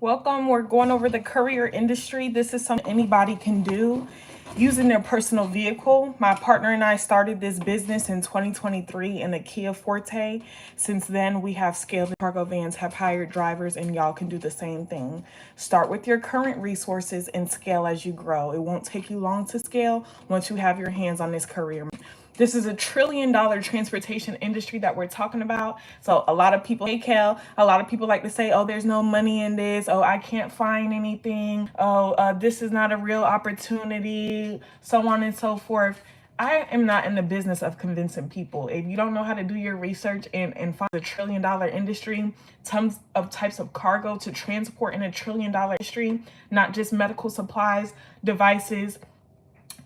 Welcome. We're going over the courier industry. This is something anybody can do using their personal vehicle. My partner and I started this business in 2023 in a Kia Forte. Since then, we have scaled. Cargo vans have hired drivers, and y'all can do the same thing. Start with your current resources and scale as you grow. It won't take you long to scale once you have your hands on this courier. This is $1 trillion transportation industry that we're talking about. So a lot of people, hey Kel, a lot of people like to say, oh, there's no money in this. Oh, I can't find anything. Oh, this is not a real opportunity, so on and so forth. I am not in the business of convincing people. If you don't know how to do your research and find $1 trillion industry, tons of types of cargo to transport in $1 trillion industry, not just medical supplies, devices,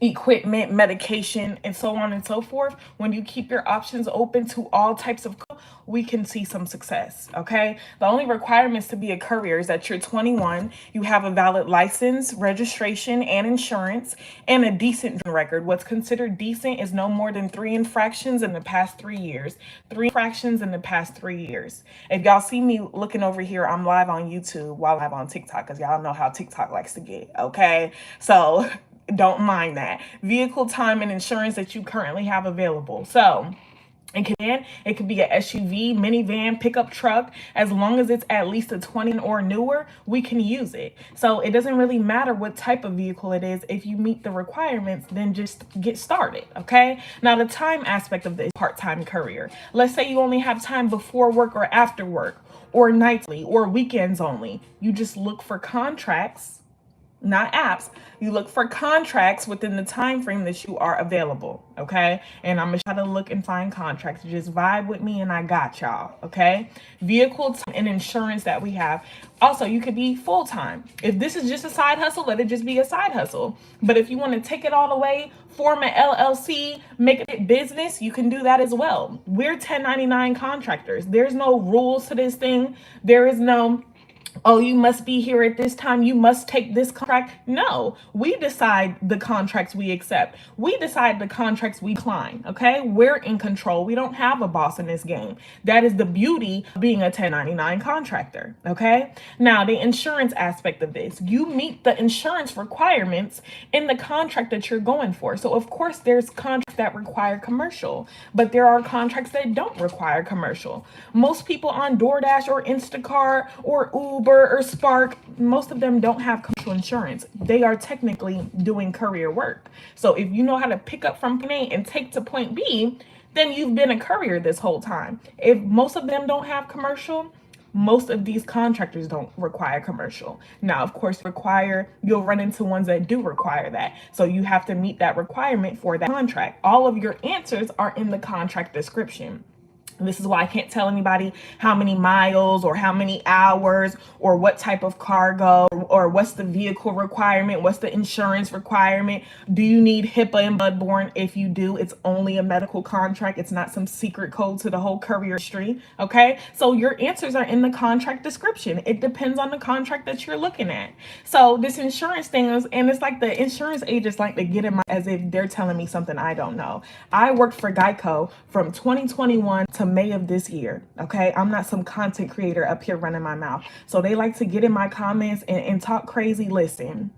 equipment, medication, and so on and so forth. When you keep your options open to all types of, we can see some success. Okay, the only requirements to be a courier is that you're 21, you have a valid license, registration, and insurance, and a decent record. What's considered decent is no more than 3 infractions in the past 3 years. 3 infractions in the past 3 years. If y'all see me looking over here, I'm live on YouTube while I'm on TikTok, because y'all know how TikTok likes to get. Okay, so don't mind that. Vehicle, time, and insurance that you currently have available. So it could be a SUV, minivan, pickup truck. As long as it's at least a 20 or newer, we can use it. So it doesn't really matter what type of vehicle it is. If you meet the requirements, then just get started. Okay, now the time aspect of this part-time courier. Let's say you only have time before work or after work, or nightly, or weekends only. You just look for contracts, not apps. You look for contracts within the time frame that you are available. Okay, and I'm gonna try to look and find contracts. Just vibe with me and I got y'all. Okay, vehicle and insurance that we have. Also, you could be full-time. If this is just a side hustle, let it just be a side hustle. But if you want to take it all the way, form an LLC, make it business, you can do that as well. We're 1099 contractors. There's no rules to this thing. There is no, oh, you must be here at this time, you must take this contract. No, we decide the contracts we accept. We decide the contracts we decline, okay? We're in control. We don't have a boss in this game. That is the beauty of being a 1099 contractor, okay? Now, the insurance aspect of this. You meet the insurance requirements in the contract that you're going for. So, of course, there's contracts that require commercial, but there are contracts that don't require commercial. Most people on DoorDash or Instacart or Uber or Spark, most of them don't have commercial insurance. They are technically doing courier work. So if you know how to pick up from point A and take to point B, then you've been a courier this whole time. If most of them don't have commercial, most of these contractors don't require commercial. Now, of course, you'll run into ones that do require that. So you have to meet that requirement for that contract. All of your answers are in the contract description. This is why I can't tell anybody how many miles or how many hours or what type of cargo or what's the vehicle requirement, what's the insurance requirement. Do you need HIPAA and bloodborne? If you do, it's only a medical contract. It's not some secret code to the whole courier industry. Okay, so your answers are in the contract description. It depends on the contract that you're looking at. So this insurance thing is, and it's like the insurance agents like to get in my as if they're telling me something I don't know. I worked for Geico from 2021 to May of this year. Okay, I'm not some content creator up here running my mouth. So they like to get in my comments and talk crazy. Listen,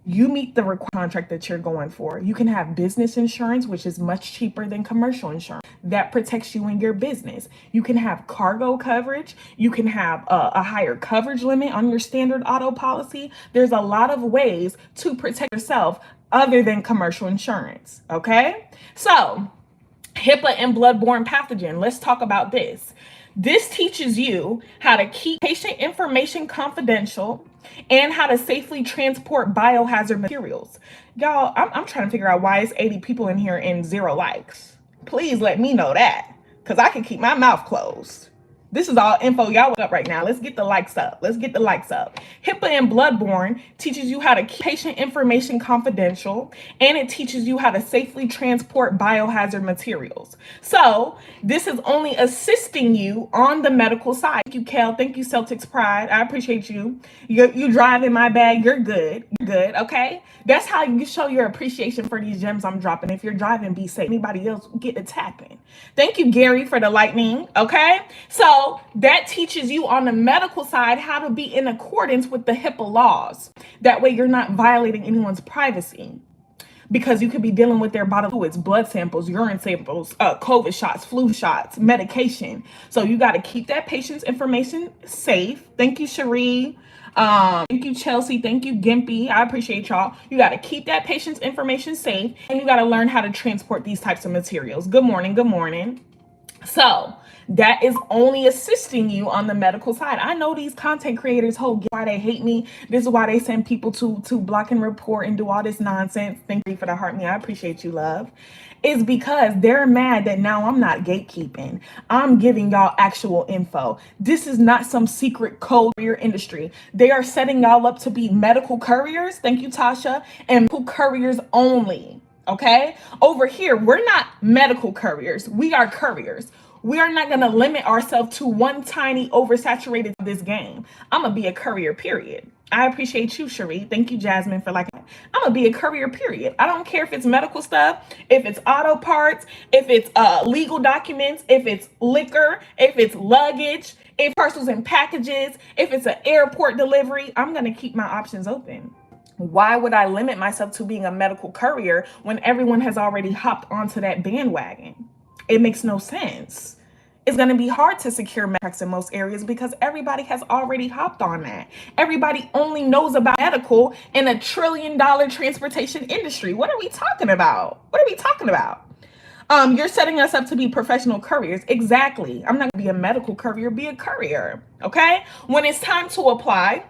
you meet the contract that you're going for. You can have business insurance, which is much cheaper than commercial insurance. That protects you in your business. You can have cargo coverage. You can have a higher coverage limit on your standard auto policy. There's a lot of ways to protect yourself other than commercial insurance. Okay, so HIPAA and bloodborne pathogen. Let's talk about this. This teaches you how to keep patient information confidential and how to safely transport biohazard materials. Y'all, I'm trying to figure out why it's 80 people in here and 0 likes. Please let me know that, because I can keep my mouth closed. This is all info y'all look up right now. Let's get the likes up. Let's get the likes up. HIPAA and bloodborne teaches you how to keep patient information confidential, and it teaches you how to safely transport biohazard materials. So this is only assisting you on the medical side. Thank you, Kel. Thank you, Celtics Pride. I appreciate you. You driving my bag. You're good. You're good. Okay. That's how you show your appreciation for these gems I'm dropping. If you're driving, be safe. Anybody else, get to tapping. Thank you, Gary, for the lightning. Okay. So that teaches you on the medical side how to be in accordance with the HIPAA laws. That way you're not violating anyone's privacy, because you could be dealing with their bodily fluids, blood samples, urine samples, COVID shots, flu shots, medication. So you got to keep that patient's information safe. Thank you, Cherie. Thank you, Chelsea. Thank you, Gimpy. I appreciate y'all. You got to keep that patient's information safe, and you got to learn how to transport these types of materials. Good morning. Good morning. So that is only assisting you on the medical side. I know these content creators why they hate me. This is why they send people to block and report and do all this nonsense. Thank you for the heart me. I appreciate you, love. Is because they're mad that now I'm not gatekeeping. I'm giving y'all actual info. This is not some secret code for your industry. They are setting y'all up to be medical couriers. Thank you, Tasha. And medical couriers only. Okay? Over here, we're not medical couriers. We are couriers. We are not going to limit ourselves to one tiny oversaturated this game. I'm going to be a courier, period. I appreciate you, Cherie. Thank you, Jasmine, for I'm going to be a courier, period. I don't care if it's medical stuff, if it's auto parts, if it's legal documents, if it's liquor, if it's luggage, if parcels and packages, if it's an airport delivery. I'm going to keep my options open. Why would I limit myself to being a medical courier when everyone has already hopped onto that bandwagon? It makes no sense. It's going to be hard to secure medics in most areas because everybody has already hopped on that. Everybody only knows about medical in a $1 trillion transportation industry. What are we talking about? What are we talking about? You're setting us up to be professional couriers. Exactly. I'm not going to be a medical courier, be a courier. Okay? When it's time to apply,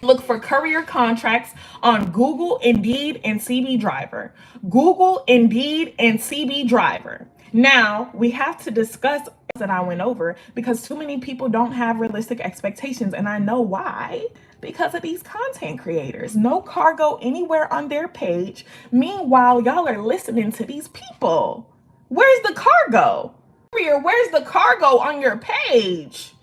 look for courier contracts on Google, Indeed, and CB Driver. Google, Indeed, and CB Driver. Now, we have to discuss that I went over because too many people don't have realistic expectations, and I know why. Because of these content creators. No cargo anywhere on their page. Meanwhile, y'all are listening to these people. Where's the cargo? Where's the cargo on your page?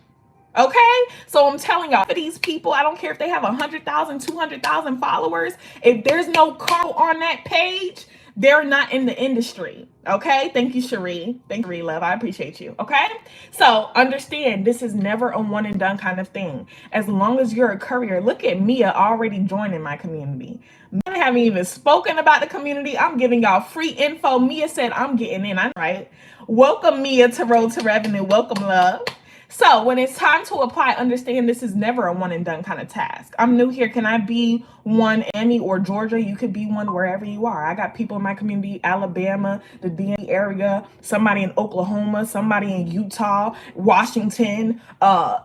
Okay, so I'm telling y'all, for these people, I don't care if they have 100,000, 200,000 followers. If there's no cargo on that page, they're not in the industry. Okay, thank you, Cherie. Thank you, Cherie, love. I appreciate you. Okay, so understand this is never a one and done kind of thing. As long as you're a courier, look at Mia already joining my community. I haven't even spoken about the community. I'm giving y'all free info. Mia said I'm getting in. I'm right. Welcome, Mia, to Road to Revenue. Welcome, love. So when it's time to apply, understand this is never a one and done kind of task. I'm new here. Can I be one Emmy or Georgia? You could be one wherever you are. I got people in my community, Alabama, the DMV area, somebody in Oklahoma, somebody in Utah, Washington,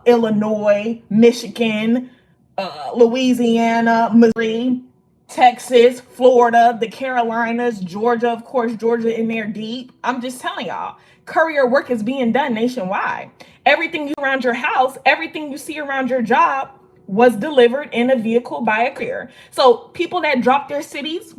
Illinois, Michigan, Louisiana, Missouri, Texas, Florida, the Carolinas, Georgia, of course, Georgia in there deep. I'm just telling y'all, courier work is being done nationwide. Everything you around your house, everything you see around your job was delivered in a vehicle by a courier. So people that drop their cities,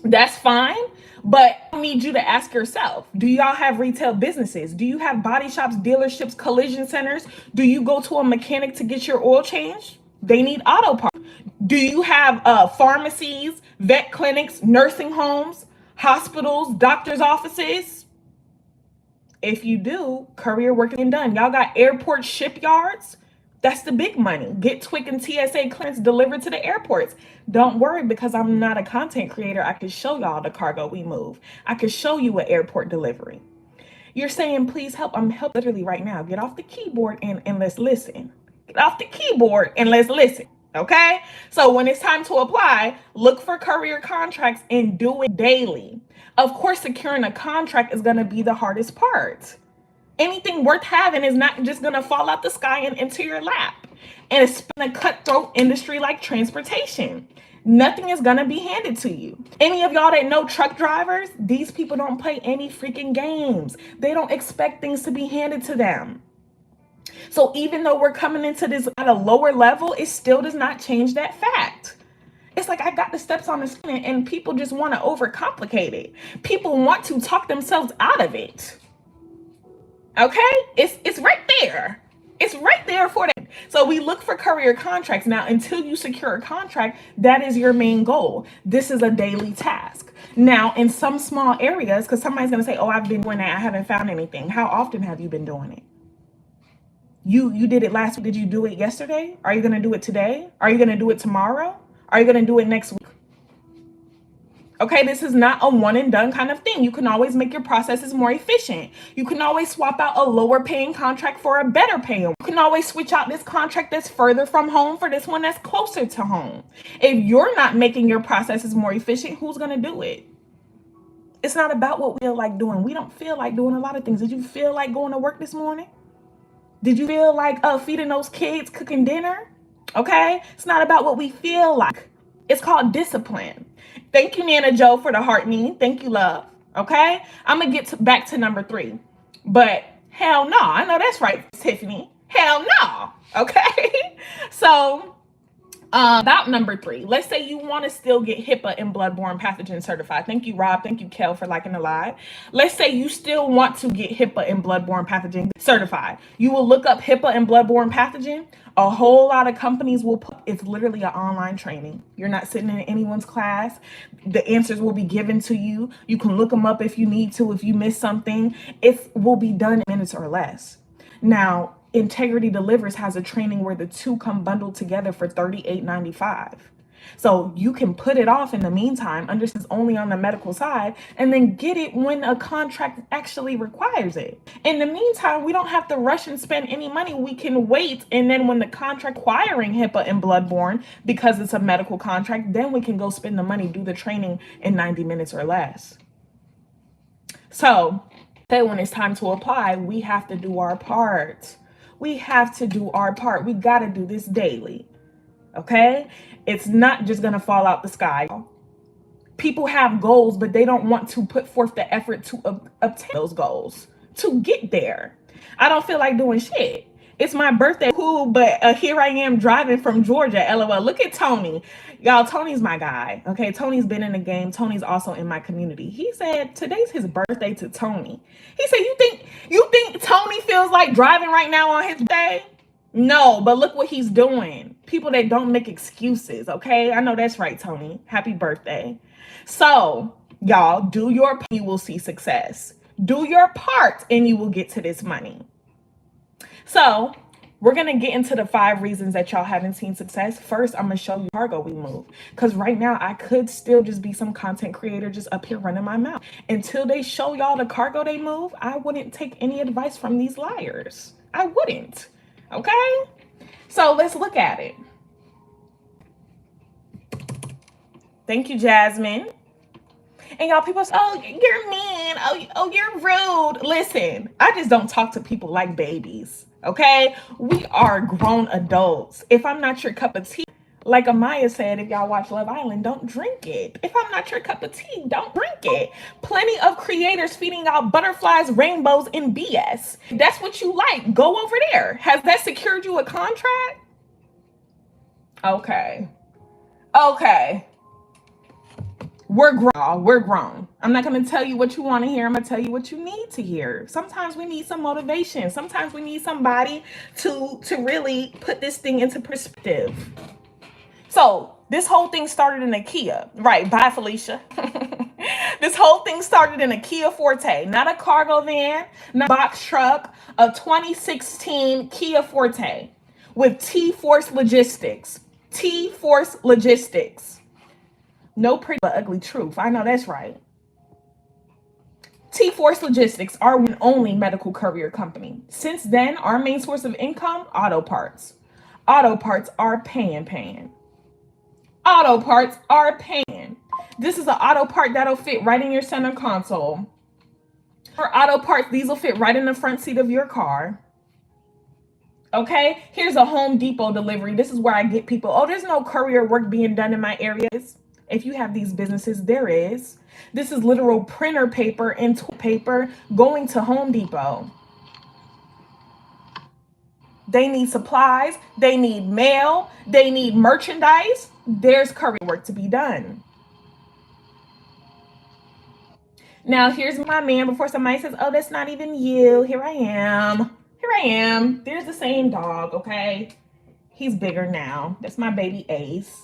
that's fine. But I need you to ask yourself, do y'all have retail businesses? Do you have body shops, dealerships, collision centers? Do you go to a mechanic to get your oil changed? They need auto parts. Do you have pharmacies, vet clinics, nursing homes, hospitals, doctor's offices? If you do, courier work is done. Y'all got airport shipyards. That's the big money. Get TWIC and TSA clearance delivered to the airports. Don't worry, because I'm not a content creator. I can show y'all the cargo we move. I can show you an airport delivery. You're saying, please help. I'm helping literally right now. Get off the keyboard and let's listen. Get off the keyboard and let's listen. Okay? So when it's time to apply, look for courier contracts and do it daily. Of course, securing a contract is going to be the hardest part. Anything worth having is not just going to fall out the sky and into your lap. And it's been a cutthroat industry like transportation. Nothing is going to be handed to you. Any of y'all that know truck drivers, these people don't play any freaking games. They don't expect things to be handed to them. So even though we're coming into this at a lower level, it still does not change that fact. It's like I got the steps on the screen and people just want to overcomplicate it. People want to talk themselves out of it. Okay? It's right there. It's right there for them. So we look for courier contracts. Now, until you secure a contract, that is your main goal. This is a daily task. Now, in some small areas, because somebody's going to say, oh, I've been doing that, I haven't found anything. How often have you been doing it? You did it last week. Did you do it yesterday? Are you going to do it today? Are you going to do it tomorrow? Are you going to do it next week? Okay, this is not a one and done kind of thing. You can always make your processes more efficient. You can always swap out a lower paying contract for a better paying one. You can always switch out this contract that's further from home for this one that's closer to home. If you're not making your processes more efficient, who's going to do it? It's not about what we feel like doing. We don't feel like doing a lot of things. Did you feel like going to work this morning? Did you feel like feeding those kids, cooking dinner? Okay, it's not about what we feel like. It's called discipline. Thank you, Nana Joe, for the heart knee. Thank you, love. Okay, I'm gonna get back to number 3, but hell no. I know that's right, Tiffany. Hell no. Okay, so about number 3, let's say you want to still get HIPAA and bloodborne pathogen certified. Thank you, Rob. Thank you, Kel, for liking the live. Let's say you still want to get HIPAA and bloodborne pathogen certified. You will look up HIPAA and bloodborne pathogen. A whole lot of companies will put, it's literally an online training. You're not sitting in anyone's class. The answers will be given to you. You can look them up if you need to, if you miss something. It will be done in minutes or less. Now, Integrity Delivers has a training where the two come bundled together for $38.95. So you can put it off in the meantime, understand it's only on the medical side, and then get it when a contract actually requires it. In the meantime, we don't have to rush and spend any money. We can wait, and then when the contract requiring HIPAA and bloodborne, because it's a medical contract, then we can go spend the money, do the training in 90 minutes or less. So when it's time to apply, we have to do our part. We have to do our part. We got to do this daily. Okay? It's not just going to fall out the sky. People have goals, but they don't want to put forth the effort to obtain those goals, to get there. I don't feel like doing shit. It's my birthday, cool, but here I am driving from Georgia, LOL. Look at Tony. Y'all, Tony's my guy, okay? Tony's been in the game. Tony's also in my community. He said today's his birthday to Tony. He said, you think Tony feels like driving right now on his day? No, but look what he's doing. People that don't make excuses, okay? I know that's right, Tony. Happy birthday. So, y'all, do your part, you will see success. Do your part, and you will get to this money. So, we're going to get into the 5 reasons that y'all haven't seen success. First, I'm going to show you cargo we move. Because right now, I could still just be some content creator just up here running my mouth. Until they show y'all the cargo they move, I wouldn't take any advice from these liars. I wouldn't. Okay? So, let's look at it. Thank you, Jasmine. And y'all, people say, oh, you're mean. Oh, you're rude. Listen, I just don't talk to people like babies. Okay? We are grown adults. If I'm not your cup of tea, like Amaya said, if y'all watch Love Island, don't drink it. If I'm not your cup of tea, don't drink it. Plenty of creators feeding out butterflies, rainbows, and BS. If that's what you like, go over there. Has that secured you a contract? Okay. We're grown. I'm not going to tell you what you want to hear. I'm going to tell you what you need to hear. Sometimes we need some motivation. Sometimes we need somebody to really put this thing into perspective. So this whole thing started in a Kia. Right. Bye, Felicia. This whole thing started in a Kia Forte, not a cargo van, not a box truck, a 2016 Kia Forte with T-Force Logistics. T-Force Logistics. No pretty but ugly truth. I know that's right. T-Force Logistics, our one only medical courier company. Since then, our main source of income, auto parts. Auto parts are paying. Auto parts are paying. This is an auto part that'll fit right in your center console. For auto parts, these will fit right in the front seat of your car. Okay, here's a Home Depot delivery. This is where I get people, oh, there's no courier work being done in my areas. If you have these businesses, there is. This is literal printer paper and paper going to Home Depot. They need supplies. They need mail. They need merchandise. There's courier work to be done. Now, here's my man. Before somebody says, oh, that's not even you. Here I am. There's the same dog, okay? He's bigger now. That's my baby Ace.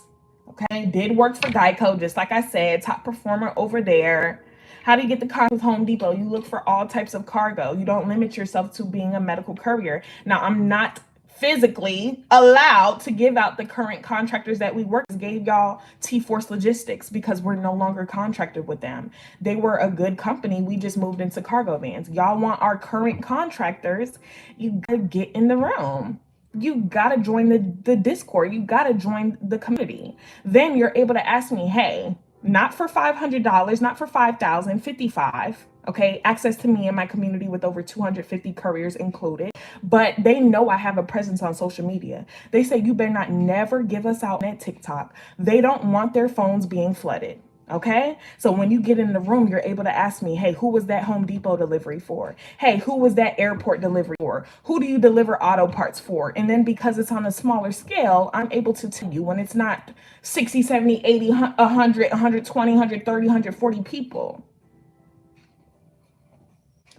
Okay, did work for Geico, just like I said, top performer over there. How do you get the car with Home Depot? You look for all types of cargo. You don't limit yourself to being a medical courier. Now, I'm not physically allowed to give out the current contractors that we work with. Gave y'all T-Force Logistics because we're no longer contracted with them. They were a good company. We just moved into cargo vans. Y'all want our current contractors, you gotta get in the room. You gotta join the Discord. You gotta join the community. Then you're able to ask me, hey, not for $500, not for $5,000, $55. Okay, access to me and my community with over 250 couriers included. But they know I have a presence on social media. They say you better not never give us out at TikTok. They don't want their phones being flooded. Okay, so when you get in the room, you're able to ask me, hey, who was that Home Depot delivery for? Hey, who was that airport delivery for? Who do you deliver auto parts for? And then because it's on a smaller scale, I'm able to tell you when it's not 60, 70, 80, 100, 120, 130, 140 people.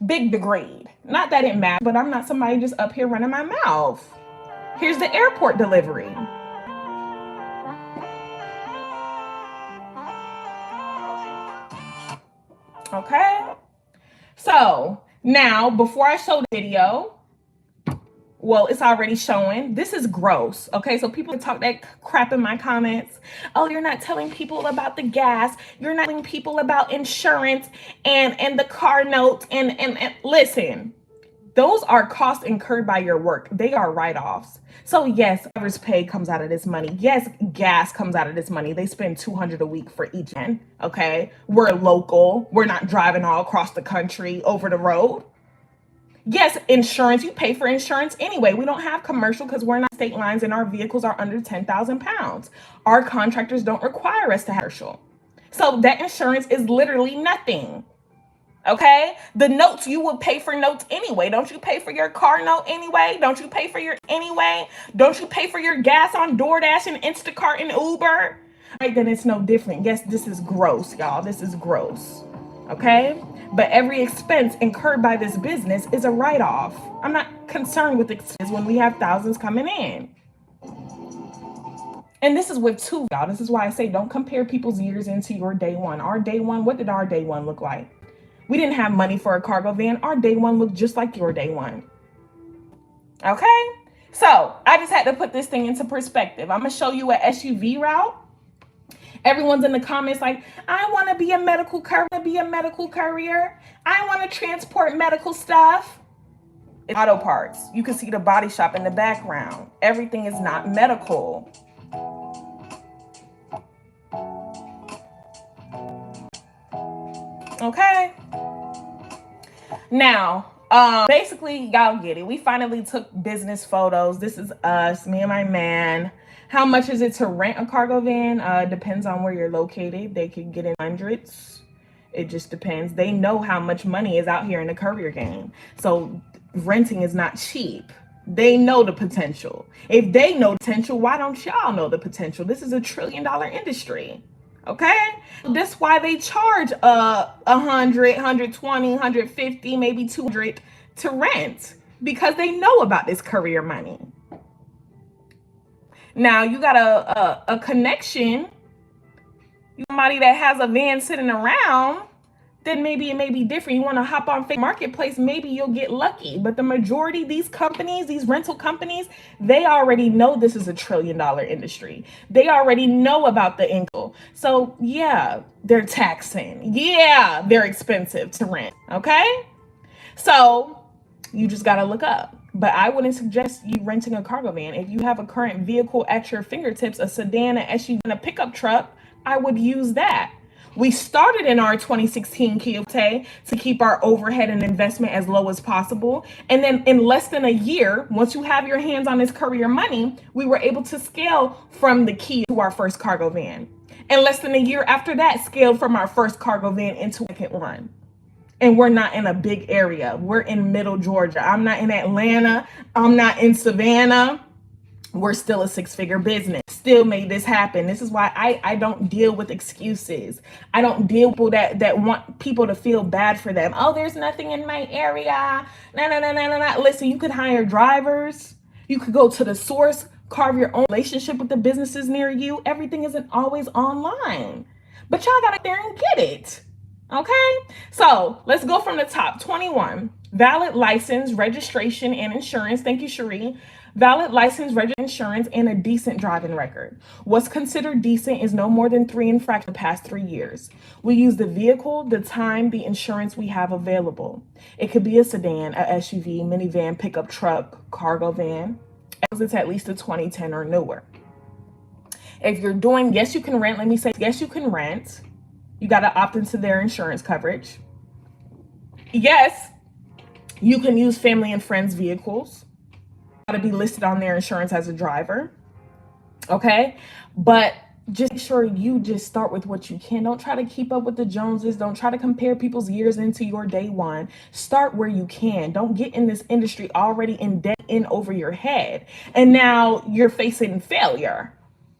Big degrade. Not that it matters, but I'm not somebody just up here running my mouth. Here's the airport delivery. Okay, so now before I show the video, well, it's already showing. This is gross. Okay, so people talk that crap in my comments. Oh, you're not telling people about the gas. You're not telling people about insurance and the car note. And listen, those are costs incurred by your work. They are write-offs. So yes, driver's pay comes out of this money. Yes, gas comes out of this money. They spend $200 a week for each end. Okay, we're local. We're not driving all across the country over the road. Yes, insurance, you pay for insurance anyway. We don't have commercial because we're not state lines and our vehicles are under 10,000 pounds. Our contractors don't require us to have commercial. So that insurance is literally nothing. Okay, the notes, you would pay for notes anyway. Don't you pay for your car note anyway? Don't you pay for your anyway? Don't you pay for your gas on DoorDash and Instacart and Uber? Right, then it's no different. Yes, this is gross, y'all. This is gross. Okay, but every expense incurred by this business is a write-off. I'm not concerned with expenses when we have thousands coming in. And this is with two, y'all. This is why I say don't compare people's years into your day one. Our day one, what did our day one look like? We didn't have money for a cargo van. Our day one looked just like your day one. Okay, so I just had to put this thing into perspective. I'm gonna show you an SUV route. Everyone's in the comments like, I want to be a medical courier. I want to transport medical stuff. It's auto parts. You can see the body shop in the background. Everything is not medical. Okay. Now, basically, y'all get it. We finally took business photos. This is us, me and my man. How much is it to rent a cargo van? Depends on where you're located. They could get in hundreds. It just depends. They know how much money is out here in the courier game. So renting is not cheap. They know the potential. If they know potential, why don't y'all know the potential? This is $1 trillion industry. Okay, that's why they charge 100, 120, 150, maybe 200 to rent, because they know about this courier money. Now you got a connection, somebody that has a van sitting around, then maybe it may be different. You want to hop on Facebook Marketplace, maybe you'll get lucky. But the majority, these companies, these rental companies, they already know this is $1 trillion industry. They already know about the income. So yeah, they're taxing. Yeah, they're expensive to rent. Okay, so you just got to look up. But I wouldn't suggest you renting a cargo van. If you have a current vehicle at your fingertips, a sedan, an SUV, and a pickup truck, I would use that. We started in our 2016 Kia Forte to keep our overhead and investment as low as possible. And then in less than a year, once you have your hands on this courier money, we were able to scale from the Kia to our first cargo van. And less than a year after that, scaled from our first cargo van into a second one. And we're not in a big area. We're in middle Georgia. I'm not in Atlanta. I'm not in Savannah. We're still a six-figure business. Still made this happen. This is why I don't deal with excuses. I don't deal with people that want people to feel bad for them. Oh, there's nothing in my area. No. Listen, you could hire drivers. You could go to the source, carve your own relationship with the businesses near you. Everything isn't always online, but y'all gotta get there and get it. Okay, so let's go from the top. 21, valid license, registration, and insurance. Thank you, Cherie. Valid license, registration, insurance, and a decent driving record. What's considered decent is no more than 3 infractions in the past 3 years. We use the vehicle, the time, the insurance we have available. It could be a sedan, a SUV, minivan, pickup truck, cargo van. It's at least a 2010 or newer. If you're doing, yes, you can rent. Let me say, yes, you can rent. You got to opt into their insurance coverage. Yes, you can use family and friends' vehicles. Got to be listed on their insurance as a driver. Okay, but just make sure you just start with what you can. Don't try to keep up with the Joneses. Don't try to compare people's years into your day one. Start where you can. Don't get in this industry already in debt in over your head, and now you're facing failure.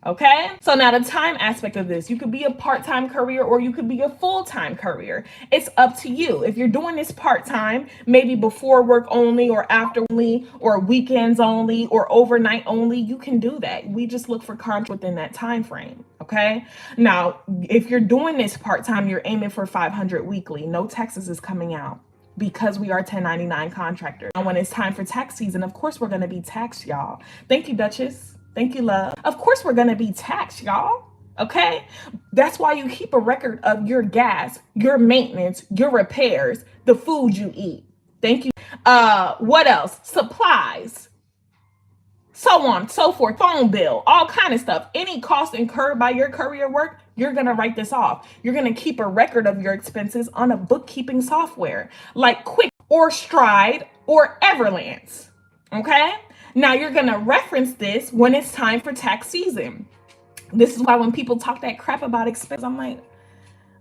Okay, so now the time aspect of this, you could be a part-time career or you could be a full-time career. It's up to you. If you're doing this part-time, maybe before work only or after only or weekends only or overnight only, you can do that. We just look for contracts within that time frame. Okay, now if you're doing this part-time, you're aiming for 500 weekly. No taxes is coming out, because we are 1099 contractors. And when it's time for tax season, of course we're going to be taxed, y'all. Thank you, Duchess. Thank you, love. Of course we're going to be taxed, y'all. Okay? That's why you keep a record of your gas, your maintenance, your repairs, the food you eat. Thank you. What else? Supplies. So on, so forth, phone bill, all kind of stuff. Any cost incurred by your career work, you're going to write this off. You're going to keep a record of your expenses on a bookkeeping software like Quick or Stride or Everlance. Okay? Now you're going to reference this when it's time for tax season. This is why when people talk that crap about expenses, I'm like,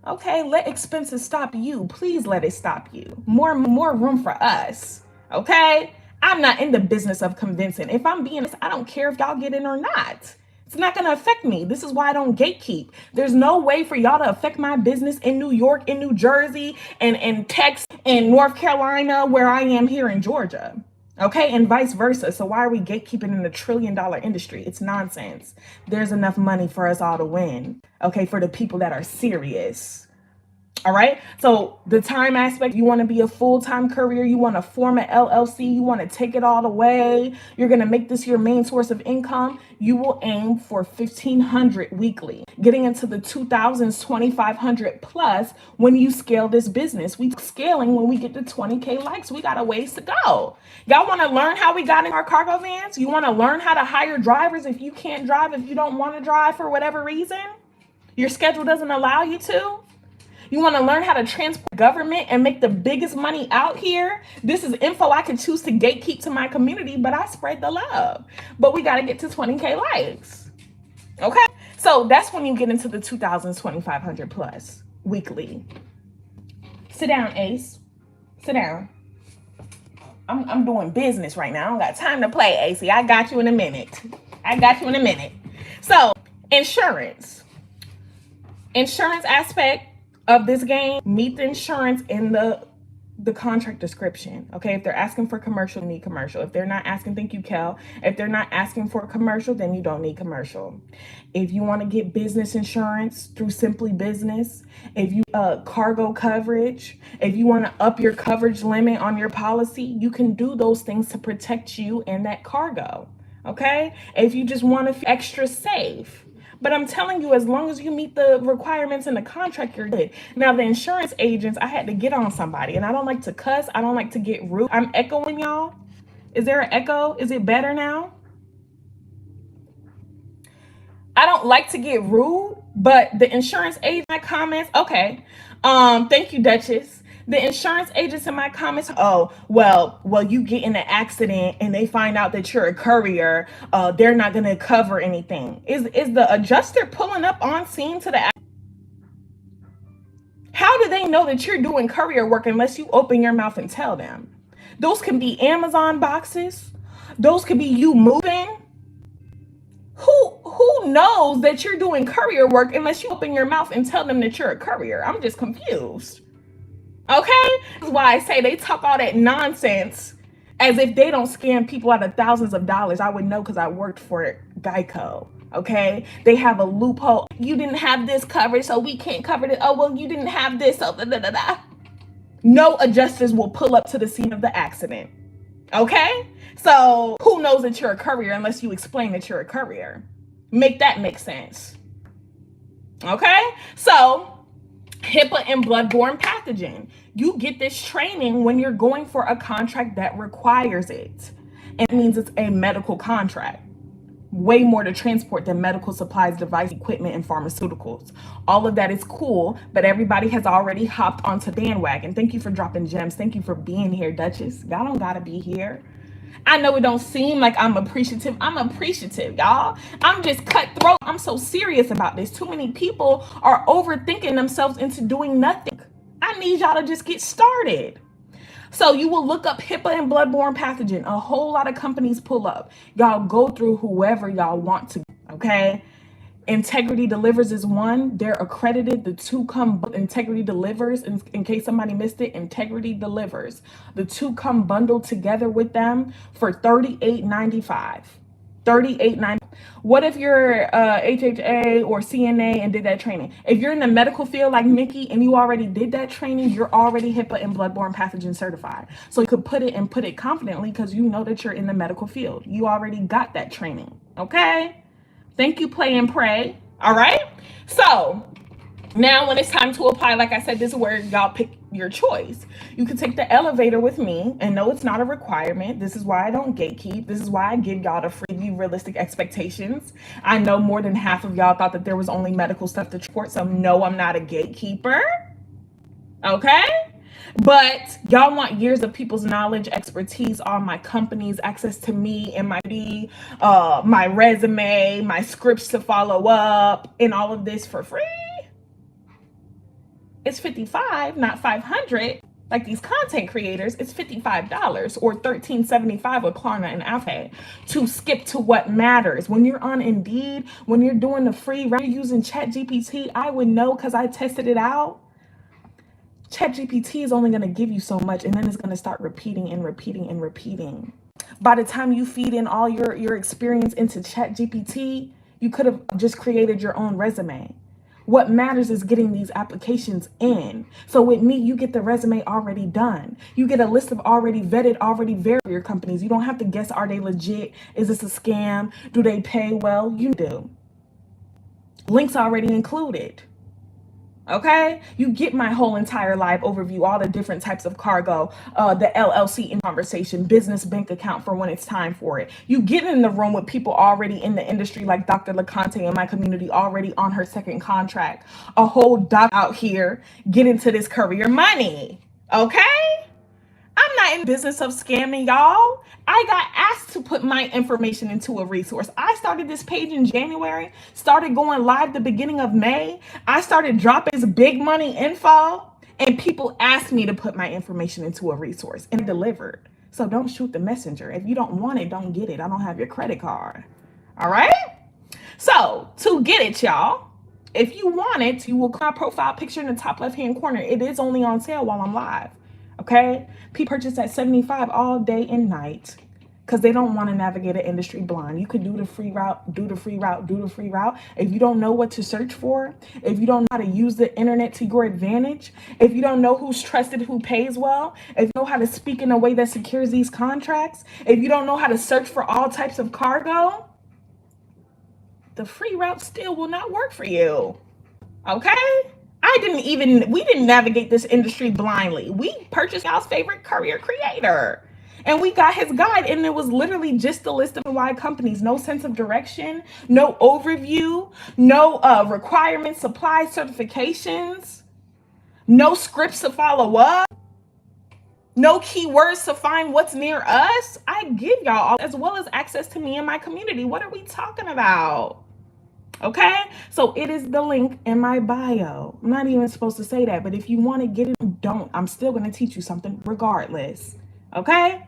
okay, let expenses stop you. Please let it stop you. More room for us. Okay? I'm not in the business of convincing. If I'm being honest, I don't care if y'all get in or not. It's not going to affect me. This is why I don't gatekeep. There's no way for y'all to affect my business in New York, in New Jersey, and Texas, and North Carolina, where I am here in Georgia. Okay, and vice versa. So why are we gatekeeping in the $1 trillion industry? It's nonsense. There's enough money for us all to win. Okay, for the people that are serious. All right. So the time aspect, you want to be a full-time career. You want to form an LLC. You want to take it all the way. You're going to make this your main source of income. You will aim for 1,500 weekly, getting into the 2,000s, 2,500 plus when you scale this business. We scaling when we get to 20K likes. We got a ways to go. Y'all want to learn how we got in our cargo vans? You want to learn how to hire drivers if you can't drive, if you don't want to drive for whatever reason? Your schedule doesn't allow you to? You want to learn how to transport government and make the biggest money out here? This is info I can choose to gatekeep to my community, but I spread the love. But we got to get to 20K likes. Okay? So that's when you get into the 2,000, 2,500 plus weekly. Sit down, Ace. Sit down. I'm doing business right now. I don't got time to play, AC. I got you in a minute. So, insurance. Insurance aspect of this game, meet the insurance in the contract description. Okay, if they're asking for commercial, you need commercial. If they're not asking, thank you, Kel. If they're not asking for commercial, then you don't need commercial. If you want to get business insurance through Simply Business, if you cargo coverage, if you want to up your coverage limit on your policy, you can do those things to protect you and that cargo. Okay, if you just want to feel extra safe. But I'm telling you, as long as you meet the requirements in the contract, you're good. Now, the insurance agents, I had to get on somebody, and I don't like to cuss. I don't like to get rude. I'm echoing, y'all. Is there an echo? Is it better now? I don't like to get rude, but the insurance agent comments, okay. Thank you, Duchess. The insurance agents in my comments, well, you get in an accident and they find out that you're a courier, they're not going to cover anything. Is the adjuster pulling up on scene to the accident? How do they know that you're doing courier work unless you open your mouth and tell them? Those can be Amazon boxes. Those could be you moving. Who knows that you're doing courier work unless you open your mouth and tell them that you're a courier? I'm just confused. Okay? That's why I say they talk all that nonsense As if they don't scam people out of thousands of dollars. I would know because I worked for Geico. Okay, they have a loophole. You didn't have this coverage, so we can't cover it. Oh, well, you didn't have this, so da da da da. No adjusters will pull up to the scene of the accident. Okay, so who knows that you're a courier unless you explain that you're a courier? Make that make sense. Okay, so HIPAA and bloodborne pathogen. You get this training when you're going for a contract that requires it. And it means it's a medical contract. Way more to transport than medical supplies, device, equipment, and pharmaceuticals. All of that is cool, but everybody has already hopped onto bandwagon. Thank you for dropping gems. Thank you for being here, Duchess. Y'all don't gotta be here. I know it don't seem like I'm appreciative. I'm appreciative, y'all. I'm just cutthroat. I'm so serious about this. Too many people are overthinking themselves into doing nothing. I need y'all to just get started. So you will look up HIPAA and bloodborne pathogen. A whole lot of companies pull up. Y'all go through whoever y'all want to, okay? Integrity Delivers is one. They're accredited. The two come, Integrity Delivers, in case somebody missed it, Integrity Delivers. The two come bundled together with them for $38.95. $38.95. What if you're HHA or CNA and did that training? If you're in the medical field like Nikki and you already did that training, you're already HIPAA and bloodborne pathogen certified. So you could put it confidently because you know that you're in the medical field. You already got that training, okay? Thank you, Play and Pray. All right. So now when it's time to apply, like I said, this is where y'all pick your choice. You can take the elevator with me, and no, it's not a requirement. This is why I don't gatekeep. This is why I give y'all the freebie realistic expectations. I know more than half of y'all thought that there was only medical stuff to support. So no, I'm not a gatekeeper. Okay. But y'all want years of people's knowledge, expertise on my companies, access to me and my resume, my scripts to follow up, and all of this for free. It's $55, not $500. Like these content creators, it's $55 or $13.75 with Klarna and Alpha to skip to what matters. When you're on Indeed, when you're doing the free, you're using ChatGPT, I would know because I tested it out. ChatGPT is only going to give you so much, and then it's going to start repeating and repeating and repeating. By the time you feed in all your experience into ChatGPT, you could have just created your own resume. What matters is getting these applications in. So with me, you get the resume already done. You get a list of already vetted, already verified companies. You don't have to guess, are they legit? Is this a scam? Do they pay well? You do. Links already included. Okay, you get my whole entire live overview, all the different types of cargo, the LLC in conversation, business bank account for when it's time for it. You get in the room with people already in the industry, like Dr. LeConte in my community, already on her second contract. A whole doc out here, get into this career money. Okay, I'm not in the business of scamming y'all. I got asked to put my information into a resource. I started this page in January, started going live the beginning of May. I started dropping this big money info, and people asked me to put my information into a resource, and I delivered. So don't shoot the messenger. If you don't want it, don't get it. I don't have your credit card. All right? So to get it, y'all, if you want it, you will click my profile picture in the top left-hand corner. It is only on sale while I'm live. Okay, people purchase at $75 all day and night because they don't want to navigate an industry blind. You could do the free route, do the free route, do the free route. If you don't know what to search for, if you don't know how to use the internet to your advantage, if you don't know who's trusted, who pays well, if you know how to speak in a way that secures these contracts, if you don't know how to search for all types of cargo, the free route still will not work for you. Okay? We didn't navigate this industry blindly. We purchased y'all's favorite career creator. And we got his guide, and it was literally just a list of wide companies. No sense of direction, no overview, no requirements, supply certifications, no scripts to follow up, no keywords to find what's near us. I give y'all all, as well as access to me and my community. What are we talking about? Okay, so it is the link in my bio. I'm not even supposed to say that, but if you want to get it, don't. I'm still going to teach you something regardless. Okay.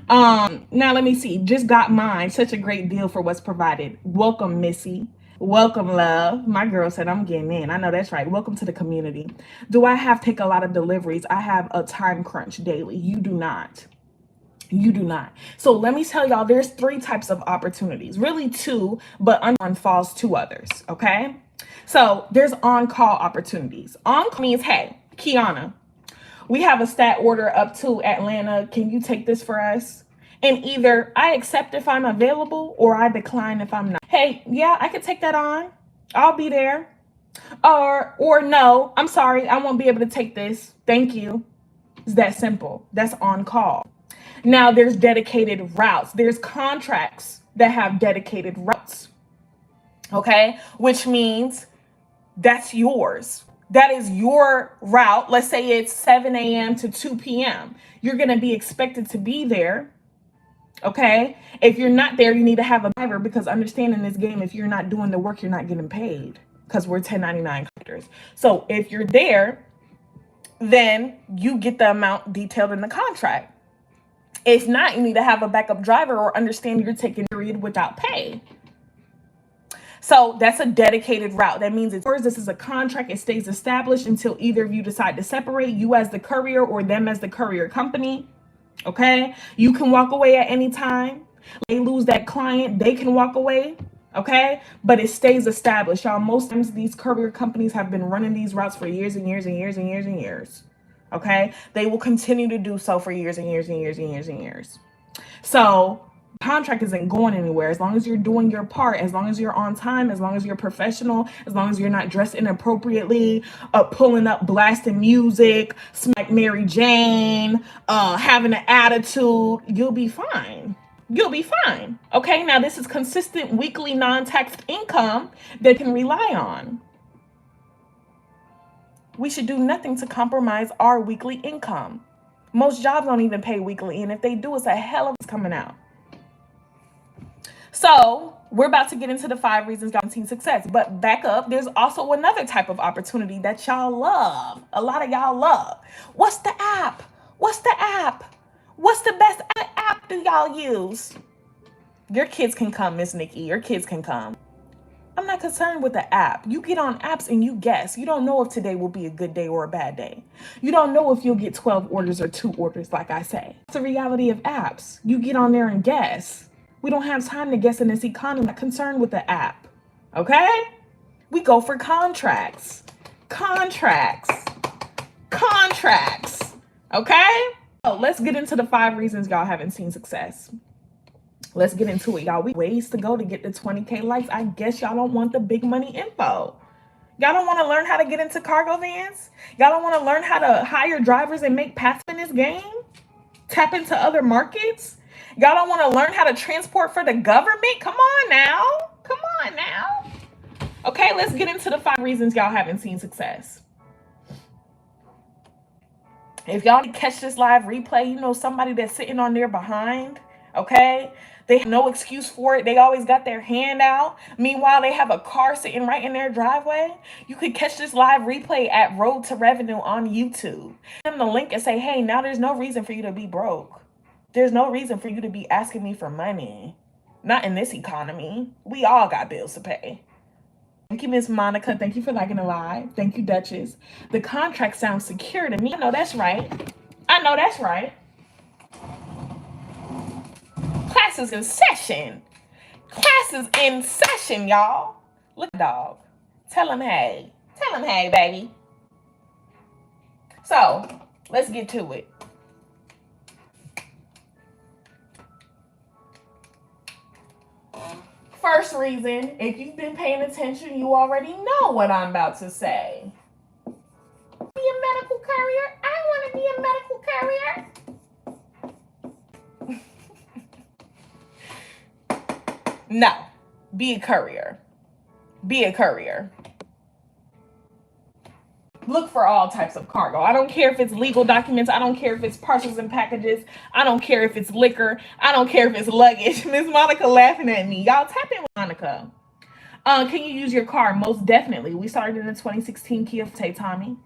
Now let me see. Just got mine. Such a great deal for what's provided. Welcome, Missy. Welcome, love. My girl said I'm getting in. I know that's right. Welcome to the community. Do I have to take a lot of deliveries? I have a time crunch daily. You do not. You do not. So let me tell y'all, there's 3 types of opportunities, really 2, but one falls 2 others. Okay. So there's on-call opportunities. On-call means, hey, Kiana, we have a stat order up to Atlanta. Can you take this for us? And either I accept if I'm available or I decline if I'm not. Hey, yeah, I could take that on. I'll be there. Or no, I'm sorry, I won't be able to take this. Thank you. It's that simple. That's on call. Now there's dedicated routes. There's contracts that have dedicated routes. Okay? Which means that's yours. That is your route. Let's say it's 7 a.m. to 2 p.m. You're going to be expected to be there. Okay? If you're not there, you need to have a driver, because understand in this game, if you're not doing the work, you're not getting paid, because we're 1099 contractors. So if you're there, then you get the amount detailed in the contract. If not, you need to have a backup driver or understand you're taking a period without pay. So that's a dedicated route. That means it's yours. This is a contract. It stays established until either of you decide to separate, you as the courier or them as the courier company. Okay. You can walk away at any time. They lose that client, they can walk away. Okay. But it stays established. Y'all, most times these courier companies have been running these routes for years and years and years and years and years. Okay. They will continue to do so for years and years and years and years and years. So contract isn't going anywhere as long as you're doing your part, as long as you're on time, as long as you're professional, as long as you're not dressed inappropriately, pulling up blasting music, like Mary Jane, having an attitude. You'll be fine. You'll be fine. Okay, now this is consistent weekly non-taxed income that you can rely on. We should do nothing to compromise our weekly income. Most jobs don't even pay weekly, and if they do, it's a hell of it's coming out. So we're about to get into the 5 reasons y'all seen success. But back up, there's also another type of opportunity that y'all love. A lot of y'all love. What's the app? What's the app? What's the best app do y'all use? Your kids can come, Miss Nikki. Your kids can come. I'm not concerned with the app. You get on apps and you guess. You don't know if today will be a good day or a bad day. You don't know if you'll get 12 orders or 2 orders, like I say. It's the reality of apps. You get on there and guess. We don't have time to guess in this economy. I'm not concerned with the app. Okay? We go for contracts. Contracts. Contracts. Okay? So let's get into the 5 reasons y'all haven't seen success. Let's get into it, y'all. We ways to go to get the 20K likes. I guess y'all don't want the big money info. Y'all don't want to learn how to get into cargo vans? Y'all don't want to learn how to hire drivers and make passive in this game? Tap into other markets? Y'all don't want to learn how to transport for the government? Come on now. Come on now. Okay, let's get into the 5 reasons y'all haven't seen success. If y'all catch this live replay, you know somebody that's sitting on their behind, okay? They have no excuse for it. They always got their hand out. Meanwhile, they have a car sitting right in their driveway. You could catch this live replay at Road2Revenue on YouTube. Send them the link and say, hey, now there's no reason for you to be broke. There's no reason for you to be asking me for money. Not in this economy. We all got bills to pay. Thank you, Miss Monica. Thank you for liking the live. Thank you, Duchess. The contract sounds secure to me. I know that's right. I know that's right. Class is in session. Class is in session, y'all. Look, dog. Tell him hey. Tell him hey, baby. So, let's get to it. First reason, if you've been paying attention, you already know what I'm about to say. Be a medical courier? I want to be a medical courier. No, be a courier. Be a courier. Look for all types of cargo. I don't care if it's legal documents. I don't care if it's parcels and packages. I don't care if it's liquor. I don't care if it's luggage. Miss Monica laughing at me. Y'all tap in with Monica. Can you use your car? Most definitely. We started in a 2016 Kia Forte, Tommy.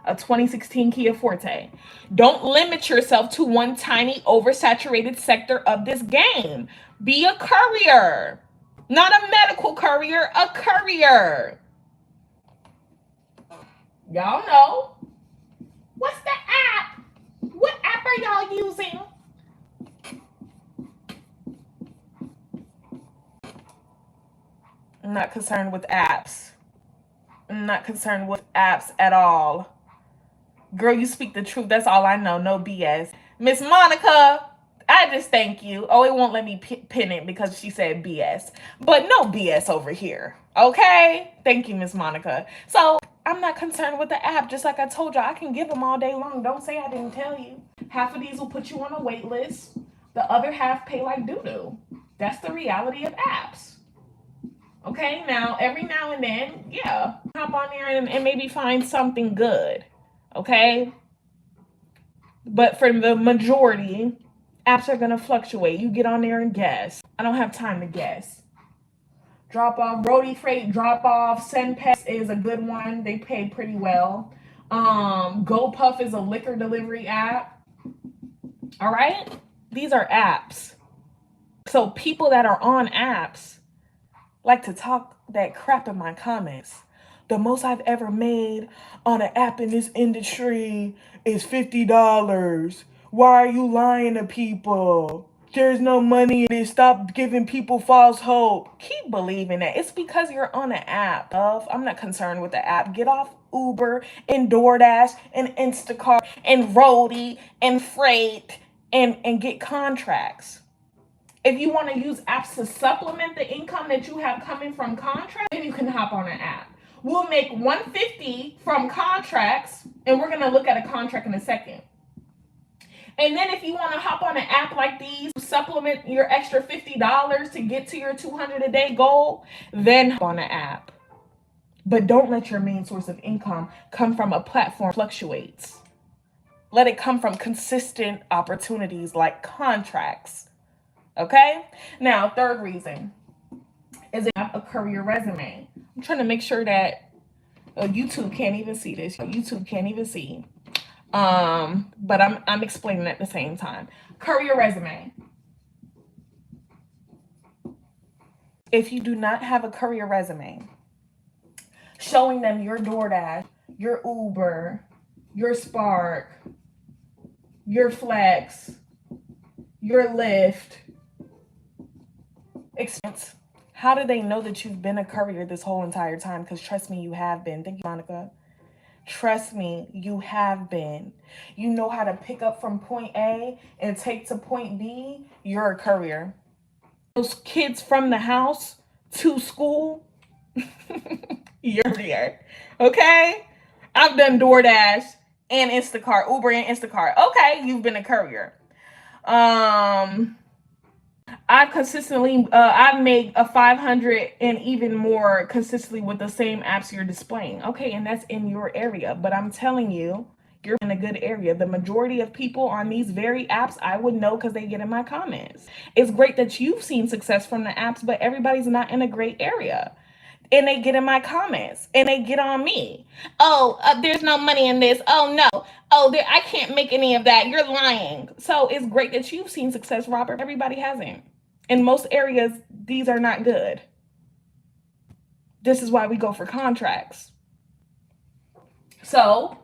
A 2016 Kia Forte. Don't limit yourself to one tiny oversaturated sector of this game. Be a courier. Not a medical courier, a courier. Y'all know. What's the app? What app are y'all using? I'm not concerned with apps. I'm not concerned with apps at all. Girl, you speak the truth. That's all I know. No BS. Miss Monica, I just thank you. Oh, it won't let me pin it because she said BS. But no BS over here. Okay? Thank you, Miss Monica. So I'm not concerned with the app. Just like I told you, I can give them all day long. Don't say I didn't tell you. Half of these will put you on a wait list. The other half pay like doo-doo. That's the reality of apps. Okay? Now, every now and then, yeah, hop on there and maybe find something good. Okay? But for the majority, apps are going to fluctuate. You get on there and guess. I don't have time to guess. Drop off, Roadie Freight drop off, SendPet is a good one. They pay pretty well. GoPuff is a liquor delivery app. All right? These are apps. So people that are on apps like to talk that crap in my comments. The most I've ever made on an app in this industry is $50. Why are you lying to people? There's no money in it. Stop giving people false hope. Keep believing that. It's because you're on an app. I'm not concerned with the app. Get off Uber and DoorDash and Instacart and Roadie and Freight and get contracts. If you want to use apps to supplement the income that you have coming from contracts, then you can hop on an app. We'll make $150 from contracts, and we're going to look at a contract in a second. And then if you want to hop on an app like these, supplement your extra $50 to get to your $200 a day goal, then hop on an app. But don't let your main source of income come from a platform that fluctuates. Let it come from consistent opportunities like contracts. Okay? Now, third reason is a career resume. I'm trying to make sure that YouTube can't even see this. YouTube can't even see. But I'm explaining at the same time. Career resume. If you do not have a career resume showing them your DoorDash, your Uber, your Spark, your Flex, your Lyft experience, how do they know that you've been a courier this whole entire time? Because trust me, you have been. Thank you, Monica. Trust me, you have been. You know how to pick up from point A and take to point B. You're a courier. Those kids from the house to school, you're here. Okay? I've done DoorDash and Instacart, Uber and Instacart. Okay, you've been a courier. I've consistently, I've made a 500 and even more consistently with the same apps you're displaying. Okay, and that's in your area. But I'm telling you, you're in a good area. The majority of people on these very apps, I would know because they get in my comments. It's great that you've seen success from the apps, but everybody's not in a great area. And they get in my comments and they get on me. Oh, there's no money in this. Oh, no. Oh, I can't make any of that. You're lying. So it's great that you've seen success, Robert. Everybody hasn't. In most areas, these are not good. This is why we go for contracts. So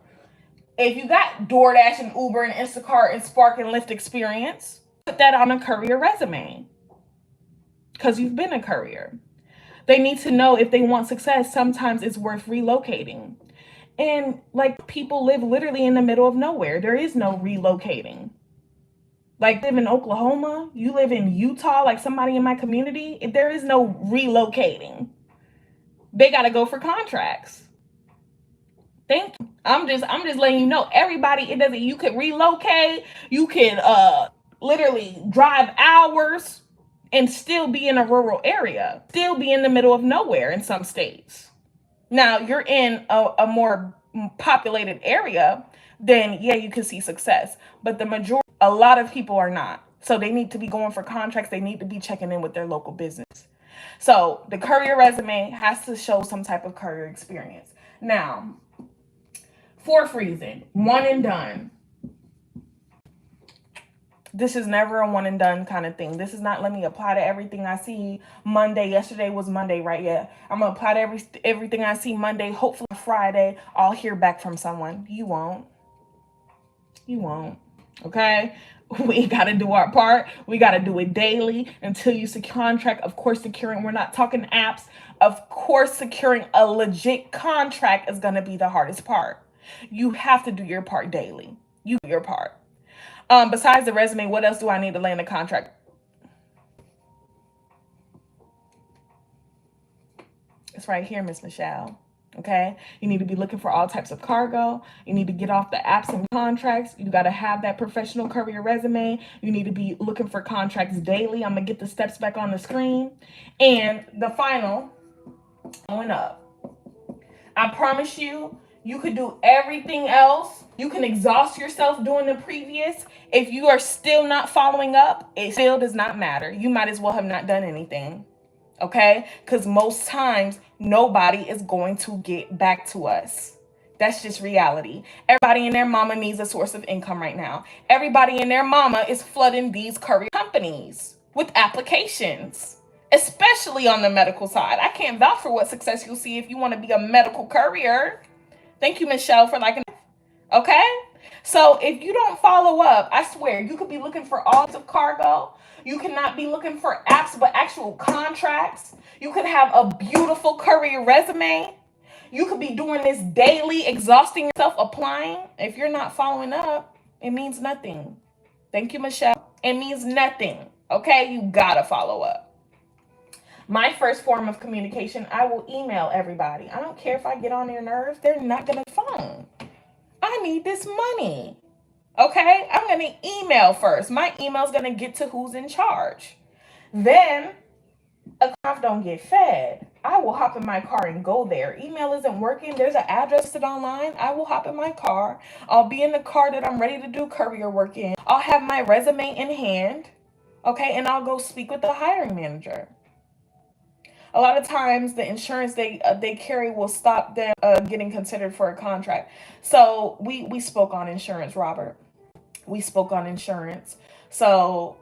if you got DoorDash and Uber and Instacart and Spark and Lyft experience, put that on a courier resume because you've been a courier. They need to know if they want success, sometimes it's worth relocating. And like people live literally in the middle of nowhere. There is no relocating. Like live in Oklahoma, you live in Utah, like somebody in my community, there is no relocating. They got to go for contracts. Thank you. I'm just letting you know, everybody, it doesn't, you could relocate, you could literally drive hours and still be in a rural area, still be in the middle of nowhere in some states. Now, you're in a more populated area, then yeah, you can see success. But the majority, a lot of people are not. So they need to be going for contracts. They need to be checking in with their local business. So the courier resume has to show some type of courier experience. Now, fourth reason, one and done. This is never a one and done kind of thing. This is not, let me apply to everything I see Monday. Yesterday was Monday, right? Yeah. I'm going to apply to everything I see Monday. Hopefully Friday, I'll hear back from someone. You won't. You won't. Okay? We got to do our part. We got to do it daily until you secure contract. Of course, securing, we're not talking apps. Of course, securing a legit contract is going to be the hardest part. You have to do your part daily. You do your part. Besides the resume, what else do I need to land a contract? It's right here, Miss Michelle. Okay, you need to be looking for all types of cargo. You need to get off the apps and contracts. You got to have that professional courier resume. You need to be looking for contracts daily. I'm gonna get the steps back on the screen. And the final, going up. I promise you, you could do everything else. You can exhaust yourself doing the previous. If you are still not following up, it still does not matter. You might as well have not done anything. Okay? Because most times, nobody is going to get back to us. That's just reality. Everybody and their mama needs a source of income right now. Everybody and their mama is flooding these courier companies with applications, especially on the medical side. I can't vouch for what success you'll see if you want to be a medical courier. Thank you, Michelle, for liking. Okay? So if you don't follow up, I swear, you could be looking for all sorts of cargo. You cannot be looking for apps, but actual contracts. You could have a beautiful courier resume. You could be doing this daily, exhausting yourself, applying. If you're not following up, it means nothing. Thank you, Michelle. It means nothing. Okay? You gotta follow up. My first form of communication, I will email everybody. I don't care if I get on their nerves. They're not gonna phone. I need this money. Okay, I'm going to email first. My email's going to get to who's in charge. Then, a account don't get fed. I will hop in my car and go there. Email isn't working. There's an address listed online. I will hop in my car. I'll be in the car that I'm ready to do courier work in. I'll have my resume in hand. Okay, and I'll go speak with the hiring manager. A lot of times the insurance they carry will stop them getting considered for a contract. So we spoke on insurance, Robert. We spoke on insurance. So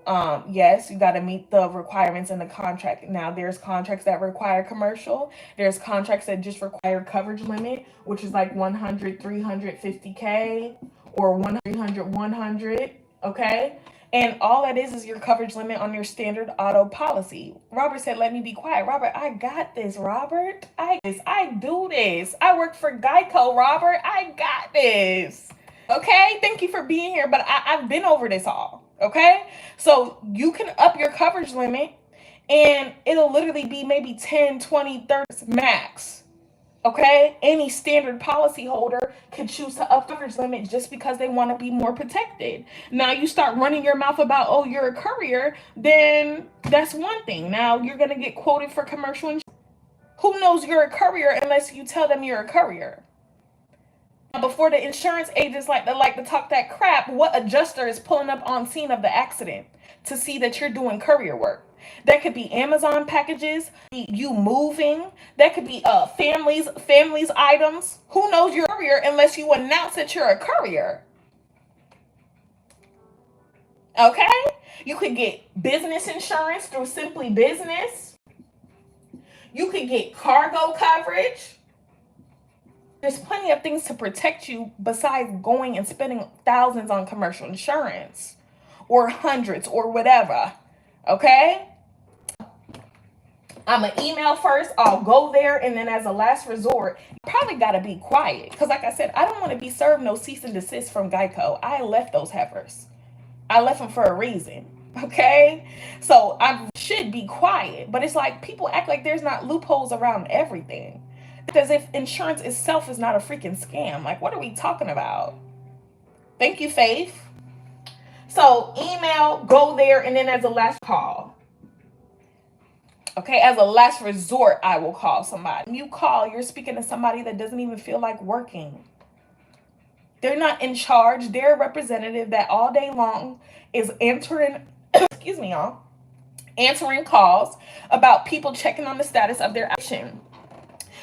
yes, you got to meet the requirements in the contract. Now there's contracts that require commercial. There's contracts that just require coverage limit, which is like 100, 350K or 100, 100. Okay. And all that is your coverage limit on your standard auto policy. Robert said, let me be quiet. Robert, I got this, Robert. I do this. I work for Geico, Robert. I got this. Okay? Thank you for being here, but I've been over this all. Okay? So you can up your coverage limit, and it'll literally be maybe 10, 20, 30 max. Okay? Any standard policy holder could choose to up coverage limit just because they want to be more protected. Now you start running your mouth about, oh, you're a courier, then that's one thing. Now you're going to get quoted for commercial insurance. Who knows you're a courier unless you tell them you're a courier? Now, before the insurance agents like to talk that crap, what adjuster is pulling up on scene of the accident to see that you're doing courier work? That could be Amazon packages, you moving. That could be families items. Who knows you're a courier unless you announce that you're a courier? Okay? You could get business insurance through Simply Business. You could get cargo coverage. There's plenty of things to protect you besides going and spending thousands on commercial insurance or hundreds or whatever. Okay? I'm going to email first. I'll go there. And then as a last resort, you probably got to be quiet. Because like I said, I don't want to be served no cease and desist from Geico. I left those heifers. I left them for a reason. Okay? So I should be quiet. But it's like people act like there's not loopholes around everything. As if insurance itself is not a freaking scam. Like, what are we talking about? Thank you, Faith. So email, go there, and then as a last call. Okay, as a last resort, I will call somebody. You call, you're speaking to somebody that doesn't even feel like working. They're not in charge. They're a representative that all day long is answering, excuse me, y'all, answering calls about people checking on the status of their action.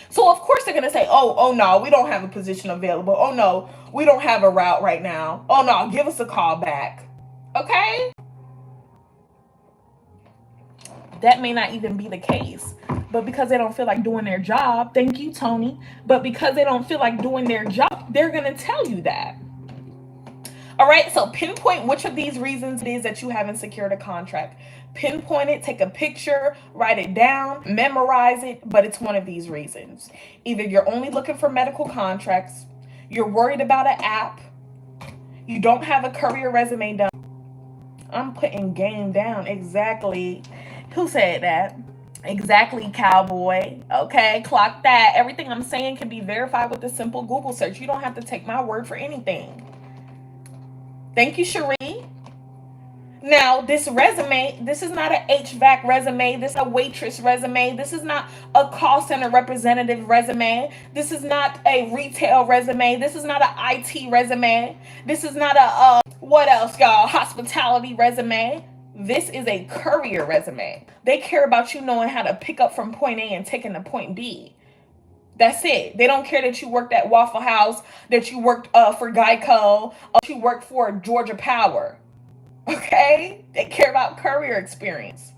So, of course, they're going to say, oh, no, we don't have a position available. Oh, no, we don't have a route right now. Oh, no, give us a call back. Okay? That may not even be the case. But because they don't feel like doing their job, thank you, Tony. But because they don't feel like doing their job, they're going to tell you that. All right, so pinpoint which of these reasons it is that you haven't secured a contract. Pinpoint it, take a picture, write it down, memorize it, but it's one of these reasons. Either you're only looking for medical contracts, you're worried about an app, you don't have a courier resume done. I'm putting game down. Exactly. Who said that? Exactly, cowboy. Okay, clock that. Everything I'm saying can be verified with a simple Google search. You don't have to take my word for anything. Thank you, Cherie. Now, this resume, this is not an HVAC resume. This is a waitress resume. This is not a call center representative resume. This is not a retail resume. This is not an IT resume. This is not a, what else, y'all? Hospitality resume. This is a courier resume. They care about you knowing how to pick up from point A and taking to point B. That's it. They don't care that you worked at Waffle House, that you worked for Geico, that you worked for Georgia Power. Okay? They care about courier experience.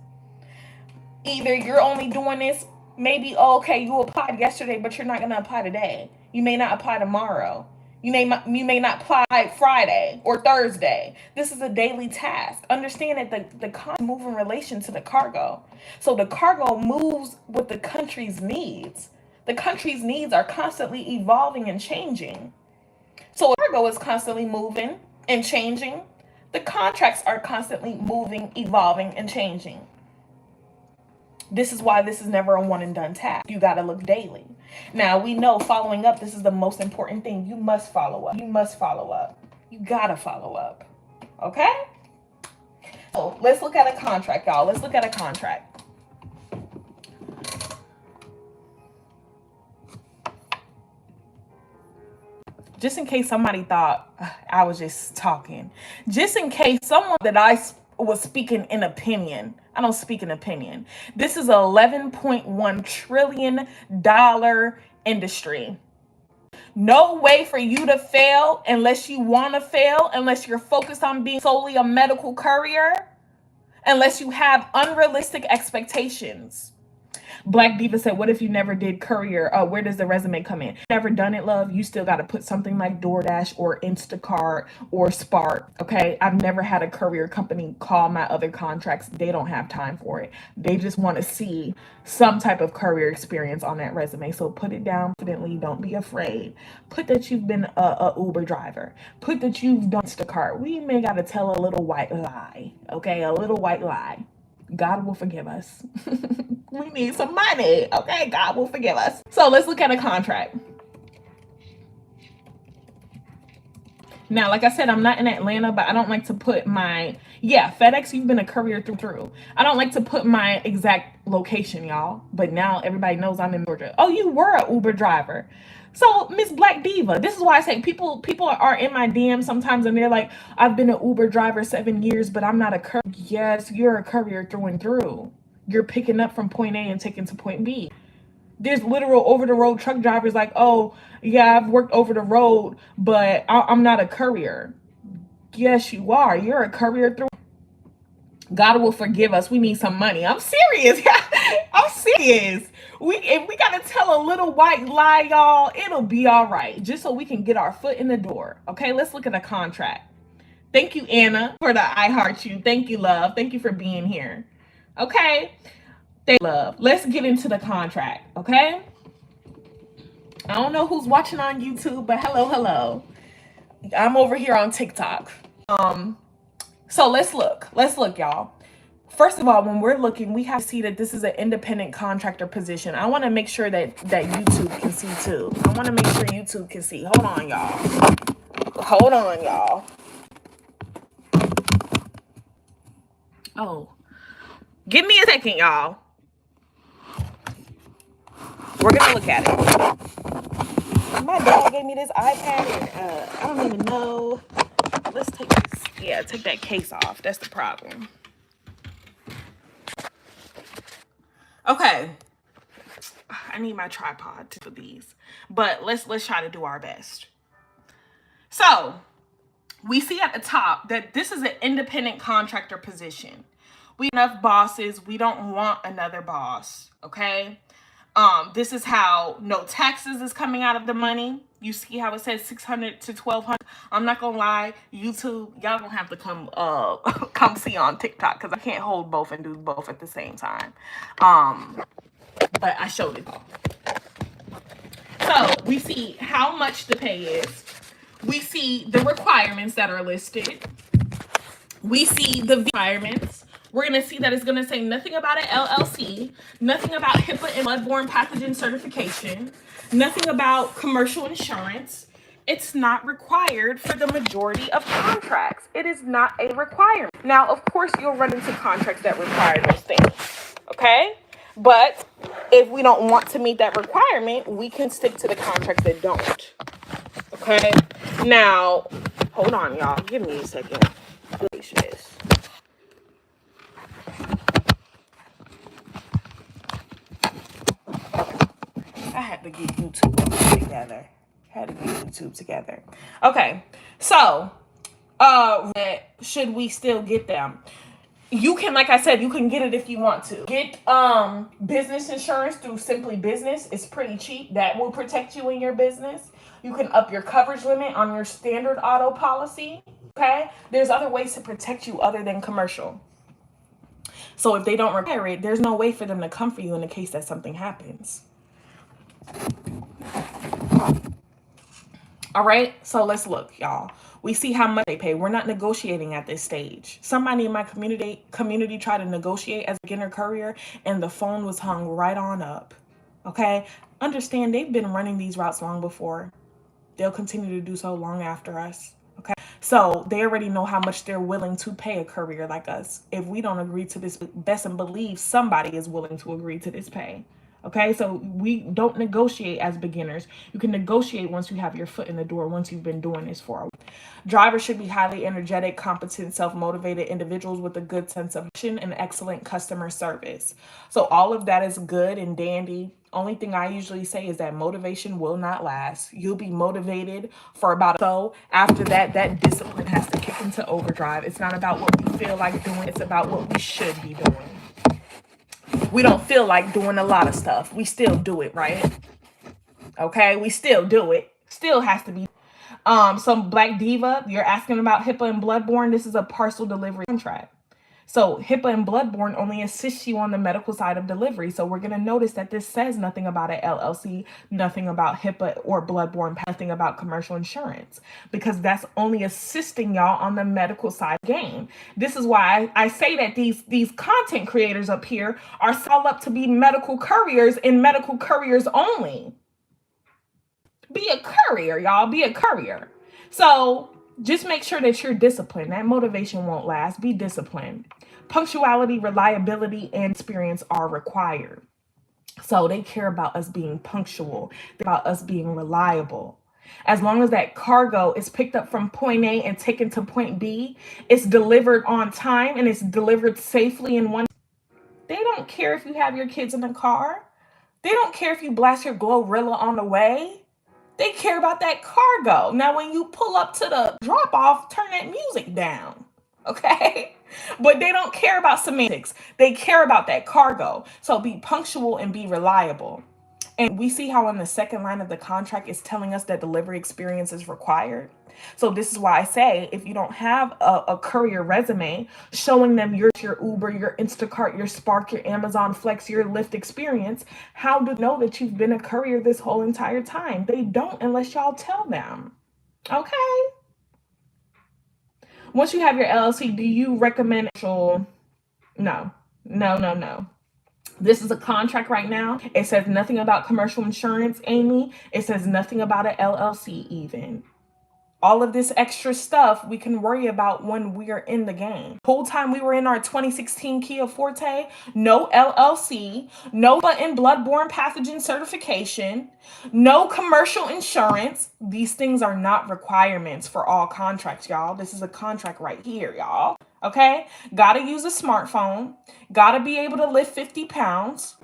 Either you're only doing this, maybe, okay, you applied yesterday, but you're not going to apply today. You may not apply tomorrow. You may not apply Friday or Thursday. This is a daily task. Understand that the contract moves in relation to the cargo. So the cargo moves with the country's needs. The country's needs are constantly evolving and changing. So the cargo is constantly moving and changing. The contracts are constantly moving, evolving, and changing. This is why this is never a one and done task. You got to look daily. Now, we know following up, this is the most important thing. You must follow up. You must follow up. You got to follow up. Okay? So let's look at a contract, y'all. Let's look at a contract. Just in case somebody thought I was just talking. Just in case someone that I was speaking in opinion. I don't speak in opinion. This is a $11.1 trillion industry. No way for you to fail unless you want to fail, unless you're focused on being solely a medical courier, unless you have unrealistic expectations. Black Diva said, what if you never did courier? Where does the resume come in? Never done it, love. You still got to put something like DoorDash or Instacart or Spark. Okay. I've never had a courier company call my other contracts. They don't have time for it. They just want to see some type of courier experience on that resume. So put it down confidently. Don't be afraid. Put that you've been a Uber driver. Put that you've done Instacart. We may got to tell a little white lie. Okay. A little white lie. God will forgive us. We need some money. Okay, God will forgive us. So let's look at a contract. Now, like I said, I'm not in Atlanta, but I don't like to put my, FedEx, you've been a courier through. I don't like to put my exact location, y'all. But now everybody knows I'm in Georgia. Oh, you were an Uber driver. So, Miss Black Diva, this is why I say people are in my DM sometimes and they're like, I've been an Uber driver 7 years, but I'm not a courier. Yes, you're a courier through and through. You're picking up from point A and taking to point B. There's literal over-the-road truck drivers like, oh, yeah, I've worked over the road, but I'm not a courier. Yes, you are. You're a courier through. God will forgive us. We need some money. I'm serious. I'm serious. If we got to tell a little white lie, y'all, it'll be all right. Just so we can get our foot in the door. Okay, let's look at a contract. Thank you, Anna, for the I heart you. Thank you, love. Thank you for being here. Okay. Thank you, love. Let's get into the contract. Okay. I don't know who's watching on YouTube, but hello. I'm over here on TikTok. So let's look, y'all. First of all, when we're looking, we have to see that this is an independent contractor position. I want to make sure that YouTube can see too. I want to make sure YouTube can see. Hold on, y'all. Oh, give me a second, y'all. We're going to look at it. My dad gave me this iPad and I don't even know. Let's take this. Yeah, take that case off. That's the problem. Okay. I need my tripod for these. But let's try to do our best. So, we see at the top that this is an independent contractor position. We have enough bosses. We don't want another boss, okay? This is how no taxes is coming out of the money. You see how it says 600 to 1200. I'm not gonna lie, YouTube, y'all gonna have to come come see on TikTok because I can't hold both and do both at the same time. But I showed it all. So we see how much the pay is. We see the requirements that are listed. We see the requirements. We're going to see that it's going to say nothing about an LLC, nothing about HIPAA and bloodborne pathogen certification, nothing about commercial insurance. It's not required for the majority of contracts. It is not a requirement. Now, of course, you'll run into contracts that require those things, okay? But if we don't want to meet that requirement, we can stick to the contracts that don't, okay? Now, hold on, y'all. Give me a second. I had to get YouTube together. Okay, so should we still get them? You can, like I said, you can get it if you want to. Get business insurance through Simply Business. It's pretty cheap. That will protect you in your business. You can up your coverage limit on your standard auto policy. Okay, there's other ways to protect you other than commercial. So if they don't require it, there's no way for them to come for you in the case that something happens. All right, so let's look, y'all. We see how much they pay. We're not negotiating at this stage. Somebody in my community tried to negotiate as a beginner courier, and the phone was hung right on up. Okay, understand they've been running these routes long before. They'll continue to do so long after us. Okay, so they already know how much they're willing to pay a courier like us. If we don't agree to this, best and believe somebody is willing to agree to this pay. Okay, so we don't negotiate as beginners. You can negotiate once you have your foot in the door, once you've been doing this for a while. Drivers should be highly energetic, competent, self-motivated individuals with a good sense of mission and excellent customer service. So all of that is good and dandy. Only thing I usually say is that motivation will not last. You'll be motivated for about so. After that, that discipline has to kick into overdrive. It's not about what we feel like doing. It's about what we should be doing. We don't feel like doing a lot of stuff. We still do it, right? Okay, we still do it. Still has to be. Some Black Diva, you're asking about HIPAA and bloodborne. This is a parcel delivery contract. So HIPAA and bloodborne only assists you on the medical side of delivery. So we're going to notice that this says nothing about an LLC, nothing about HIPAA or bloodborne, nothing about commercial insurance, because that's only assisting y'all on the medical side game. This is why I say that these content creators up here are set up to be medical couriers and medical couriers only. Be a courier, y'all. Be a courier. So just make sure that you're disciplined. That motivation won't last. Be disciplined. Punctuality, reliability, and experience are required. So they care about us being punctual, about us being reliable. As long as that cargo is picked up from point A and taken to point B, it's delivered on time and it's delivered safely in one. They don't care if you have your kids in the car. They don't care if you blast your Glorilla on the way. They care about that cargo. Now, when you pull up to the drop off, turn that music down. Okay? But they don't care about semantics. They care about that cargo. So be punctual and be reliable. And we see how in the second line of the contract is telling us that delivery experience is required. So this is why I say, if you don't have a courier resume showing them your Uber, your Instacart, your Spark, your Amazon Flex, your Lyft experience, how do they know that you've been a courier this whole entire time? They don't unless y'all tell them. Okay. Once you have your LLC, do you recommend? No. This is a contract right now. It says nothing about commercial insurance, Amy. It says nothing about an LLC even. All of this extra stuff we can worry about when we are in the game. Whole time we were in our 2016 Kia Forte, no LLC, no and bloodborne pathogen certification, no commercial insurance. These things are not requirements for all contracts, y'all. This is a contract right here, y'all. Okay? Gotta use a smartphone. Gotta be able to lift 50 pounds.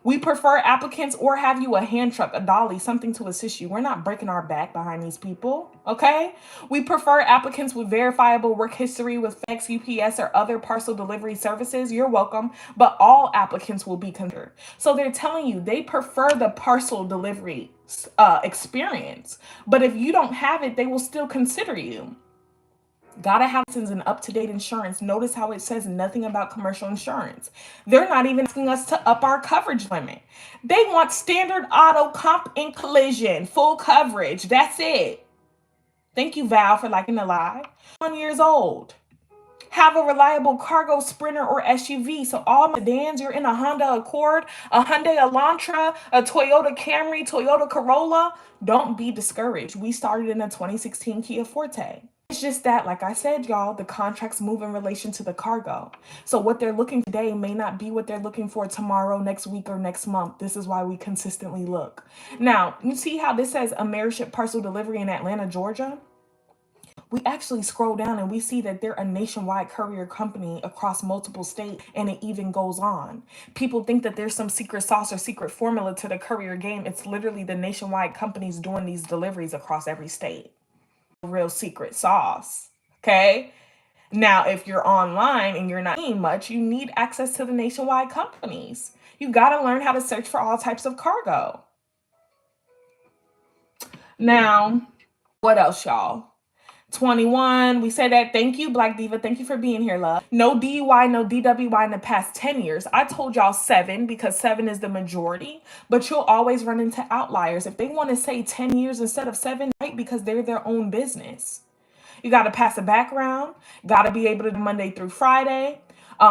We prefer applicants or have you a hand truck, a dolly, something to assist you. We're not breaking our back behind these people, okay? We prefer applicants with verifiable work history with FedEx, UPS, or other parcel delivery services. You're welcome, but all applicants will be considered. So they're telling you they prefer the parcel delivery experience, but if you don't have it, they will still consider you. Gotta have an up-to-date insurance. Notice how it says nothing about commercial insurance. They're not even asking us to up our coverage limit. They want standard auto, comp, and collision, full coverage. That's it. Thank you, Val, for liking the live. 1 years old. Have a reliable cargo, Sprinter, or SUV. So all sedans, you're in a Honda Accord, a Hyundai Elantra, a Toyota Camry, Toyota Corolla. Don't be discouraged. We started in a 2016 Kia Forte. It's just that, like I said, y'all, the contracts move in relation to the cargo. So what they're looking today may not be what they're looking for tomorrow, next week, or next month. This is why we consistently look. Now, you see how this says Ameriship Parcel Delivery in Atlanta, Georgia? We actually scroll down and we see that they're a nationwide courier company across multiple states, and it even goes on. People think that there's some secret sauce or secret formula to the courier game. It's literally the nationwide companies doing these deliveries across every state. Real secret sauce, okay? Now, if you're online and you're not seeing much, you need access to the nationwide companies. You got to learn how to search for all types of cargo. Now, what else, y'all? 21, we say that. Thank you, Black Diva. Thank you for being here, love. No DUI, no DWI in the past 10 years. I told y'all 7 because 7 is the majority, but you'll always run into outliers. If they want to say 10 years instead of 7, right? Because they're their own business. You got to pass a background, got to be able to do Monday through Friday.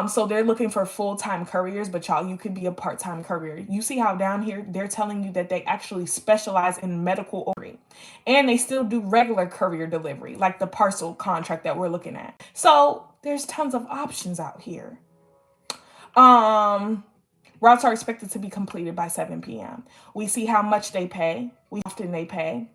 So they're looking for full-time couriers, but y'all, you could be a part-time courier. You see how down here, they're telling you that they actually specialize in medical ordering, and they still do regular courier delivery, like the parcel contract that we're looking at. So there's tons of options out here. Routes are expected to be completed by 7 p.m. We see how much they pay. We often they pay.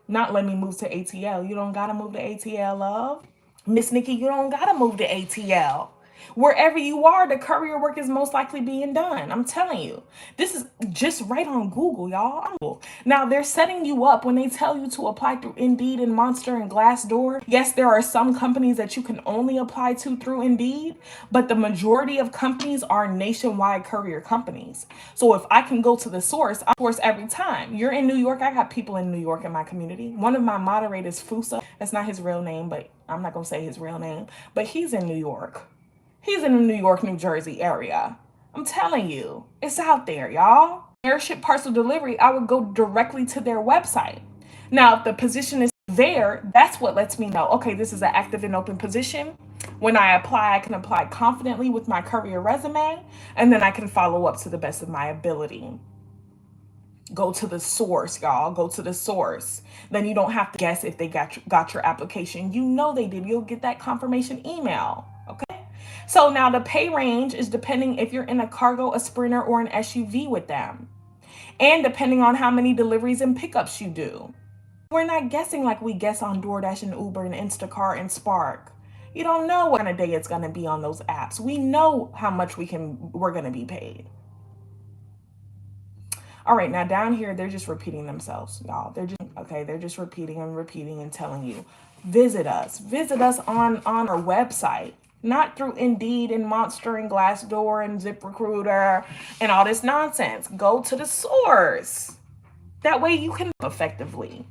Not let me move to ATL. You don't got to move to ATL, love. Miss Nikki, you don't got to move to ATL. Wherever you are, the courier work is most likely being done. I'm telling you, this is just right on Google, y'all. Now, they're setting you up when they tell you to apply through Indeed and Monster and Glassdoor. Yes, there are some companies that you can only apply to through Indeed, but the majority of companies are nationwide courier companies. So if I can go to the source, I source every time. You're in New York. I got people in New York in my community. One of my moderators, Fusa, that's not his real name, but I'm not going to say his real name, but he's in New York. He's in the New York, New Jersey area. I'm telling you, it's out there, y'all. Airship Parcel Delivery, I would go directly to their website. Now, if the position is there, that's what lets me know, okay, this is an active and open position. When I apply, I can apply confidently with my courier resume, and then I can follow up to the best of my ability. Go to the source, y'all. Go to the source. Then you don't have to guess if they got your application. You know they did. You'll get that confirmation email, okay? So now the pay range is depending if you're in a cargo, a Sprinter, or an SUV with them. And depending on how many deliveries and pickups you do. We're not guessing like we guess on DoorDash and Uber and Instacart and Spark. You don't know what kind of day it's going to be on those apps. We know how much we're going to be paid. All right, now down here, they're just repeating themselves, y'all. They're just repeating and telling you, visit us on our website. Not through Indeed and Monster and Glassdoor and ZipRecruiter and all this nonsense. Go to the source. That way you can effectively.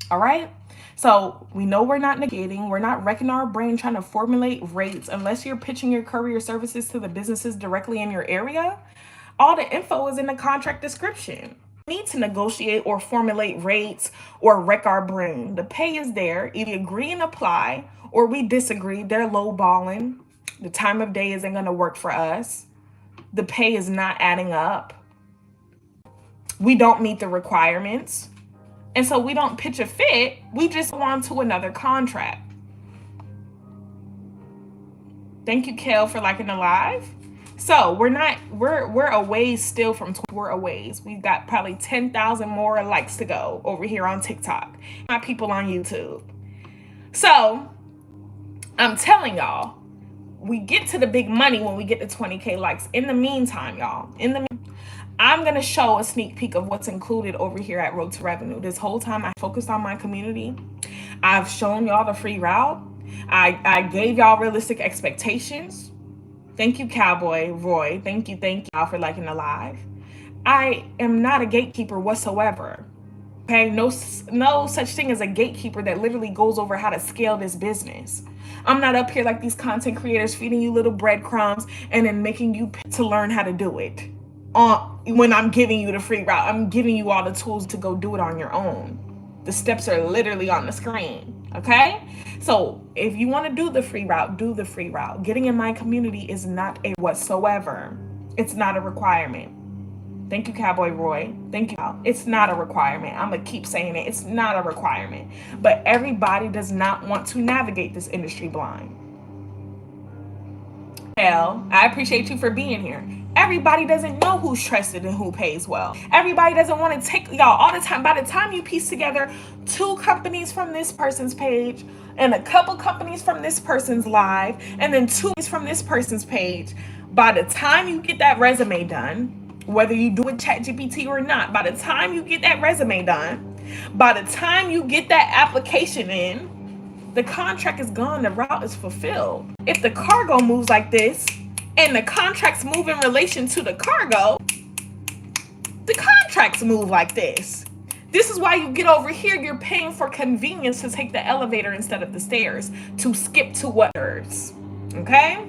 All right? So we know we're not negating. We're not wrecking our brain trying to formulate rates unless you're pitching your courier services to the businesses directly in your area. All the info is in the contract description. Need to negotiate or formulate rates or wreck our brain. The pay is there. Either agree and apply or we disagree. They're lowballing. The time of day isn't going to work for us. The pay is not adding up. We don't meet the requirements. And so we don't pitch a fit. We just go on to another contract. Thank you, Kel, for liking the live. So we're a ways still from, we're a ways. We've got probably 10,000 more likes to go over here on TikTok. My people on YouTube. So I'm telling y'all, we get to the big money when we get to 20K likes. In the meantime, y'all, I'm going to show a sneak peek of what's included over here at Road to Revenue. This whole time I focused on my community. I've shown y'all the free route. I gave y'all realistic expectations. Thank you, Cowboy Roy. Thank you y'all for liking the live. I am not a gatekeeper whatsoever. Okay, no such thing as a gatekeeper that literally goes over how to scale this business. I'm not up here like these content creators feeding you little breadcrumbs and then making you to learn how to do it. When I'm giving you the free route, I'm giving you all the tools to go do it on your own. The steps are literally on the screen, okay? So if you want to do the free route, do the free route. Getting in my community is not a whatsoever. It's not a requirement. Thank you, Cowboy Roy. Thank you. It's not a requirement. I'm going to keep saying it. It's not a requirement. But everybody does not want to navigate this industry blind. Hell, I appreciate you for being here. Everybody doesn't know who's trusted and who pays well. Everybody doesn't want to take, y'all, all the time. By the time you piece together 2 companies from this person's page and a couple companies from this person's live and then 2 from this person's page, by the time you get that resume done, whether you do it ChatGPT or not, by the time you get that resume done, by the time you get that application in, the contract is gone, the route is fulfilled. If the cargo moves like this and the contracts move in relation to the cargo, the contracts move like this. This is why you get over here, you're paying for convenience to take the elevator instead of the stairs, to skip to others. Okay?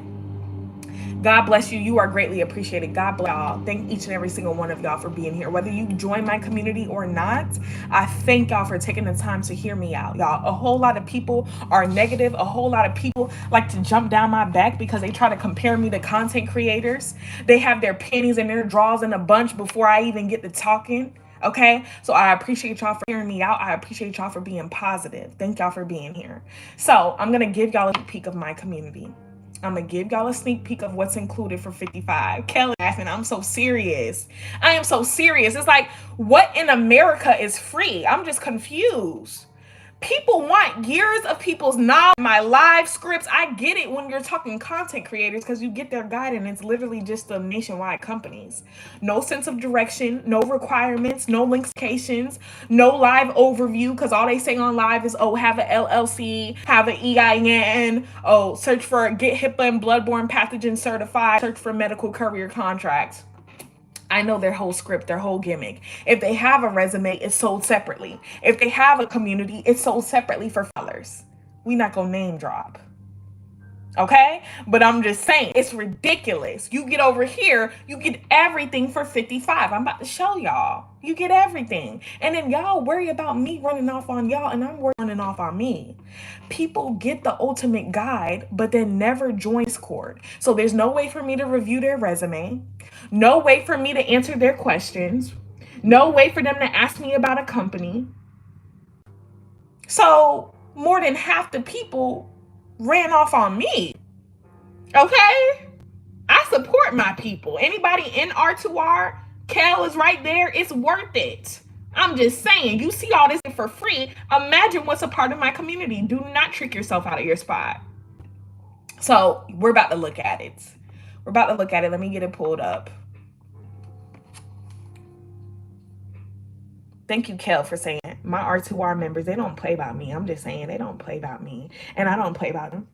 God bless you. You are greatly appreciated. God bless y'all. Thank each and every single one of y'all for being here. Whether you join my community or not, I thank y'all for taking the time to hear me out. Y'all, a whole lot of people are negative. A whole lot of people like to jump down my back because they try to compare me to content creators. They have their panties and their drawers in a bunch before I even get to talking. Okay, so I appreciate y'all for hearing me out. I appreciate y'all for being positive. Thank y'all for being here. So I'm going to give y'all a sneak peek of my community. I'm going to give y'all a sneak peek of what's included for 55. Kelly laughing. I'm so serious. I am so serious. It's like, what in America is free? I'm just confused. People want years of people's knowledge, my live scripts. I get it when you're talking content creators because you get their guide and it's literally just the nationwide companies. No sense of direction, no requirements, no linkations, no live overview because all they say on live is, oh, have an LLC, have an EIN, oh, search for get HIPAA and bloodborne pathogen certified, search for medical courier contracts. I know their whole script, their whole gimmick. If they have a resume, it's sold separately. If they have a community, it's sold separately for $5. We not gonna name drop. Okay? But I'm just saying, it's ridiculous. You get over here, you get everything for 55. I'm about to show y'all. You get everything. And then y'all worry about me running off on y'all, and I'm running off on me. People get the ultimate guide, but then never join Discord. So there's no way for me to review their resume. No way for me to answer their questions. No way for them to ask me about a company. So more than half the people ran off on me. Okay? I support my people. Anybody in R2R, Kel is right there. It's worth it. I'm just saying, you see all this for free. Imagine what's a part of my community. Do not trick yourself out of your spot. So we're about to look at it. We're about to look at it. Let me get it pulled up. Thank you, Kel, for saying it. My R2R members, they don't play about me. I'm just saying they don't play about me. And I don't play about them.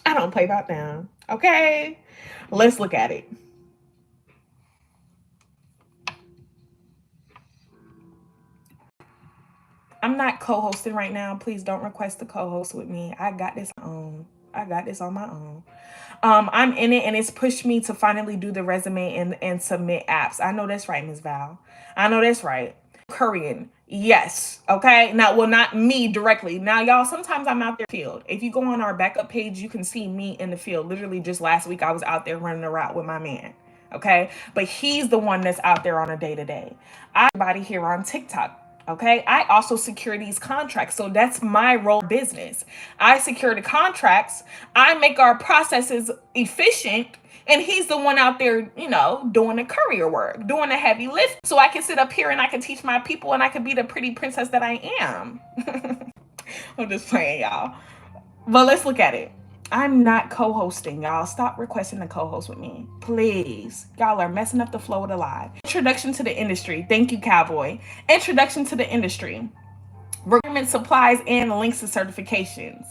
I don't play about them. Okay? Let's look at it. I'm not co-hosting right now. Please don't request to co-host with me. I got this on. I got this on my own. I'm in it and it's pushed me to finally do the resume and submit apps. I know that's right, Ms. Val. I know that's right. Korean. Yes. Okay. Now, well, not me directly. Now, y'all, sometimes I'm out there in the field. If you go on our backup page, you can see me in the field. Literally just last week, I was out there running a route with my man. Okay. But he's the one that's out there on a day-to-day. Everybody here on TikTok. Okay. I also secure these contracts. So that's my role in business. I secure the contracts. I make our processes efficient. And he's the one out there, you know, doing the courier work, doing the heavy lift. So I can sit up here and I can teach my people and I can be the pretty princess that I am. I'm just playing, y'all. But let's look at it. I'm not co-hosting, y'all. Stop requesting to co-host with me, please. Y'all are messing up the flow of the live. Introduction to the industry. Thank you, Cowboy. Introduction to the industry. Requirements, supplies, and links to certifications.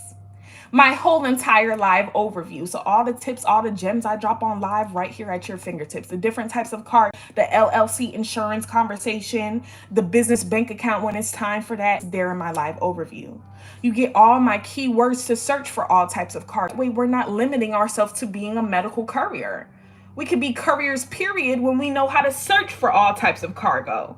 My whole entire live overview. So all the tips, all the gems I drop on live right here at your fingertips. The different types of card, the LLC insurance conversation, the business bank account when it's time for that, there in my live overview. You get all my keywords to search for all types of cargo. Wait, we're not limiting ourselves to being a medical courier. We could be couriers, period, when we know how to search for all types of cargo.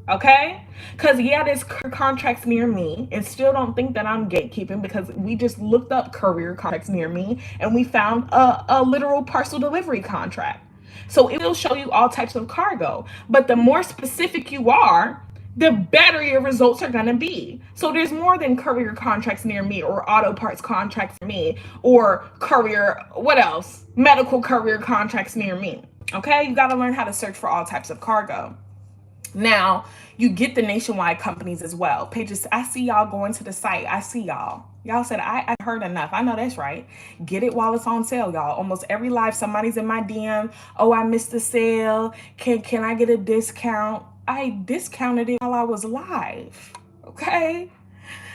Okay? Because, yeah, there's contracts near me, and still don't think that I'm gatekeeping, because we just looked up courier contracts near me and we found a literal parcel delivery contract. So it will show you all types of cargo. But the more specific you are, the better your results are going to be. So there's more than courier contracts near me, or auto parts contracts near me, or courier, what else? Medical courier contracts near me. Okay? You got to learn how to search for all types of cargo. Now, you get the nationwide companies as well. Pages, I see y'all going to the site. I see y'all. Y'all said, I've heard enough. I know that's right. Get it while it's on sale, y'all. Almost every live, somebody's in my DM. Oh, I missed the sale. Can I get a discount? I discounted it while I was live. Okay?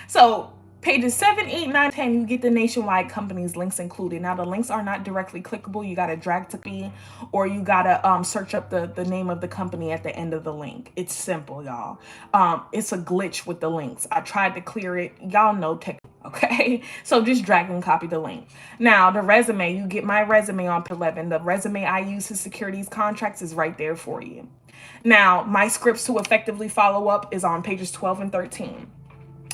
So pages 7, 8, 9, 10, you get the nationwide companies links included. Now, the links are not directly clickable. You got to drag to be, or you got to search up the name of the company at the end of the link. It's simple, y'all. It's a glitch with the links. I tried to clear it. Y'all know tech. Okay, so just drag and copy the link. Now, the resume, you get my resume on page 11. The resume I use to secure these contracts is right there for you. Now, my scripts to effectively follow up is on pages 12 and 13.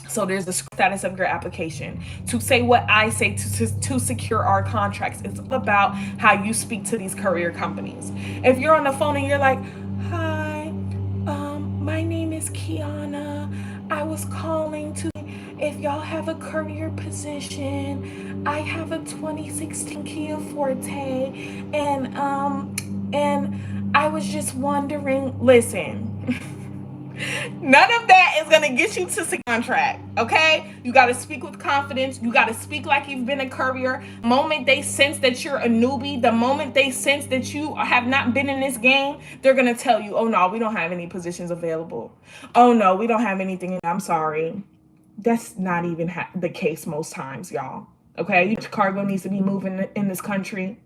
So there's the status of your application. To say what I say to secure our contracts. It's about how you speak to these courier companies. If you're on the phone and you're like, hi, my name is Kiana. I was calling to if y'all have a courier position. I have a 2016 Kia Forte, and I was just wondering, listen. None of that is going to get you to secure contract, okay? You got to speak with confidence. You got to speak like you've been a courier. The moment they sense that you're a newbie, the moment they sense that you have not been in this game, they're going to tell you, oh, no, we don't have any positions available. Oh, no, we don't have anything. I'm sorry. That's not even the case most times, y'all, okay? Cargo needs to be moving in this country.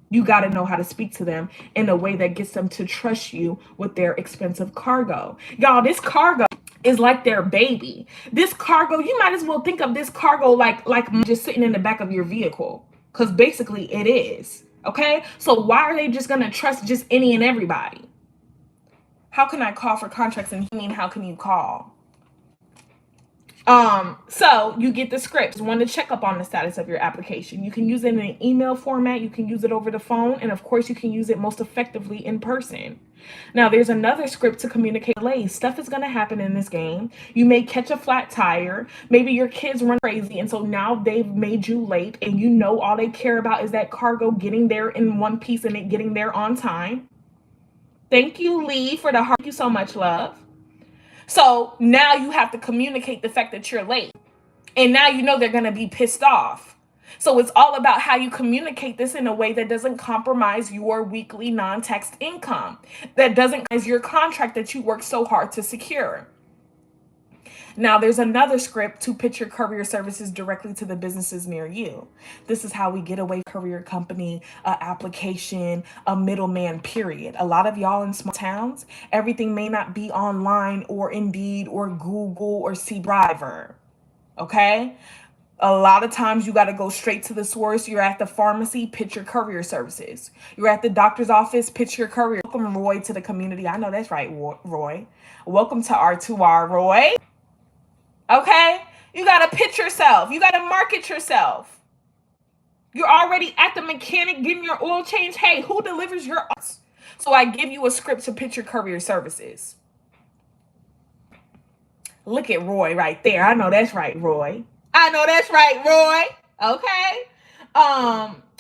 You got to know how to speak to them in a way that gets them to trust you with their expensive cargo. Y'all, this cargo is like their baby. This cargo, you might as well think of this cargo like just sitting in the back of your vehicle, because basically it is. Okay? So why are they just going to trust just any and everybody? How can I call for contracts? And you mean, how can you call? So you get the scripts. One to check up on the status of your application. You can use it in an email format. You can use it over the phone. And of course, you can use it most effectively in person. Now, there's another script to communicate delays. Stuff is going to happen in this game. You may catch a flat tire. Maybe your kids run crazy. And so now they've made you late. And you know all they care about is that cargo getting there in one piece and it getting there on time. Thank you, Lee, for the heart. Thank you so much, love. So now you have to communicate the fact that you're late. And now you know they're going to be pissed off. So it's all about how you communicate this in a way that doesn't compromise your weekly non-taxed income, that doesn't compromise your contract that you work so hard to secure. Now, there's another script to pitch your courier services directly to the businesses near you. This is how we get away from courier company, application, a middleman, period. A lot of y'all in small towns, everything may not be online or Indeed or Google or C Driver. Okay? A lot of times you got to go straight to the source. You're at the pharmacy, pitch your courier services. You're at the doctor's office, pitch your courier. Welcome, Roy, to the community. I know that's right, Roy. Welcome to R2R, Roy. Okay? You got to pitch yourself. You got to market yourself. You're already at the mechanic getting your oil change. Hey, who delivers your oil? So I give you a script to pitch your courier services. Look at Roy right there. I know that's right, Roy. I know that's right, Roy. Okay?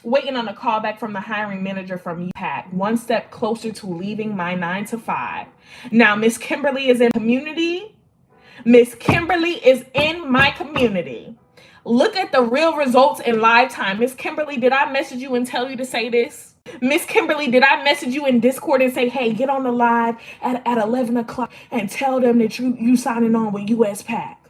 Waiting on a call back from the hiring manager from UPAC. One step closer to leaving my 9 to 5. Now, Miss Kimberly is in community. Miss Kimberly is in my community. Look at the real results in live time. Miss Kimberly, did I message you and tell you to say this? Miss Kimberly, did I message you in Discord and say, hey, get on the live at 11 o'clock and tell them that you signing on with US Pack?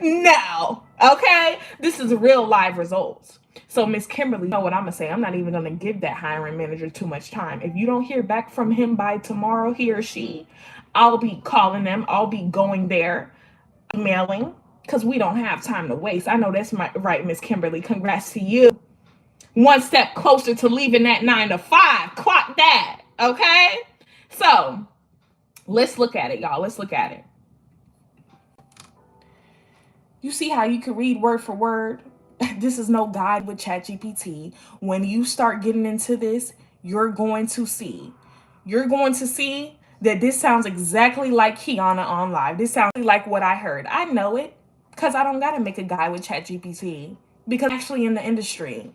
No. Okay? This is real live results. So Miss Kimberly, you know what I'm going to say? I'm not even going to give that hiring manager too much time. If you don't hear back from him by tomorrow, he or she, I'll be calling them. I'll be going there, emailing, because we don't have time to waste. I know that's right, Miss Kimberly. Congrats to you. One step closer to leaving that 9 to 5. Clock that. Okay? So let's look at it, y'all. Let's look at it. You see how you can read word for word? This is no guide with ChatGPT. When you start getting into this, you're going to see that this sounds exactly like Kiana on live. This sounds like what I heard. I know it because I don't got to make a guide with ChatGPT because I'm actually in the industry.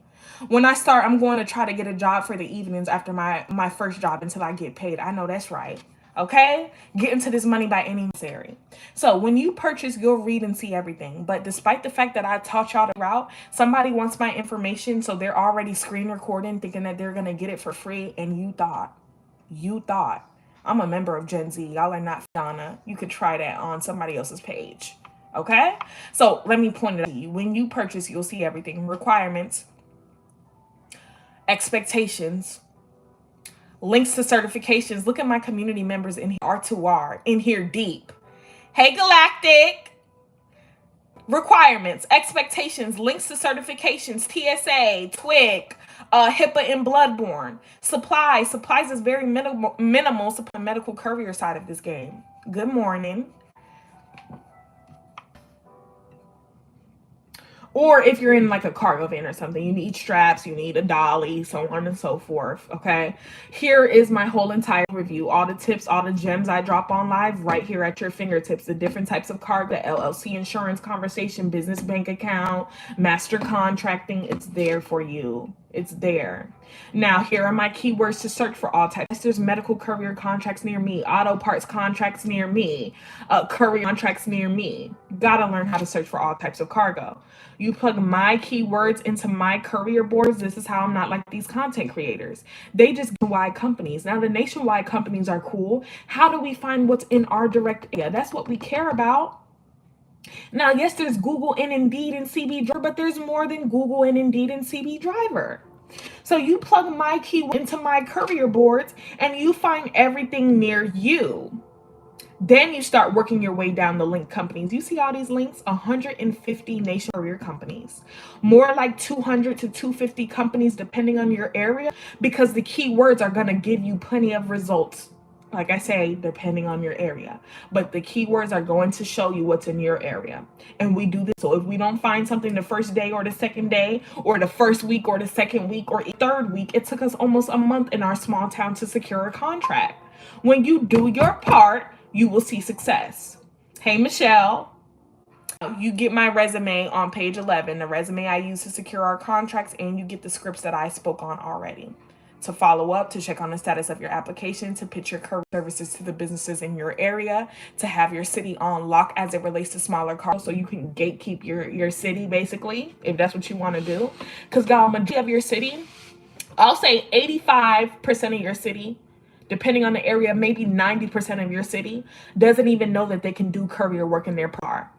When I start, I'm going to try to get a job for the evenings after my first job until I get paid. I know that's right. Okay? Get into this money by any necessary. So when you purchase, you'll read and see everything. But despite the fact that I taught y'all the route, somebody wants my information, so they're already screen recording, thinking that they're going to get it for free. And you thought, I'm a member of Gen Z. Y'all are not Fiona. You could try that on somebody else's page. Okay? So let me point it out to you. When you purchase, you'll see everything. Requirements, expectations, links to certifications. Look at my community members in here. R2R in here deep. Hey, Galactic. Requirements, expectations, links to certifications, TSA, TWIC, HIPAA, and Bloodborne. Supplies is very minimal. The medical courier side of this game. Good morning. Or if you're in like a cargo van or something, you need straps, you need a dolly, so on and so forth, okay? Here is my whole entire review. All the tips, all the gems I drop on live right here at your fingertips. The different types of cargo, LLC insurance conversation, business bank account, master contracting. It's there for you. It's there. Now, here are my keywords to search for all types. There's medical courier contracts near me, auto parts contracts near me, courier contracts near me. Gotta learn how to search for all types of cargo. You plug my keywords into my courier boards. This is how I'm not like these content creators. They just nationwide companies. Now, the nationwide companies are cool. How do we find what's in our direct area? That's what we care about. Now, yes, there's Google and Indeed and CB Driver, but there's more than Google and Indeed and CB Driver. So you plug my keyword into my courier boards and you find everything near you. Then you start working your way down the link companies. You see all these links? 150 nation courier companies. More like 200 to 250 companies depending on your area, because the keywords are going to give you plenty of results. Like I say, depending on your area. But the keywords are going to show you what's in your area. And we do this. So if we don't find something the first day or the second day or the first week or the second week or third week, it took us almost a month in our small town to secure a contract. When you do your part, you will see success. Hey, Michelle. You get my resume on page 11, the resume I use to secure our contracts, and you get the scripts that I spoke on already. To follow up, to check on the status of your application, to pitch your courier services to the businesses in your area, to have your city on lock as it relates to smaller cars, so you can gatekeep your city, basically, if that's what you want to do. Because, God, majority of your city, I'll say 85% of your city, depending on the area, maybe 90% of your city, doesn't even know that they can do courier work in their car.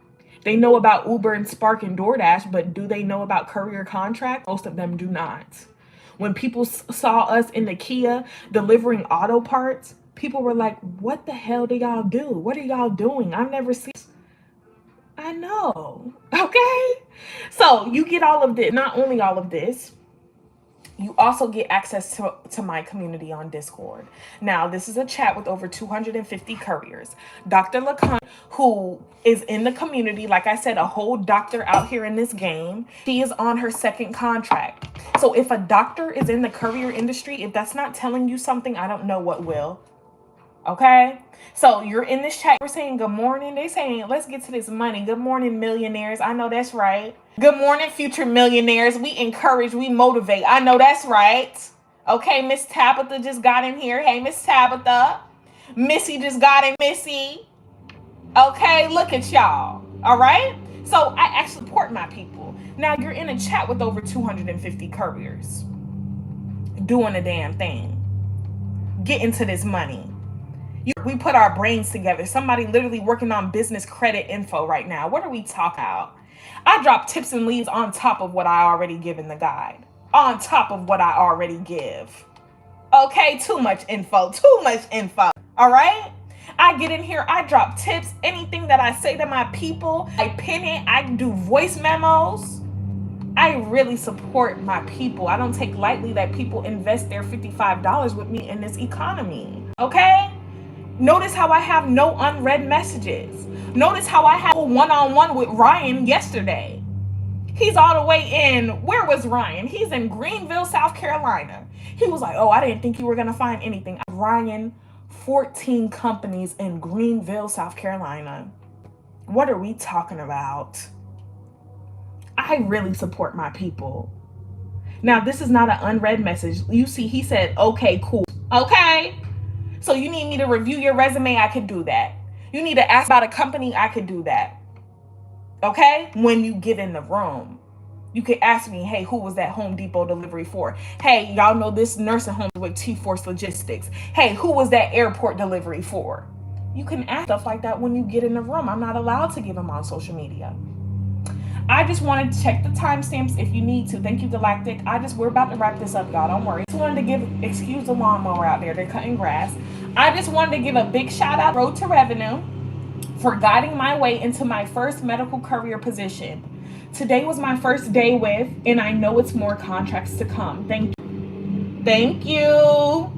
They know about Uber and Spark and DoorDash, but do they know about courier contracts? Most of them do not. When people saw us in the Kia delivering auto parts, people were like, what the hell do y'all do? What are y'all doing? I've never seen. I know. Okay. So you get all of this. Not only all of this, you also get access to my community on Discord. Now, this is a chat with over 250 couriers. Dr. LaCon, who is in the community, like I said, a whole doctor out here in this game, she is on her second contract. So if a doctor is in the courier industry, if that's not telling you something, I don't know what will. Okay? So you're in this chat. We're saying good morning. They're saying, let's get to this money. Good morning, millionaires. I know that's right. Good morning, future millionaires. We encourage, we motivate. I know that's right. Okay, Miss Tabitha just got in here. Hey, Miss Tabitha. Missy just got in. Missy. Okay, look at y'all. All right? So I actually support my people. Now you're in a chat with over 250 couriers doing a damn thing, getting to this money. We put our brains together. Somebody literally working on business credit info right now. What are we talking about? I drop tips and leads on top of what I already give in the guide. On top of what I already give. Okay, too much info. Too much info. All right? I get in here, I drop tips. Anything that I say to my people, I pin it. I do voice memos. I really support my people. I don't take lightly that people invest their $55 with me in this economy. Okay? Notice how I have no unread messages. Notice how I had a one-on-one with Ryan yesterday. He's all the way in, where was Ryan? He's in Greenville, South Carolina. He was like, oh, I didn't think you were going to find anything. Ryan, 14 companies in Greenville, South Carolina. What are we talking about? I really support my people. Now, this is not an unread message. You see, he said, okay, cool. Okay. So you need me to review your resume? I could do that. You need to ask about a company? I could do that. Okay? When you get in the room, you could ask me, hey, who was that Home Depot delivery for? Hey, y'all know this nursing home with T-Force Logistics. Hey, who was that airport delivery for? You can ask stuff like that when you get in the room. I'm not allowed to give them on social media. I just wanted to check the timestamps if you need to. Thank you, Galactic. We're about to wrap this up, y'all. Don't worry. Just wanted to excuse the lawnmower out there. They're cutting grass. I just wanted to give a big shout out to Road2Revenue for guiding my way into my first medical courier position. Today was my first day with, and I know it's more contracts to come. Thank you. Thank you.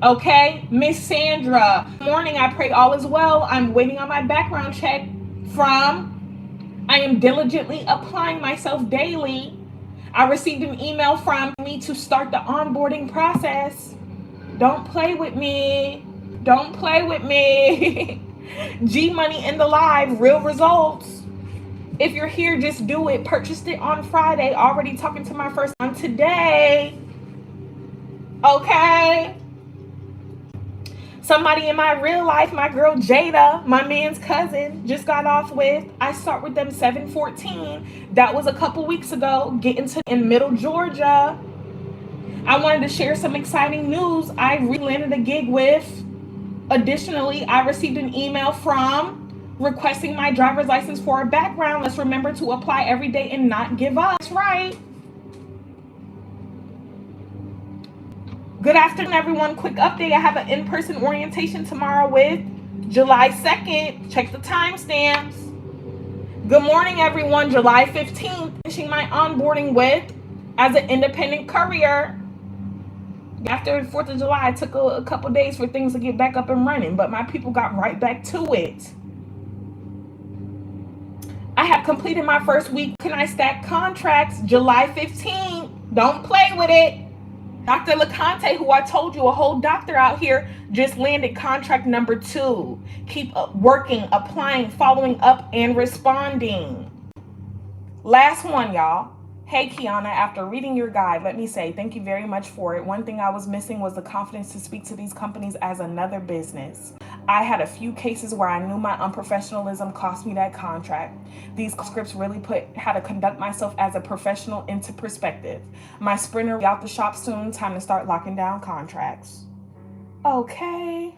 Okay, Miss Sandra. Good morning. I pray all is well. I'm waiting on my background check I am diligently applying myself daily. I received an email from me to start the onboarding process. Don't play with me. Don't play with me. G Money in the live, real results. If you're here, just do it. Purchased it on Friday. Already talking to my first one today. Okay. Somebody in my real life, my girl Jada, my man's cousin, just got off with. I start with them 7/14. That was a couple weeks ago. Getting to in Middle Georgia. I wanted to share some exciting news. I landed a gig with. Additionally, I received an email from requesting my driver's license for a background. Let's remember to apply every day and not give up. That's right. Good afternoon, everyone. Quick update. I have an in-person orientation tomorrow with July 2nd. Check the timestamps. Good morning, everyone. July 15th. Finishing my onboarding with as an independent courier. After the 4th of July, I took a couple days for things to get back up and running, but my people got right back to it. I have completed my first week. Can I stack contracts? July 15th. Don't play with it. Dr. LeConte, who I told you, a whole doctor out here, just landed contract number 2. Keep working, applying, following up, and responding. Last one, y'all. Hey, Kiana, after reading your guide, let me say thank you very much for it. One thing I was missing was the confidence to speak to these companies as another business. I had a few cases where I knew my unprofessionalism cost me that contract. These scripts really put how to conduct myself as a professional into perspective. My sprinter will be out the shop soon. Time to start locking down contracts. Okay.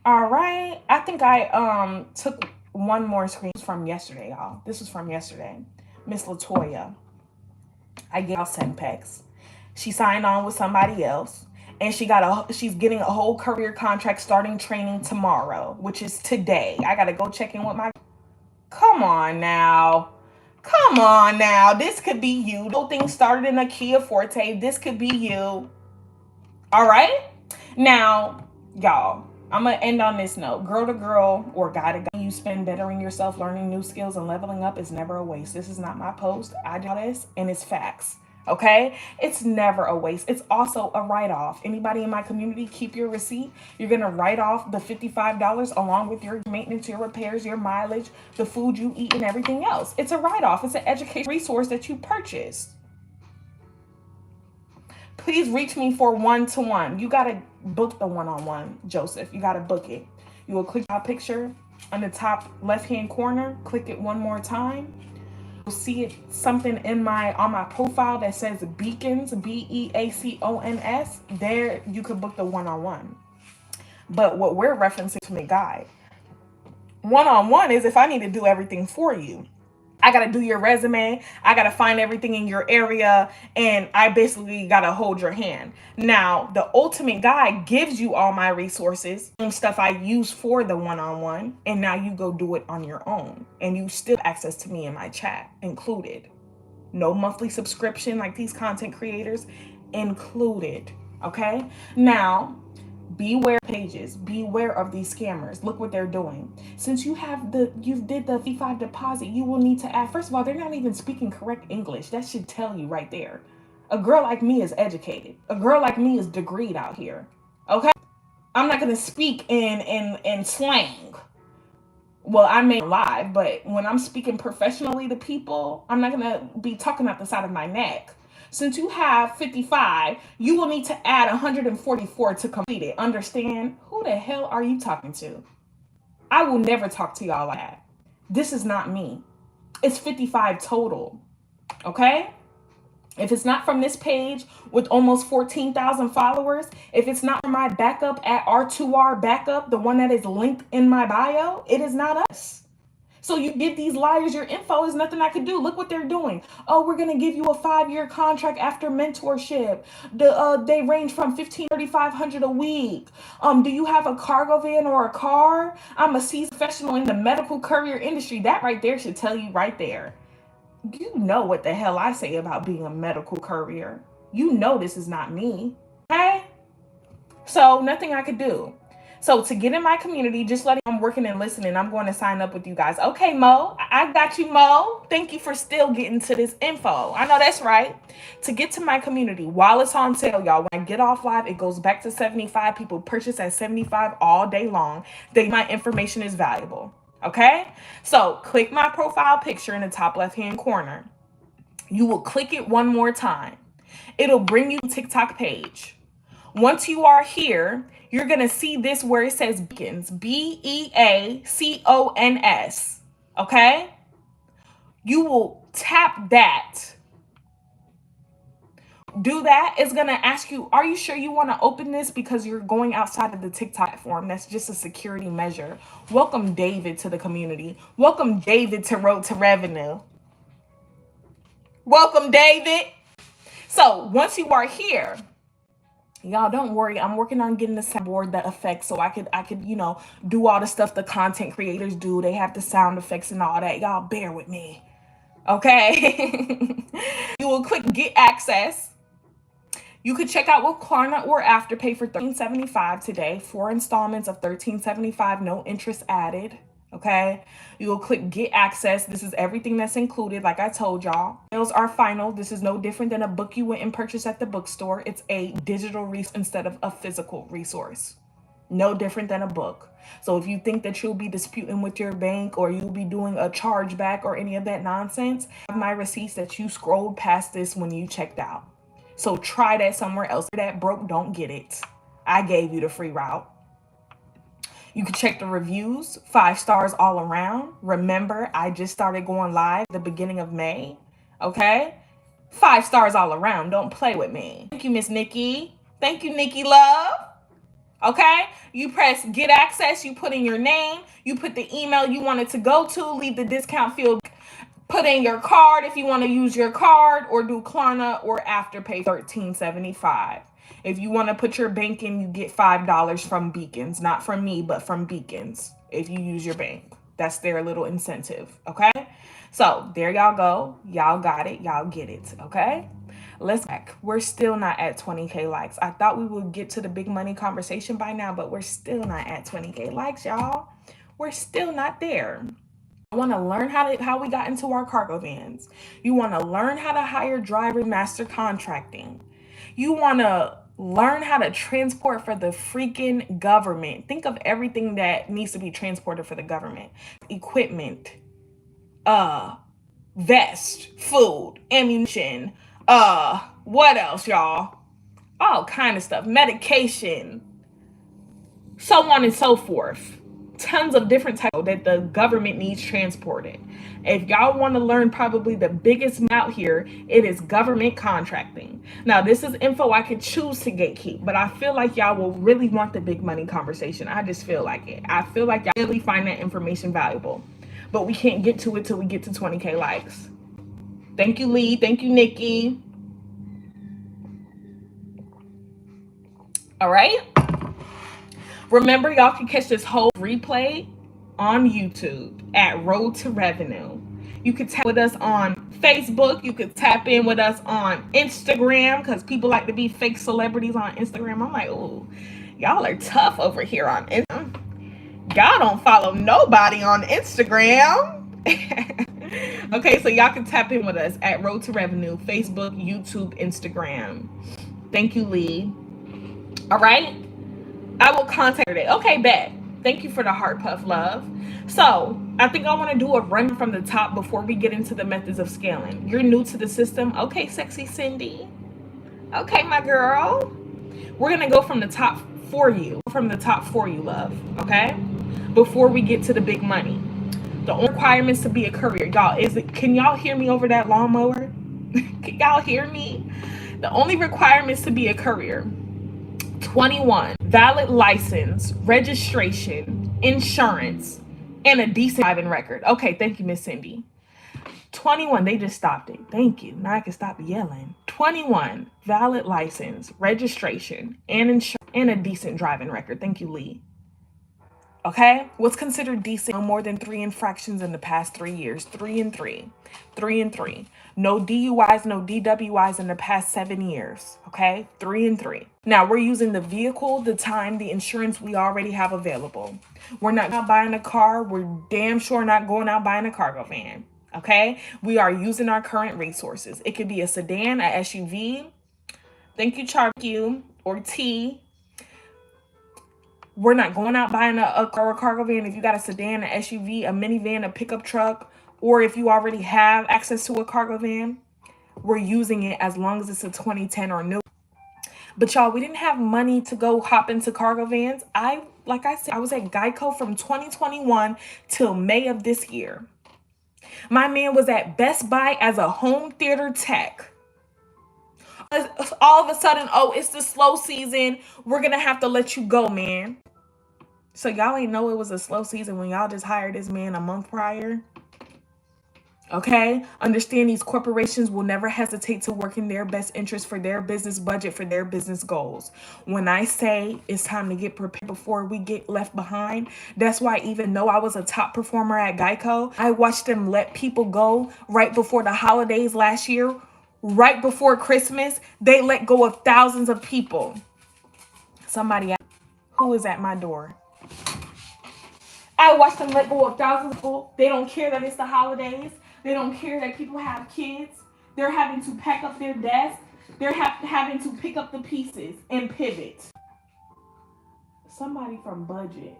All right. I think I took one more screen from yesterday, y'all. This was from yesterday. Miss Latoya. I get y'all Senpex. She signed on with somebody else. And she's getting a whole career contract starting training tomorrow, which is today. I gotta go check in with my. Come on now. Come on now. This could be you. The whole thing started in a Kia Forte. This could be you. All right? Now, y'all, I'm gonna end on this note. Girl to girl or guy to guy, you spend bettering yourself, learning new skills, and leveling up is never a waste. This is not my post. I do this, and it's facts. Okay? It's never a waste. It's also a write-off. Anybody in my community, keep your receipt. You're going to write off the $55 along with your maintenance, your repairs, your mileage, the food you eat, and everything else. It's a write-off. It's an education resource that you purchased. Please reach me for one-to-one. You got to book the one-on-one, Joseph. You got to book it. You will click my picture. on the top left-hand corner, click it one more time. You'll see it something on my profile that says Beacons, Beacons. There you could book the one-on-one. But what we're referencing to the guide. One-on-one is if I need to do everything for you. I got to do your resume. I got to find everything in your area. And I basically got to hold your hand. Now, the ultimate guide gives you all my resources and stuff I use for the one-on-one. And now you go do it on your own. And you still have access to me in my chat included. No monthly subscription like these content creators included. Okay. Now, beware pages, beware of these scammers. Look what they're doing. Since you did the V5 deposit, you will need to add, first of all, they're not even speaking correct English. That should tell you right there. A girl like me is educated. A girl like me is degreed out here. Okay? I'm not gonna speak in slang. Well, I may lie, but when I'm speaking professionally to people, I'm not gonna be talking out the side of my neck. Since you have 55, you will need to add 144 to complete it. Understand? Who the hell are you talking to? I will never talk to y'all like that. This is not me. It's 55 total. Okay? If it's not from this page with almost 14,000 followers, if it's not from my backup at R2R backup, the one that is linked in my bio, it is not us. So you give these liars your info, is nothing I could do. Look what they're doing. Oh, we're going to give you a 5-year contract after mentorship. They range from $1,500 to $3,500 a week. Do you have a cargo van or a car? I'm a seasoned professional in the medical courier industry. That right there should tell you right there. You know what the hell I say about being a medical courier. You know this is not me. Okay? So nothing I could do. So to get in my community, just letting I'm working and listening, I'm going to sign up with you guys. Okay, Mo, I got you, Mo. Thank you for still getting to this info. I know that's right. To get to my community, while it's on sale, y'all, when I get off live, it goes back to 75. People purchase at 75 all day long. My information is valuable. Okay? So click my profile picture in the top left-hand corner. You will click it one more time. It'll bring you to the TikTok page. Once you are here, you're going to see this where it says Beacons, Beacons. Okay? You will tap that. Do that. It's going to ask you, are you sure you want to open this because you're going outside of the TikTok platform? That's just a security measure. Welcome David to the community. Welcome David to Road2Revenue. Welcome David. So once you are here, y'all don't worry. I'm working on getting the soundboard, the effects, so I could, do all the stuff the content creators do. They have the sound effects and all that. Y'all bear with me. Okay. You will click get access. You could check out with Klarna or Afterpay for $13.75 today. 4 installments of $13.75, no interest added. Okay. You will click get access. This is everything that's included. Like I told y'all, sales are final. This is no different than a book you went and purchased at the bookstore. It's a digital resource instead of a physical resource. No different than a book. So if you think that you'll be disputing with your bank or you'll be doing a chargeback or any of that nonsense, I have my receipts that you scrolled past this when you checked out. So try that somewhere else. That broke, don't get it. I gave you the free route. You can check the reviews, 5 stars all around. Remember, I just started going live at the beginning of May. Okay? 5 stars all around. Don't play with me. Thank you, Miss Nikki. Thank you, Nikki Love. Okay? You press get access. You put in your name. You put the email you want it to go to. Leave the discount field. Put in your card if you want to use your card, or do Klarna or Afterpay $13.75. If you want to put your bank in, you get $5 from Beacons. Not from me, but from Beacons. If you use your bank. That's their little incentive. Okay? So there y'all go. Y'all got it. Y'all get it. Okay? Let's back. We're still not at 20K likes. I thought we would get to the big money conversation by now, but we're still not at 20K likes, y'all. We're still not there. I want to learn how we got into our cargo vans. You want to learn how to hire driver master contracting. You want to learn how to transport for the freaking government. Think of everything that needs to be transported for the government. Equipment, vest, food, ammunition, what else, y'all? All kind of stuff. Medication, so on and so forth. tons of different types that the government needs transported. If y'all want to learn probably the biggest out here, it is government contracting. Now, this is info I could choose to gatekeep, but I feel like y'all will really want the big money conversation. I just feel like it. I feel like y'all really find that information valuable, but we can't get to it till we get to 20K likes. Thank you, Lee. Thank you, Nikki. All right. Remember, y'all can catch this whole replay on YouTube at Road2Revenue. You could tap with us on Facebook. You could tap in with us on Instagram, because people like to be fake celebrities on Instagram. I'm like, oh, y'all are tough over here on Instagram. Y'all don't follow nobody on Instagram. Okay, so y'all can tap in with us at Road2Revenue, Facebook, YouTube, Instagram. Thank you, Lee. All right. I will contact her today. Okay, bet. Thank you for the heart puff, love. So I think I want to do a run from the top before we get into the methods of scaling. You're new to the system. Okay, sexy Cindy. Okay, my girl. We're going to go from the top for you. From the top for you, love. Okay? Before we get to the big money. The only requirements to be a courier. Y'all, can y'all hear me over that lawnmower? Can y'all hear me? The only requirements to be a courier. 21, valid license, registration, insurance, and a decent driving record. Okay, thank you, Miss Cindy. 21, they just stopped it. Thank you. Now I can stop yelling. 21, valid license, registration, and insurance, and a decent driving record. Thank you, Lee. Okay, what's considered decent? No more than 3 infractions in the past 3 years. 3 and 3. 3 and 3. No DUIs, no DWIs in the past 7 years. Okay, 3 and 3. Now we're using the vehicle, the time, the insurance we already have available. We're not buying a car. We're damn sure not going out buying a cargo van. Okay, we are using our current resources. It could be a sedan, a SUV. Thank you, Charq, or T. We're not going out buying a cargo van. If you got a sedan, an SUV, a minivan, a pickup truck, or if you already have access to a cargo van, we're using it as long as it's a 2010 or new. But y'all, we didn't have money to go hop into cargo vans. Like I said, I was at Geico from 2021 till May of this year. My man was at Best Buy as a home theater tech. All of a sudden, oh, it's the slow season. We're going to have to let you go, man. So y'all ain't know it was a slow season when y'all just hired this man a month prior. Okay? Understand these corporations will never hesitate to work in their best interest for their business budget, for their business goals. When I say it's time to get prepared before we get left behind, that's why even though I was a top performer at Geico, I watched them let people go right before the holidays last year. Right before Christmas, they let go of thousands of people. Somebody, who is at my door? I watched them let go of thousands of people. They don't care that it's the holidays. They don't care that people have kids. They're having to pack up their desk. They're having to pick up the pieces and pivot. Somebody from budget.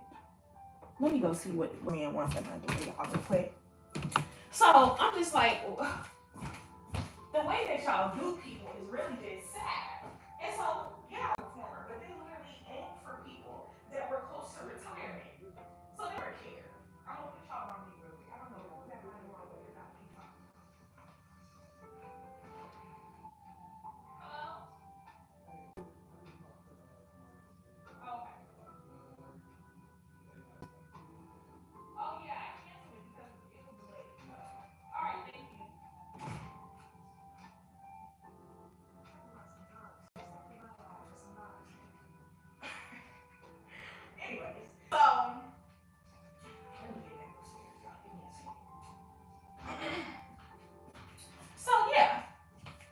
Let me go see what man wants at my door, y'all, real quick. So I'm just like, the way that y'all do people is really just sad. And so, yeah, performer, but they literally aim for people that were close to retirement. So they don't care. I don't think y'all want me really. I don't know what's that money world whether or not people. Hello? Okay. Oh yeah, I canceled it because it was delayed. All right, thank you. Anyways, so let me get back upstairs, y'all. Give me a second. So yeah,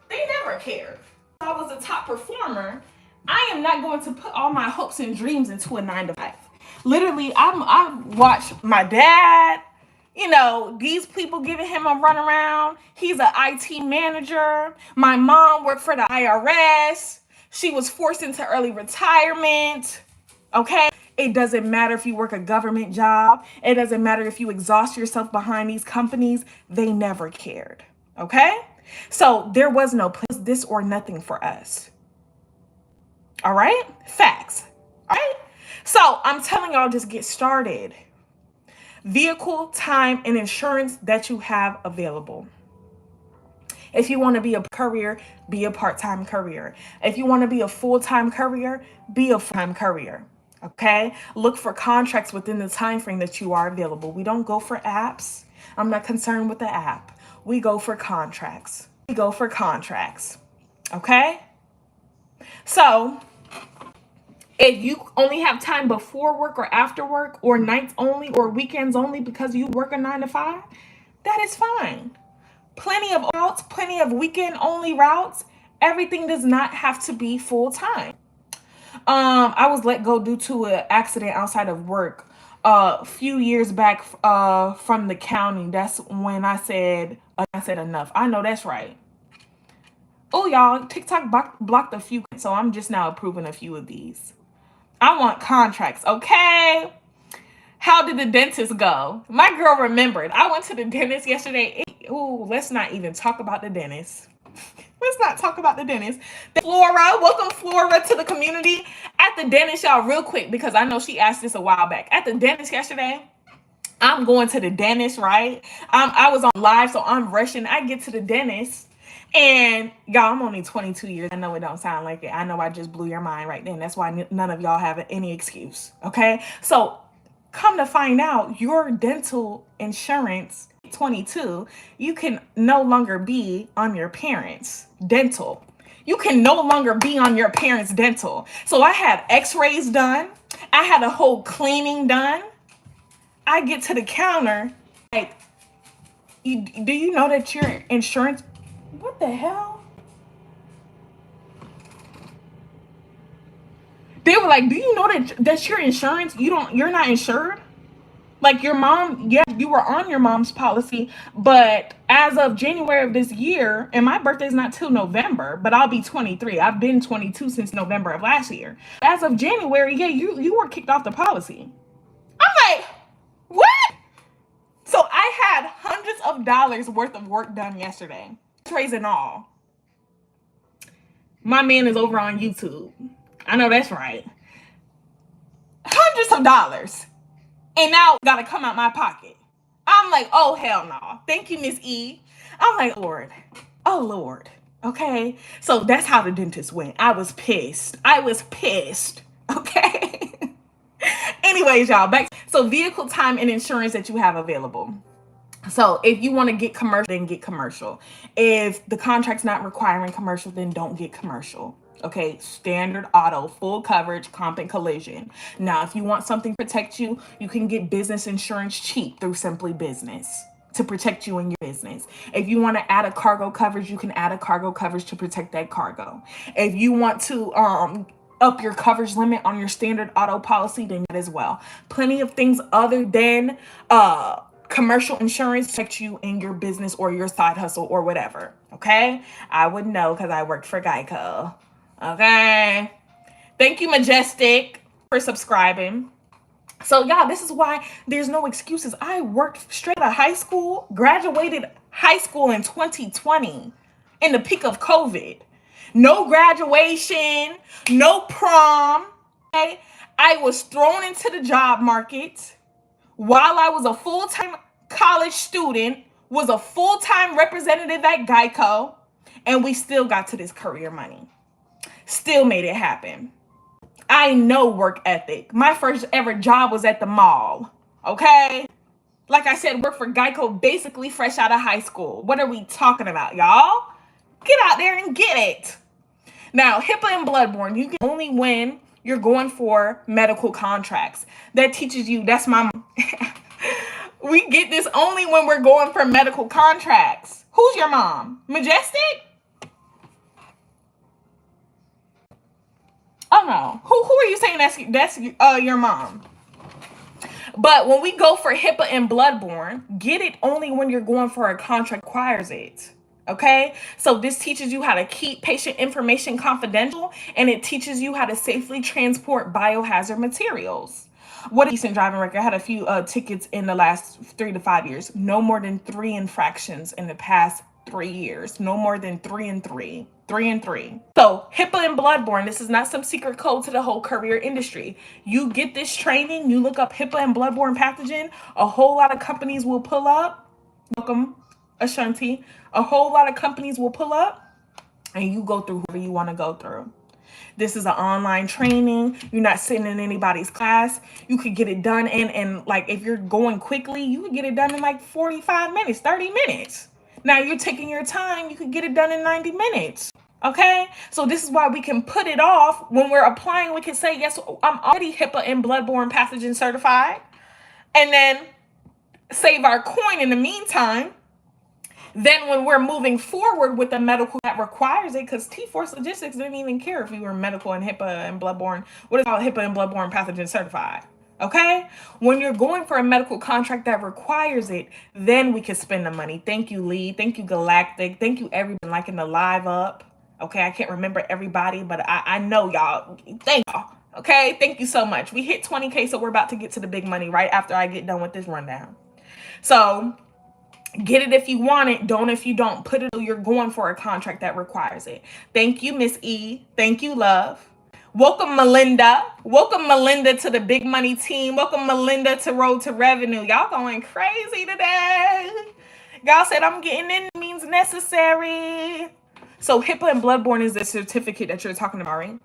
they never cared. I was a top performer. I am not going to put all my hopes and dreams into a 9-to-5. Literally, I watched my dad, these people giving him a runaround. He's an IT manager. My mom worked for the IRS. She was forced into early retirement. Okay? It doesn't matter if you work a government job. It doesn't matter if you exhaust yourself behind these companies. They never cared. Okay? So there was no place, this or nothing for us. All right? Facts. All right? So I'm telling y'all, just get started. Vehicle, time, and insurance that you have available. If you want to be a courier, be a part-time courier. If you want to be a full-time courier, be a full-time courier. Okay? Look for contracts within the time frame that you are available. We don't go for apps. I'm not concerned with the app. We go for contracts. We go for contracts. Okay? So, if you only have time before work or after work or nights only or weekends only because you work a 9 to 5, that is fine. Plenty of routes, plenty of weekend only routes. Everything does not have to be full time. I was let go due to an accident outside of work a few years back from the county. That's when I said enough. I know that's right. Oh, y'all, TikTok blocked a few, so I'm just now approving a few of these. I want contracts, okay? How did the dentist go? My girl remembered. I went to the dentist yesterday. Ooh, let's not even talk about the dentist. Let's not talk about the dentist. Flora, welcome Flora to the community. At the dentist, y'all, real quick, because I know she asked this a while back. At the dentist yesterday, I'm going to the dentist, right? I was on live, so I'm rushing. I get to the dentist, and y'all, I'm only 22 years. I know it don't sound like it. I know I just blew your mind right then. That's why none of y'all have any excuse, okay? So come to find out, your dental insurance, 22, you can no longer be on your parents' dental. You can no longer be on your parents' dental. So I had x-rays done. I had a whole cleaning done. I get to the counter, like, do you know that your insurance, what the hell? They were like, do you know that's your insurance? You're not insured? Like your mom, yeah, you were on your mom's policy, but as of January of this year, and my birthday's not till November, but I'll be 23. I've been 22 since November of last year. As of January, yeah, you were kicked off the policy. I'm like, what? So I had hundreds of dollars worth of work done yesterday, x-rays and all. My man is over on YouTube. I know that's right. Hundreds of dollars. And now gotta come out my pocket. I'm like, oh, hell no. Thank you, Miss E. I'm like, Lord. Oh, Lord. Okay. So that's how the dentist went. I was pissed. Okay. Anyways, y'all, back. So vehicle, time, and insurance that you have available. So if you want to get commercial, then get commercial. If the contract's not requiring commercial, then don't get commercial. Okay, standard auto, full coverage, comp and collision. Now, if you want something to protect you, you can get business insurance cheap through Simply Business to protect you and your business. If you want to add a cargo coverage, you can add a cargo coverage to protect that cargo. If you want to up your coverage limit on your standard auto policy, then that as well. Plenty of things other than commercial insurance protect you in your business or your side hustle or whatever. Okay, I would know because I worked for Geico. Okay. Thank you, Majestic, for subscribing. So, y'all, this is why there's no excuses. I worked straight out of high school, graduated high school in 2020 in the peak of COVID. No graduation, no prom. Okay? I was thrown into the job market while I was a full-time college student, was a full-time representative at Geico, and we still got to this career money. Still made it happen. I know work ethic. My first ever job was at the mall. Okay? Like I said, work for Geico basically fresh out of high school. What are we talking about, y'all? Get out there and get it. Now, HIPAA and Bloodborne, you can only win you're going for medical contracts. That teaches you, that's my we get this only when we're going for medical contracts. Who's your mom? Majestic? Oh no. Who are you saying that's your mom? But when we go for HIPAA and Bloodborne, get it only when you're going for a contract requires it. Okay? So this teaches you how to keep patient information confidential, and it teaches you how to safely transport biohazard materials. What a decent driving record. I had a few tickets in the last 3 to 5 years. No more than 3 infractions in the past 3 years. No more than 3 and 3. 3 and 3. So HIPAA and bloodborne, this is not some secret code to the whole courier industry. You get this training, you look up HIPAA and bloodborne pathogen, a whole lot of companies will pull up. Welcome, Ashanti. A whole lot of companies will pull up, and you go through whoever you want to go through. This is an online training. You're not sitting in anybody's class. You could get it done and like if you're going quickly, you could get it done in like 45 minutes, 30 minutes. Now you're taking your time, you could get it done in 90 minutes. Okay? So this is why we can put it off. When we're applying, we can say, yes, I'm already HIPAA and bloodborne pathogen certified. And then save our coin in the meantime. Then when we're moving forward with the medical that requires it, because T-Force Logistics didn't even care if we were medical and HIPAA and bloodborne, what is called HIPAA and bloodborne pathogen certified. Okay? When you're going for a medical contract that requires it, then we can spend the money. Thank you, Lee. Thank you, Galactic. Thank you, everyone liking the live up. Okay, I can't remember everybody, but I know y'all. Thank y'all. Okay, thank you so much. We hit 20K, so we're about to get to the big money right after I get done with this rundown. So get it if you want it, don't if you don't. Put it, you're going for a contract that requires it. Thank you, Miss E. Thank you, love. Welcome, Melinda. Welcome, Melinda, to the big money team. Welcome, Melinda, to Road to Revenue. Y'all going crazy today. Y'all said I'm getting in means necessary. So HIPAA and bloodborne is the certificate that you're talking about, right?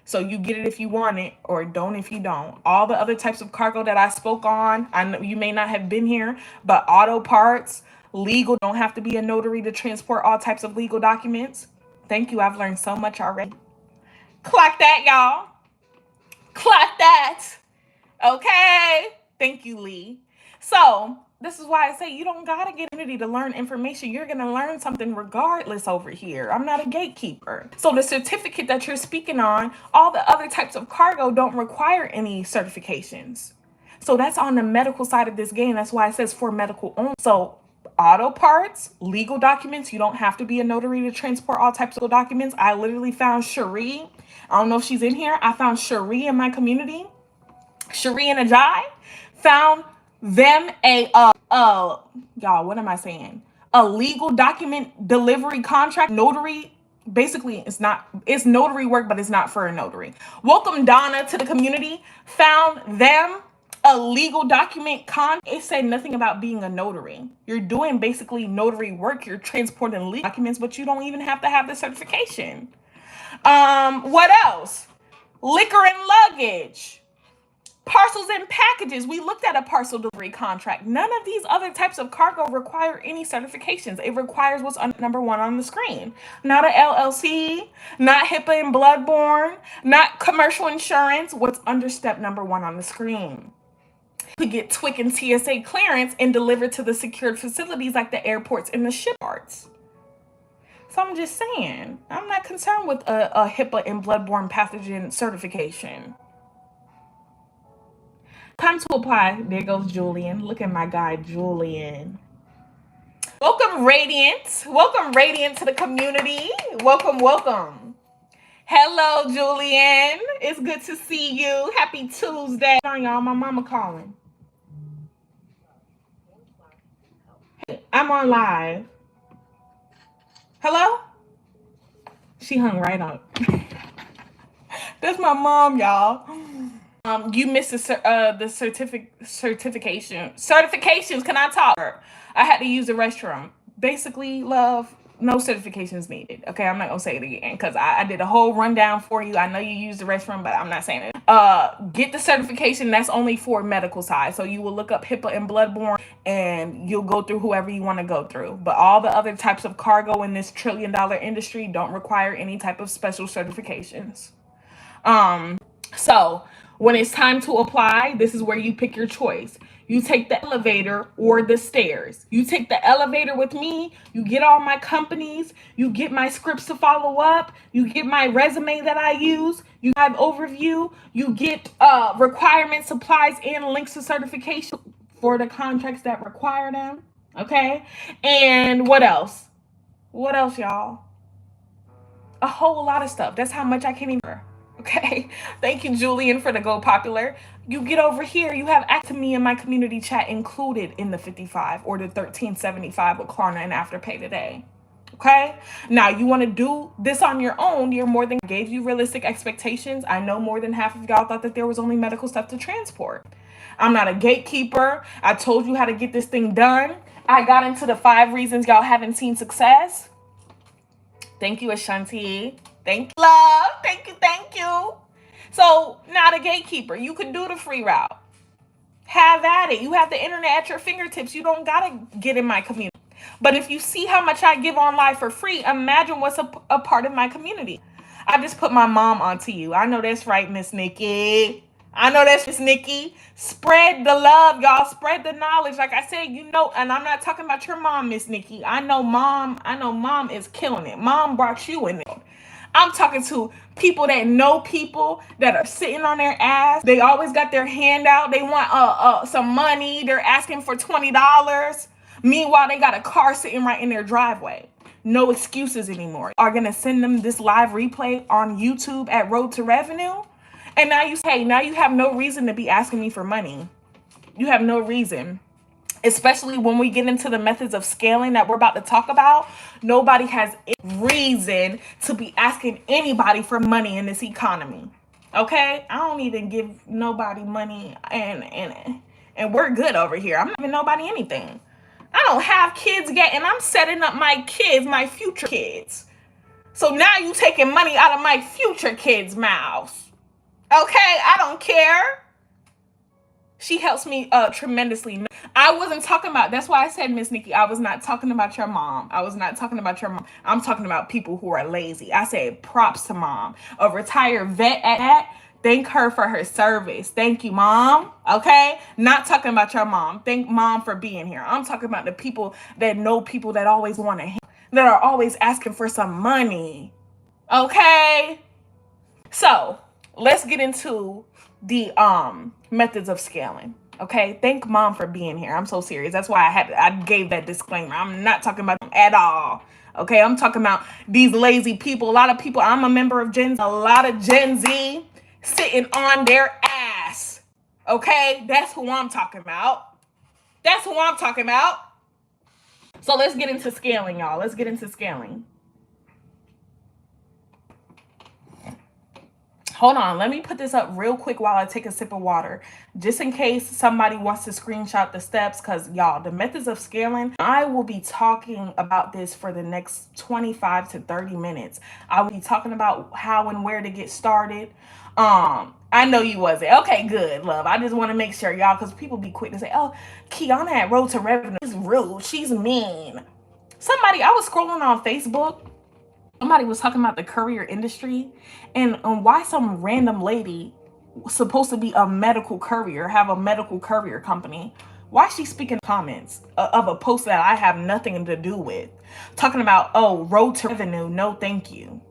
So you get it if you want it or don't if you don't. All the other types of cargo that I spoke on, I know you may not have been here, but auto parts, legal, don't have to be a notary to transport all types of legal documents. Thank you. I've learned so much already. Clock that, y'all. Clock that. Okay. Thank you, Lee. So this is why I say you don't got to get into to learn information. You're going to learn something regardless over here. I'm not a gatekeeper. So the certificate that you're speaking on, all the other types of cargo don't require any certifications. So that's on the medical side of this game. That's why it says for medical only. So auto parts, legal documents, you don't have to be a notary to transport all types of documents. I literally found Cherie. I don't know if she's in here. I found Cherie in my community. Cherie and Ajay found them y'all, what am I saying? A legal document delivery contract, notary. Basically, it's notary work, but it's not for a notary. Welcome, Donna, to the community. Found them a legal document it said nothing about being a notary. You're doing basically notary work. You're transporting legal documents, but you don't even have to have the certification. What else? Liquor and luggage. Parcels and packages. We looked at a parcel delivery contract. None of these other types of cargo require any certifications. It requires what's on number 1 on the screen. Not a LLC, not HIPAA and bloodborne, not commercial insurance. What's under step number 1 on the screen? You could get TWIC and TSA clearance and delivered to the secured facilities like the airports and the shipyards. So I'm just saying, I'm not concerned with a HIPAA and bloodborne pathogen certification. Time to apply. There goes Julian. Look at my guy, Julian. Welcome, Radiant. Welcome, Radiant, to the community. Welcome, welcome. Hello, Julian. It's good to see you. Happy Tuesday. Sorry, y'all. My mama calling. Hey, I'm on live. Hello? She hung right up. That's my mom, y'all. You missed the certifications. Can I talk? I had to use the restroom. Basically, love, no certifications needed. Okay, I'm not gonna say it again because I did a whole rundown for you. I know you used the restroom, but I'm not saying it. Get the certification. That's only for medical side. So you will look up HIPAA and bloodborne, and you'll go through whoever you want to go through. But all the other types of cargo in this $1 trillion industry don't require any type of special certifications. So when it's time to apply, this is where you pick your choice. You take the elevator or the stairs. You take the elevator with me, you get all my companies, you get my scripts to follow up, you get my resume that I use, you have overview, you get requirements, supplies, and links to certification for the contracts that require them. Okay? And what else? What else, y'all? A whole lot of stuff. That's how much I can't even. Okay, thank you, Julian, for the Go Popular. You get over here, you have access to me in my community chat included in the 55 or the 1375 with Klarna and Afterpay today. Okay. Now you want to do this on your own. You're more than gave you realistic expectations. I know more than half of y'all thought that there was only medical stuff to transport. I'm not a gatekeeper. I told you how to get this thing done. I got into the 5 reasons y'all haven't seen success. Thank you, Ashanti. Thank you, love. Thank you. Thank you. So, not a gatekeeper. You can do the free route. Have at it. You have the internet at your fingertips. You don't got to get in my community. But if you see how much I give online for free, imagine what's a part of my community. I just put my mom onto you. I know that's right, Miss Nikki. I know that's Miss Nikki. Spread the love, y'all. Spread the knowledge. Like I said, you know, and I'm not talking about your mom, Miss Nikki. I know mom is killing it. Mom brought you in there. I'm talking to people that know people that are sitting on their ass. They always got their hand out. They want some money. They're asking for $20. Meanwhile, they got a car sitting right in their driveway. No excuses anymore. Are going to send them this live replay on YouTube at Road2Revenue. And now you say, now you have no reason to be asking me for money. You have no reason. Especially when we get into the methods of scaling that we're about to talk about, nobody has any reason to be asking anybody for money in this economy. Okay? I don't even give nobody money and we're good over here. I'm not giving nobody anything. I don't have kids yet, and I'm setting up my kids, my future kids. So now you taking money out of my future kids' mouths. Okay? I don't care. She helps me tremendously. I wasn't talking about, that's why I said, Miss Nikki, I was not talking about your mom. I was not talking about your mom. I'm talking about people who are lazy. I said props to mom. A retired vet at that. Thank her for her service. Thank you, mom. Okay? Not talking about your mom. Thank mom for being here. I'm talking about the people that know people that always want to, that are always asking for some money. Okay? So, let's get into the methods of scaling. Okay, thank mom for being here. I'm so serious. That's why I gave that disclaimer. I'm not talking about them at all. Okay, I'm talking about these lazy people. A lot of people. I'm a member of Gen Z. A lot of Gen Z sitting on their ass. Okay, that's who I'm talking about. That's who I'm talking about. So let's get into scaling, y'all. Let's get into scaling. Hold on, let me put this up real quick while I take a sip of water, just in case somebody wants to screenshot the steps, because y'all, the methods of scaling, I will be talking about this for the next 25 to 30 minutes. I will be talking about how and where to get started. I know you wasn't. Okay, good, love. I just want to make sure, y'all, because people be quick to say, oh, Kiana at Road2Revenue is rude. She's mean. Somebody, I was scrolling on Facebook. Somebody was talking about the courier industry and why some random lady supposed to be a medical courier, have a medical courier company. Why is she speaking comments of a post that I have nothing to do with? Talking about, oh, Road2Revenue, no thank you.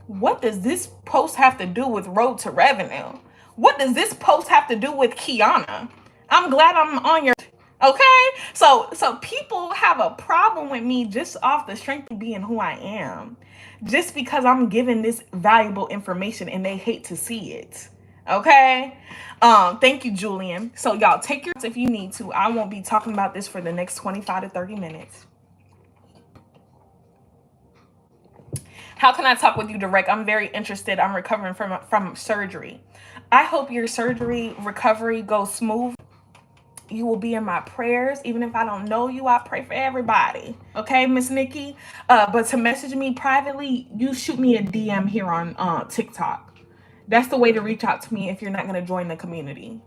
What does this post have to do with Road2Revenue? What does this post have to do with Kiana? I'm glad I'm on your... Okay? So people have a problem with me just off the strength of being who I am. Just because I'm giving this valuable information and they hate to see it. Okay? Thank you, Julian. So y'all take yours if you need to. I won't be talking about this for the next 25 to 30 minutes. How can I talk with you direct? I'm very interested. I'm recovering from surgery. I hope your surgery recovery goes smooth. You will be in my prayers. Even if I don't know you, I pray for everybody. Okay, Miss Nikki? But to message me privately, you shoot me a DM here on TikTok. That's the way to reach out to me if you're not going to join the community.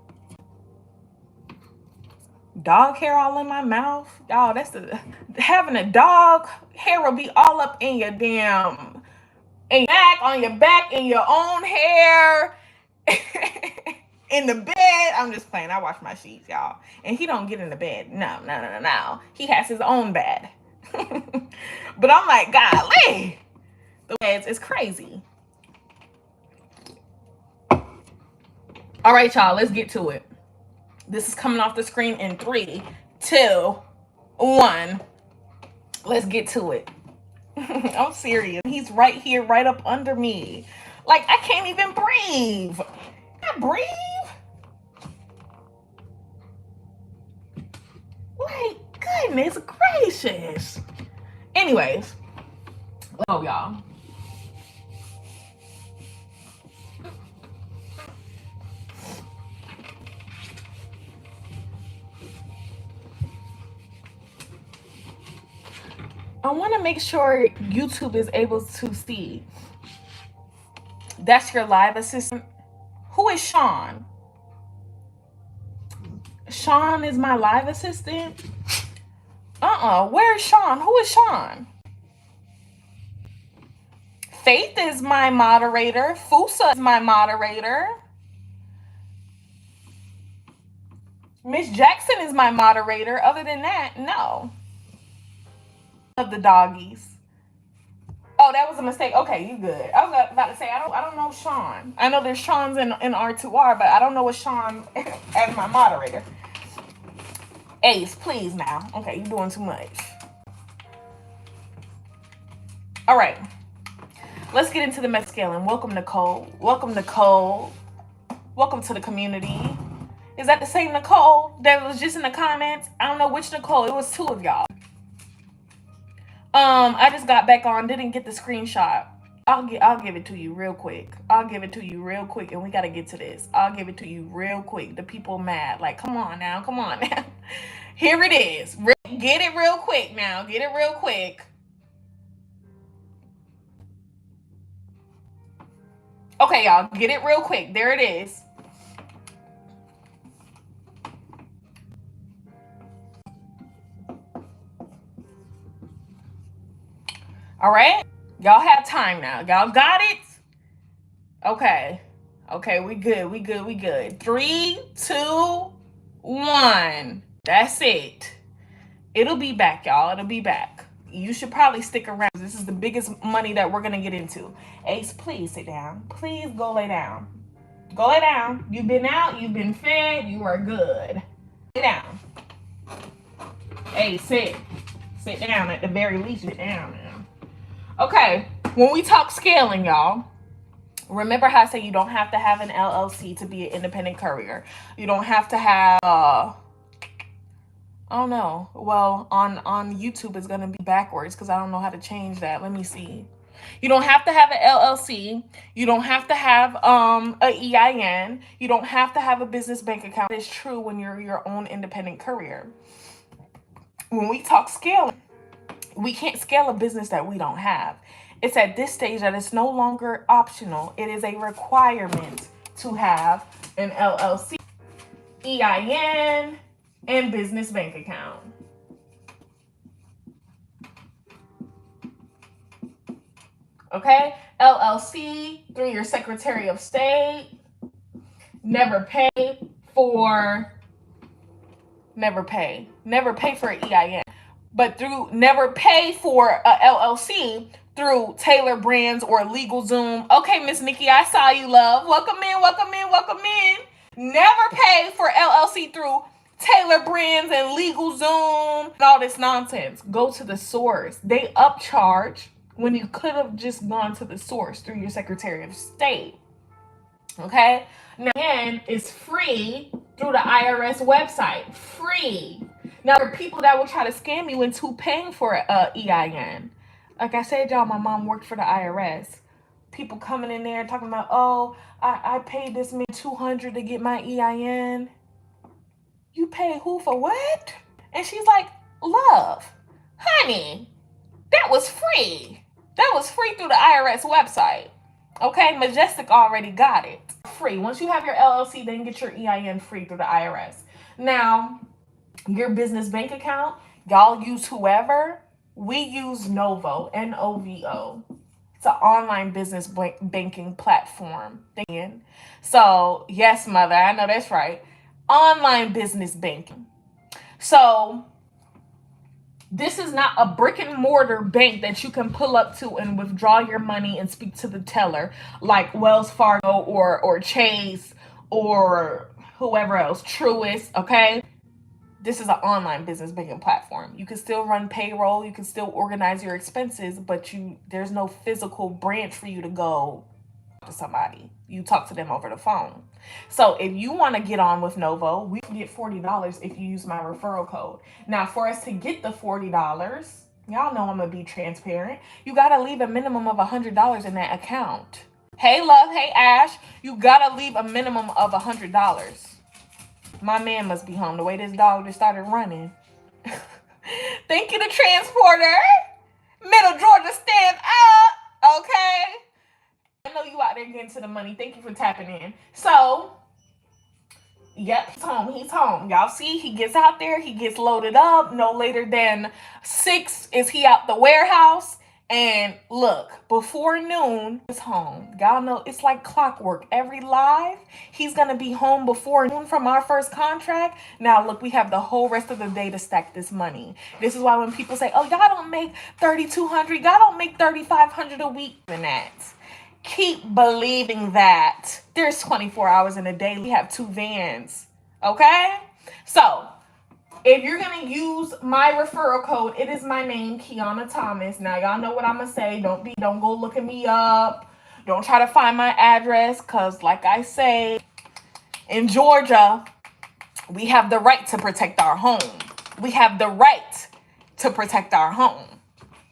Dog hair all in my mouth. Y'all, that's having a dog hair will be all up in your damn, in back, on your back, in your own hair. In the bed. I'm just playing. I wash my sheets, y'all. And he don't get in the bed. No. He has his own bed. But I'm like, golly. The beds is crazy. All right, y'all. Let's get to it. This is coming off the screen in 3, 2, 1. Let's get to it. I'm serious. He's right here, right up under me. Like, I can't even breathe. I breathe? Like, goodness gracious. Anyways, Let's go, y'all. I want to make sure YouTube is able to see. That's your live assistant. Who is Sean? Sean is my live assistant? Where's Sean? Who is Sean? Faith is my moderator. Fusa is my moderator. Miss Jackson is my moderator. Other than that, no. Of the doggies. Oh, that was a mistake. Okay, you good. I was about to say I don't know Sean. I know there's Sean's in R2R, but I don't know what Sean as my moderator. Ace, please now. Okay, you're doing too much. All right. Let's get into the meta scaling. Welcome, Nicole. Welcome, Nicole. Welcome to the community. Is that the same Nicole that was just in the comments? I don't know which Nicole. It was two of y'all. I just got back on. Didn't get the screenshot. I'll give it to you real quick. I'll give it to you real quick, and we gotta get to this. I'll give it to you real quick. The people mad. Like, come on now. Come on now. Here it is. Get it real quick now. Get it real quick. Okay, y'all. Get it real quick. There it is. All right. Y'all have time now. Y'all got it? Okay. Okay, we good. We good. We good. 3, 2, 1. That's it. It'll be back, y'all. It'll be back. You should probably stick around. This is the biggest money that we're going to get into. Ace, please sit down. Please go lay down. Go lay down. You've been out. You've been fed. You are good. Sit down. Ace, sit. Sit down. At the very least, sit down now. Okay. When we talk scaling, y'all, remember how I say you don't have to have an LLC to be an independent courier. You don't have to have... I don't know. Well, on YouTube, it's going to be backwards because I don't know how to change that. Let me see. You don't have to have an LLC. You don't have to have a EIN. You don't have to have a business bank account. It's true when you're your own independent courier. When we talk scaling, we can't scale a business that we don't have. It's at this stage that it's no longer optional. It is a requirement to have an LLC, EIN, and business bank account. Okay? LLC through your Secretary of State. Never pay for an EIN. But never pay for a LLC through Taylor Brands or LegalZoom. Okay, Miss Nikki, I saw you, love. Welcome in, welcome in, welcome in. Never pay for LLC through Taylor Brands and LegalZoom and all this nonsense. Go to the source. They upcharge when you could have just gone to the source through your Secretary of State. Okay? Now, again, it's free through the IRS website. Free. Now, there are people that will try to scam you into paying for a EIN. Like I said, y'all, my mom worked for the IRS. People coming in there talking about, oh, I paid this man $200 to get my EIN. You pay who for what? And she's like, love, honey, that was free. That was free through the IRS website. Okay, Majestic already got it. Free. Once you have your LLC, then get your EIN free through the IRS. Now, your business bank account, y'all use whoever. We use Novo, N-O-V-O. It's an online business banking platform. So, yes, mother, I know that's right. Online business banking. So, this is not a brick and mortar bank that you can pull up to and withdraw your money and speak to the teller like Wells Fargo or Chase or whoever else, Truist, okay? This is an online business banking platform. You can still run payroll, you can still organize your expenses, but there's no physical branch for you to go to somebody. You talk to them over the phone. So if you want to get on with Novo, we can get $40 if you use my referral code. Now, for us to get the $40, Y'all know I'm gonna be transparent. You gotta leave a minimum of $100 in that account. Hey, love. Hey, Ash. You gotta leave a minimum of $100. My man must be home. The way this dog just started running. Thank you, the transporter. Middle Georgia, stand up. Okay. I know you out there getting to the money. Thank you for tapping in. So, yep, he's home. He's home. Y'all see, he gets out there. He gets loaded up. No later than 6 is he out the warehouse. And look, before noon, he's home. Y'all know it's like clockwork. Every live, he's going to be home before noon from our first contract. Now, look, we have the whole rest of the day to stack this money. This is why when people say, oh, y'all don't make $3,200, y'all don't make $3,500 a week than that. Keep believing that. There's 24 hours in a day. We have 2 vans. Okay? So, if you're going to use my referral code, it is my name, Kiana Thomas. Now, y'all know what I'm going to say. Don't go looking me up. Don't try to find my address. Because, like I say, in Georgia, we have the right to protect our home. We have the right to protect our home.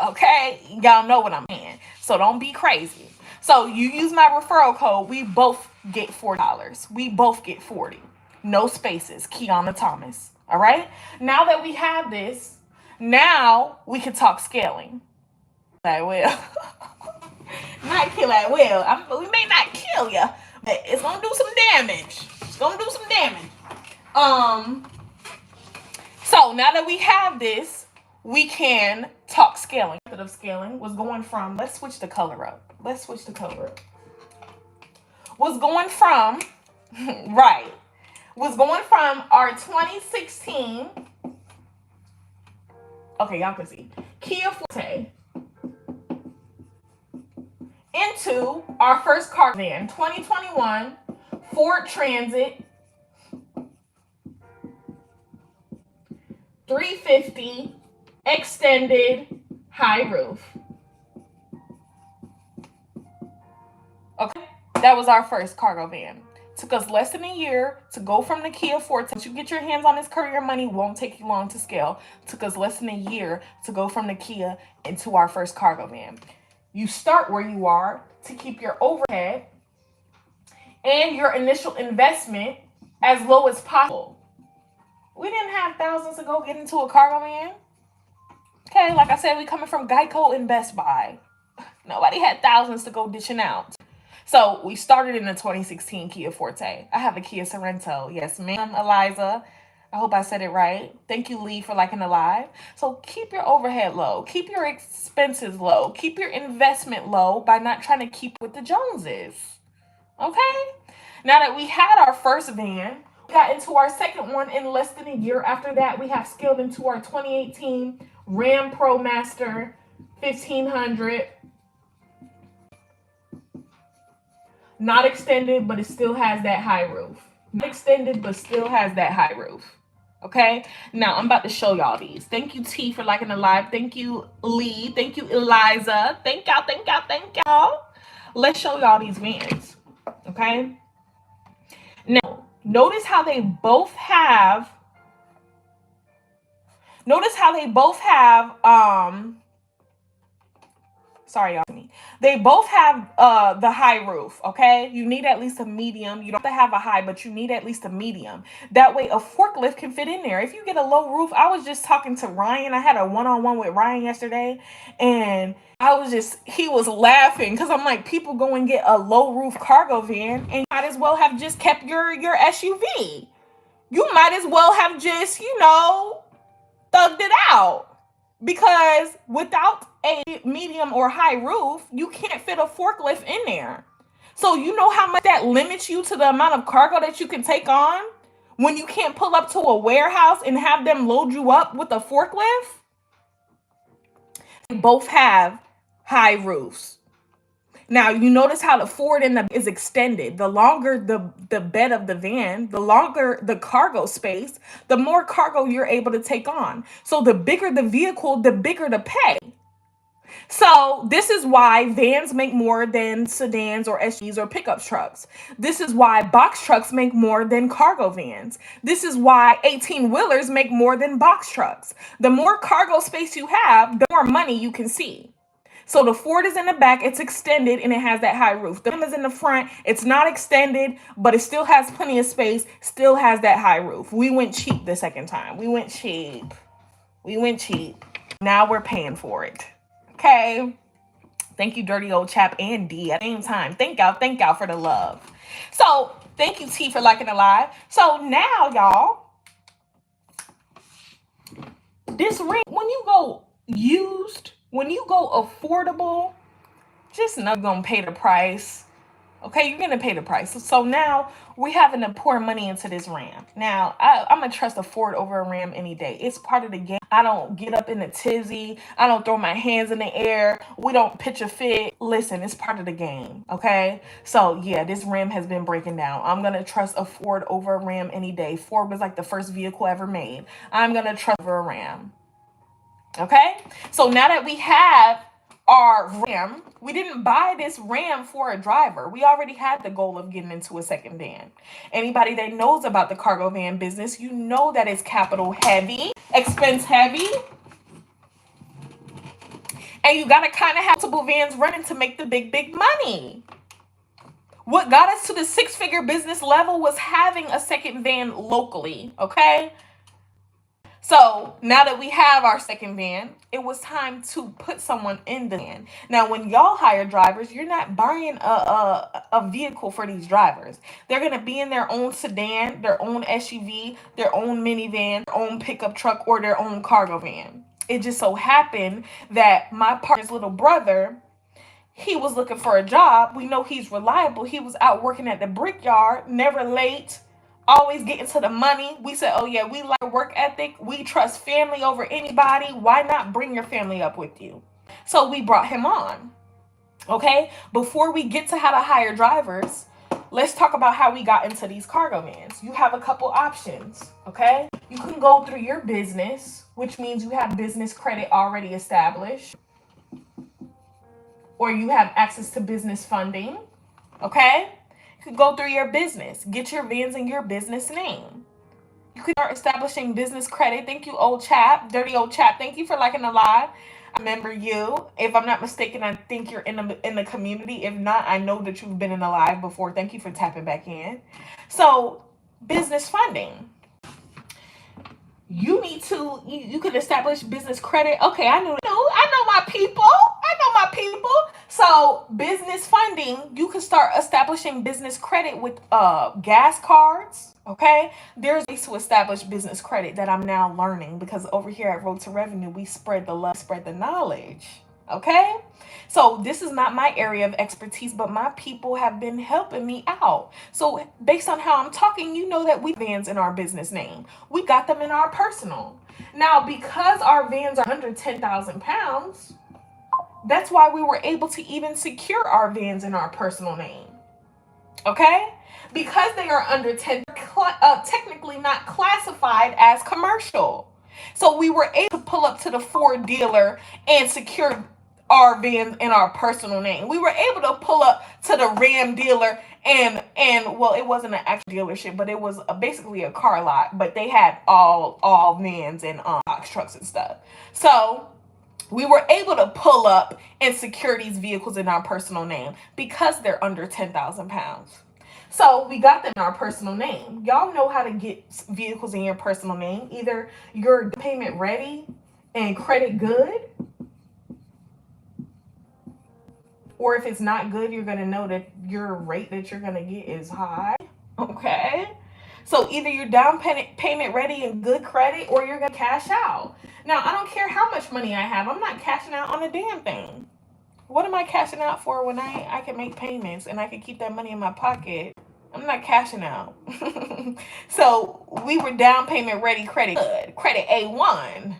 Okay? Y'all know what I'm saying. So, don't be crazy. So, you use my referral code. We both get $40. We both get 40. No spaces. Kiana Thomas. All right. Now that we have this, now we can talk scaling. I will. Not kill at will. We may not kill you, but it's gonna do some damage. It's gonna do some damage. So now that we have this, we can talk scaling. Method of scaling was going from. Let's switch the color up. Was going from right. Was going from our 2016, okay, y'all can see, Kia Forte into our first car van, 2021 Ford Transit 350 extended high roof. Okay, that was our first cargo van. Took us less than a year to go from the Kia Forte. Once you get your hands on this courier money, won't take you long to scale. Took us less than a year to go from the Kia into our first cargo van. You start where you are to keep your overhead and your initial investment as low as possible. We didn't have thousands to go get into a cargo van. Okay, like I said, we coming from Geico and Best Buy. Nobody had thousands to go dishing out. So we started in the 2016 Kia Forte. I have a Kia Sorento. Yes, ma'am, Eliza. I hope I said it right. Thank you, Lee, for liking the live. So keep your overhead low. Keep your expenses low. Keep your investment low by not trying to keep with the Joneses. Okay? Now that we had our first van, we got into our second one in less than a year. After that, we have scaled into our 2018 Ram Pro Master 1500. Not extended, but it still has that high roof. Not extended, but still has that high roof. Okay? Now, I'm about to show y'all these. Thank you, T, for liking the live. Thank you, Lee. Thank you, Eliza. Thank y'all. Let's show y'all these vans. Okay? Now, notice how they both have... Sorry, y'all. They both have the high roof, okay? You need at least a medium. You don't have to have a high, but you need at least a medium. That way a forklift can fit in there. If you get a low roof, I was just talking to Ryan. I had a one-on-one with Ryan yesterday, and he was laughing because I'm like, people go and get a low roof cargo van, and you might as well have just kept your SUV. You might as well have just, thugged it out. Because without a medium or high roof, you can't fit a forklift in there. So you know how much that limits you to the amount of cargo that you can take on when you can't pull up to a warehouse and have them load you up with a forklift? They both have high roofs. Now, you notice how the Ford is extended. The longer the bed of the van, the longer the cargo space, the more cargo you're able to take on. So the bigger the vehicle, the bigger the pay. So this is why vans make more than sedans or SUVs or pickup trucks. This is why box trucks make more than cargo vans. This is why 18-wheelers make more than box trucks. The more cargo space you have, the more money you can see. So the Ford is in the back, it's extended, and it has that high roof. The Ram is in the front, it's not extended, but it still has plenty of space, still has that high roof. We went cheap the second time. We went cheap. Now we're paying for it. Okay. Thank you, Dirty Old Chap and D at the same time. Thank y'all for the love. So thank you, T, for liking the live. So now, y'all, this ring, when you go used, when you go affordable, just know you're gonna pay the price. Okay, you're gonna pay the price. So now we're having to pour money into this Ram. Now, I'm gonna trust a Ford over a Ram any day. It's part of the game. I don't get up in a tizzy. I don't throw my hands in the air. We don't pitch a fit. Listen, it's part of the game, okay? So yeah, this Ram has been breaking down. I'm gonna trust a Ford over a Ram any day. Ford was like the first vehicle ever made. I'm gonna trust over a Ram, okay? So now that we have our Ram, we didn't buy this Ram for a driver. We already had the goal of getting into a second van. Anybody that knows about the cargo van business, you know that it's capital heavy, expense heavy, and you gotta kind of have multiple vans running to make the big money. What got us to the six-figure business level was having a second van locally, okay? So now that we have our second van, it was time to put someone in the van. Now, when y'all hire drivers, you're not buying a vehicle for these drivers. They're going to be in their own sedan, their own SUV, their own minivan, their own pickup truck, or their own cargo van. It just so happened that my partner's little brother, he was looking for a job. We know he's reliable. He was out working at the brickyard, never late, always getting to the money. We said, oh yeah, we like work ethic. We trust family over anybody. Why not bring your family up with you? So we brought him on. Okay. Before we get to how to hire drivers, let's talk about how we got into these cargo vans. You have a couple options. Okay. You can go through your business, which means you have business credit already established, or you have access to business funding. Okay. You could go through your business, get your vans in your business name. You could start establishing business credit. Thank you, old chap, dirty old chap. Thank you for liking the live. I remember you. If I'm not mistaken, I think you're in the community. If not, I know that you've been in the live before. Thank you for tapping back in. So, business funding. You need to, you could establish business credit. Okay, I know my people. So business funding, you can start establishing business credit with gas cards. Okay, there's ways to establish business credit that I'm now learning, because over here at Road2Revenue, we spread the love, spread the knowledge. Okay, so this is not my area of expertise, but my people have been helping me out. So based on how I'm talking, you know that we vans in our business name. We got them in our personal. Now, because our vans are under 10,000 pounds, that's why we were able to even secure our vans in our personal name. Okay? Because they are under 10, technically not classified as commercial. So we were able to pull up to the Ford dealer and secure our van in our personal name. We were able to pull up to the Ram dealer and well, it wasn't an actual dealership, but it was basically a car lot, but they had all vans and box trucks and stuff. So we were able to pull up and secure these vehicles in our personal name because they're under 10,000 pounds. So we got them in our personal name. Y'all know how to get vehicles in your personal name. Either you're payment ready and credit good, or if it's not good, you're going to know that your rate that you're going to get is high. Okay. So either you're down payment ready and good credit, or you're going to cash out. Now, I don't care how much money I have. I'm not cashing out on a damn thing. What am I cashing out for when I can make payments and I can keep that money in my pocket? I'm not cashing out. So we were down payment ready, credit good. Credit A1.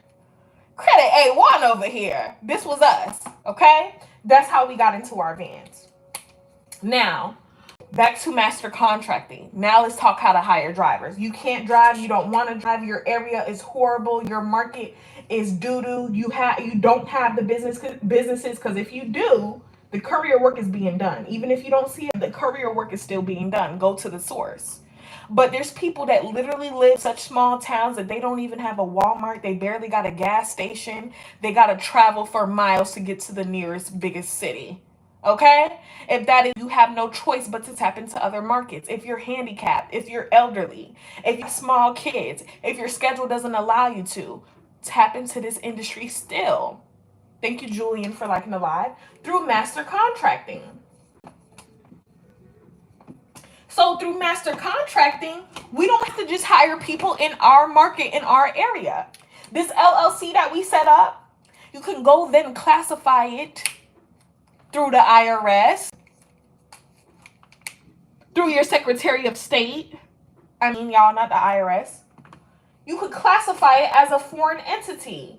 Credit A1 over here. This was us. Okay? That's how we got into our vans. Now, Back to master contracting. Now let's talk how to hire drivers. You can't drive, you don't want to drive, your area is horrible, your market is doo-doo, you don't have the businesses, because if you do, the courier work is being done. Even if you don't see it, the courier work is still being done. Go to the source. But there's people that literally live in such small towns that they don't even have a Walmart. They barely got a gas station. They got to travel for miles to get to the nearest biggest city. Okay? If that is, you have no choice but to tap into other markets. If you're handicapped, if you're elderly, if you have small kids, if your schedule doesn't allow you to, tap into this industry still. Thank you, Julian, for liking the live. Through master contracting. So through master contracting, we don't have to just hire people in our market, in our area. This LLC that we set up, you can go then classify it through the IRS, through your Secretary of State. I mean, y'all, not the IRS. You could classify it as a foreign entity.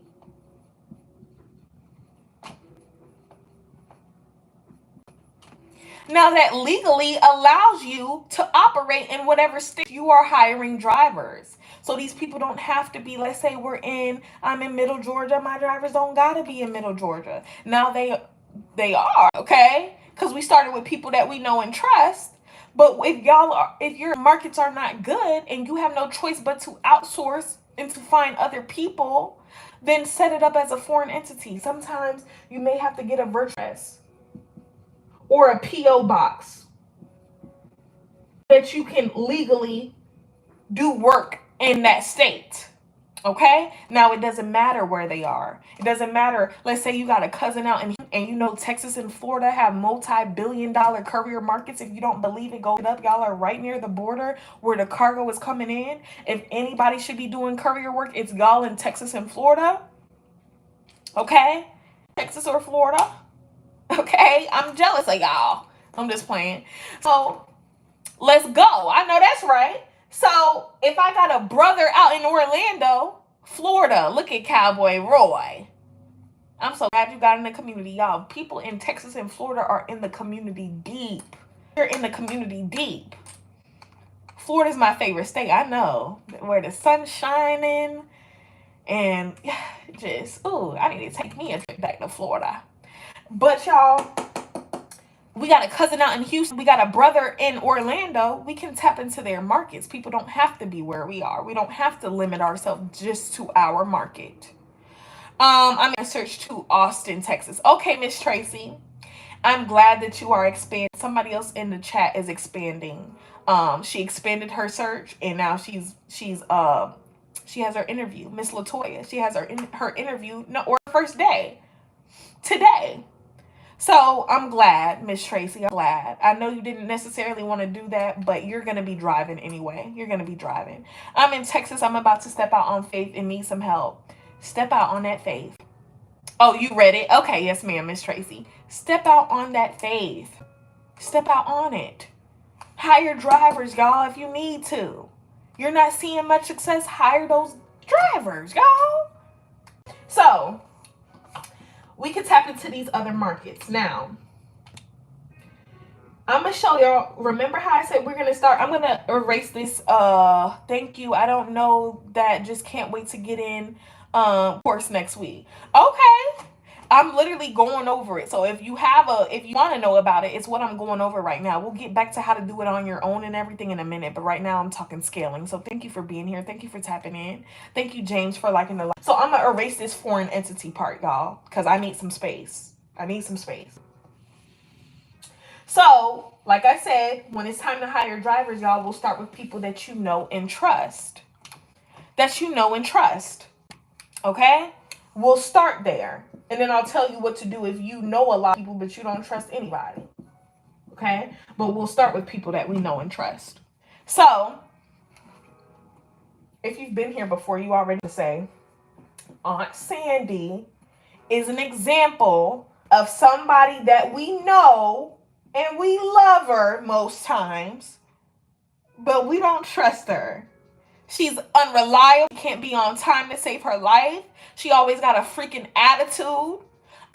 Now that legally allows you to operate in whatever state you are hiring drivers. So these people don't have to be, let's say I'm in Middle Georgia. My drivers don't gotta be in Middle Georgia. Now they are, okay? Because we started with people that we know and trust. But if your markets are not good and you have no choice but to outsource and to find other people, then set it up as a foreign entity. Sometimes you may have to get a virtual address or a P.O. box that you can legally do work in that state. Okay? Now, it doesn't matter where they are. It doesn't matter. Let's say you got a cousin out and you know Texas and Florida have multi-billion-dollar courier markets. If you don't believe it, go it up. Y'all are right near the border where the cargo is coming in. If anybody should be doing courier work, it's y'all in Texas and Florida. Okay? Texas or Florida. Okay? I'm jealous of y'all. I'm just playing. So, let's go. I know that's right. So, if I got a brother out in Orlando, Florida, look at Cowboy Roy. I'm so glad you got in the community, y'all. People in Texas and Florida are in the community deep. They're in the community deep. Florida's my favorite state. I know. Where the sun's shining. And just, I need to take me a trip back to Florida. But y'all, we got a cousin out in Houston. We got a brother in Orlando. We can tap into their markets. People don't have to be where we are. We don't have to limit ourselves just to our market. I'm going to search to Austin, Texas. Okay, Miss Tracy. I'm glad that you are expanding. Somebody else in the chat is expanding. She expanded her search and now she has her interview. Miss Latoya, she has her interview, or first day today. So I'm glad, Miss Tracy, I'm glad. I know you didn't necessarily want to do that, but you're going to be driving anyway. You're going to be driving. I'm in Texas. I'm about to step out on faith and need some help. Step out on that faith. Oh, you read it? Okay, yes, ma'am, Miss Tracy. Step out on that faith. Step out on it. Hire drivers, y'all, if you need to. You're not seeing much success, hire those drivers, y'all. So, we can tap into these other markets. Now, I'm going to show y'all. Remember how I said we're going to start? I'm going to erase this. Thank you. I don't know that. Just can't wait to get in course next week. Okay. I'm literally going over it. So if you want to know about it, it's what I'm going over right now. We'll get back to how to do it on your own and everything in a minute. But right now I'm talking scaling. So thank you for being here. Thank you for tapping in. Thank you, James, for liking the live. So I'm going to erase this foreign entity part, y'all, because I need some space. So, like I said, when it's time to hire drivers, y'all, we'll start with people that you know and trust. Okay? We'll start there. And then I'll tell you what to do if you know a lot of people, but you don't trust anybody. Okay? But we'll start with people that we know and trust. So, if you've been here before, you already say, Aunt Sandy is an example of somebody that we know and we love her most times, but we don't trust her. She's unreliable, can't be on time to save her life. She always got a freaking attitude.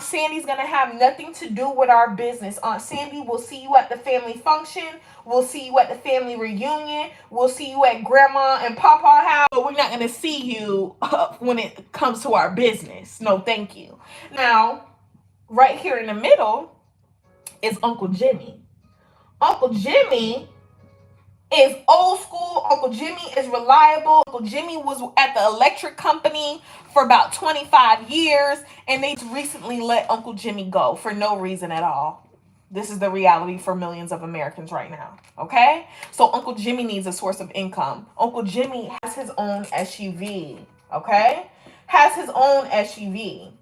Sandy's going to have nothing to do with our business. Aunt Sandy will see you at the family function. We'll see you at the family reunion. We'll see you at grandma and papa house. But we're not going to see you when it comes to our business. No, thank you. Now, right here in the middle is Uncle Jimmy. Uncle Jimmy is old school. Uncle Jimmy is reliable. Uncle Jimmy was at the electric company for about 25 years, and they recently let Uncle Jimmy go for no reason at all. This is the reality for millions of Americans right now, okay? So Uncle Jimmy needs a source of income. Uncle Jimmy has his own SUV, okay? Has his own SUV.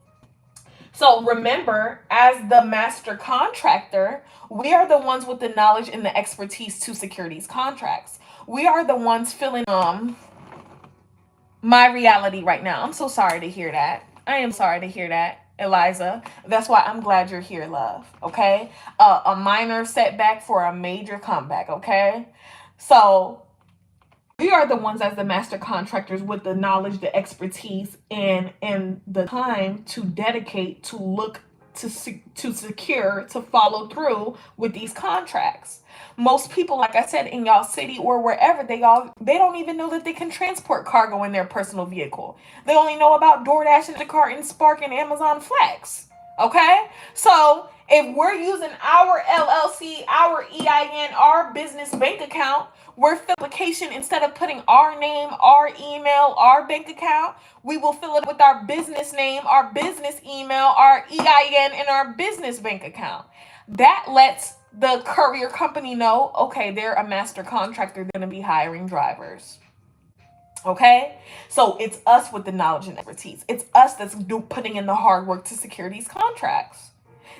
So remember, as the master contractor, we are the ones with the knowledge and the expertise to secure these contracts. We are the ones filling my reality right now. I'm so sorry to hear that. I am sorry to hear that, Eliza. That's why I'm glad you're here, love. Okay? A minor setback for a major comeback, okay? So we are the ones as the master contractors with the knowledge, the expertise, and the time to dedicate to look to secure, to follow through with these contracts. Most people, like I said, in y'all city or wherever, they don't even know that they can transport cargo in their personal vehicle. They only know about DoorDash, Instacart, and Spark, and Amazon Flex. Okay? So if we're using our LLC, our EIN, our business bank account, we're filling application instead of putting our name, our email, our bank account, we will fill it with our business name, our business email, our EIN, and our business bank account. That lets the courier company know, okay, they're a master contractor, they're going to be hiring drivers. Okay? So it's us with the knowledge and expertise. It's us that's putting in the hard work to secure these contracts.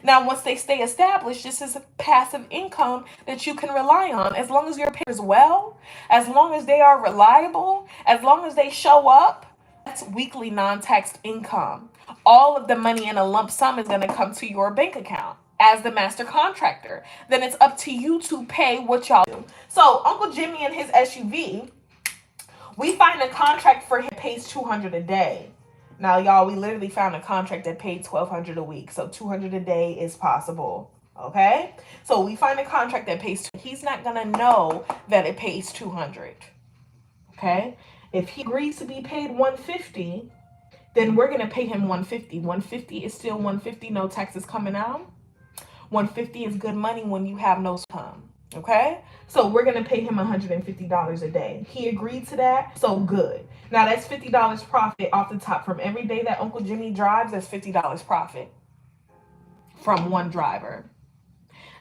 Now, once they stay established, this is a passive income that you can rely on. As long as your payers well, as long as they are reliable, as long as they show up, that's weekly non-taxed income. All of the money in a lump sum is going to come to your bank account as the master contractor. Then it's up to you to pay what y'all do. So Uncle Jimmy and his SUV, we find a contract for him that pays $200 a day. Now, y'all, we literally found a contract that paid $1,200 a week. So $200 a day is possible. Okay? So we find a contract that pays $200. He's not going to know that it pays $200. Okay? If he agrees to be paid $150, then we're going to pay him $150. $150 is still $150, no taxes coming out. $150 is good money when you have no income. Okay? So we're going to pay him $150 a day. He agreed to that, so good. Now that's $50 profit off the top. From every day that Uncle Jimmy drives, that's $50 profit from one driver.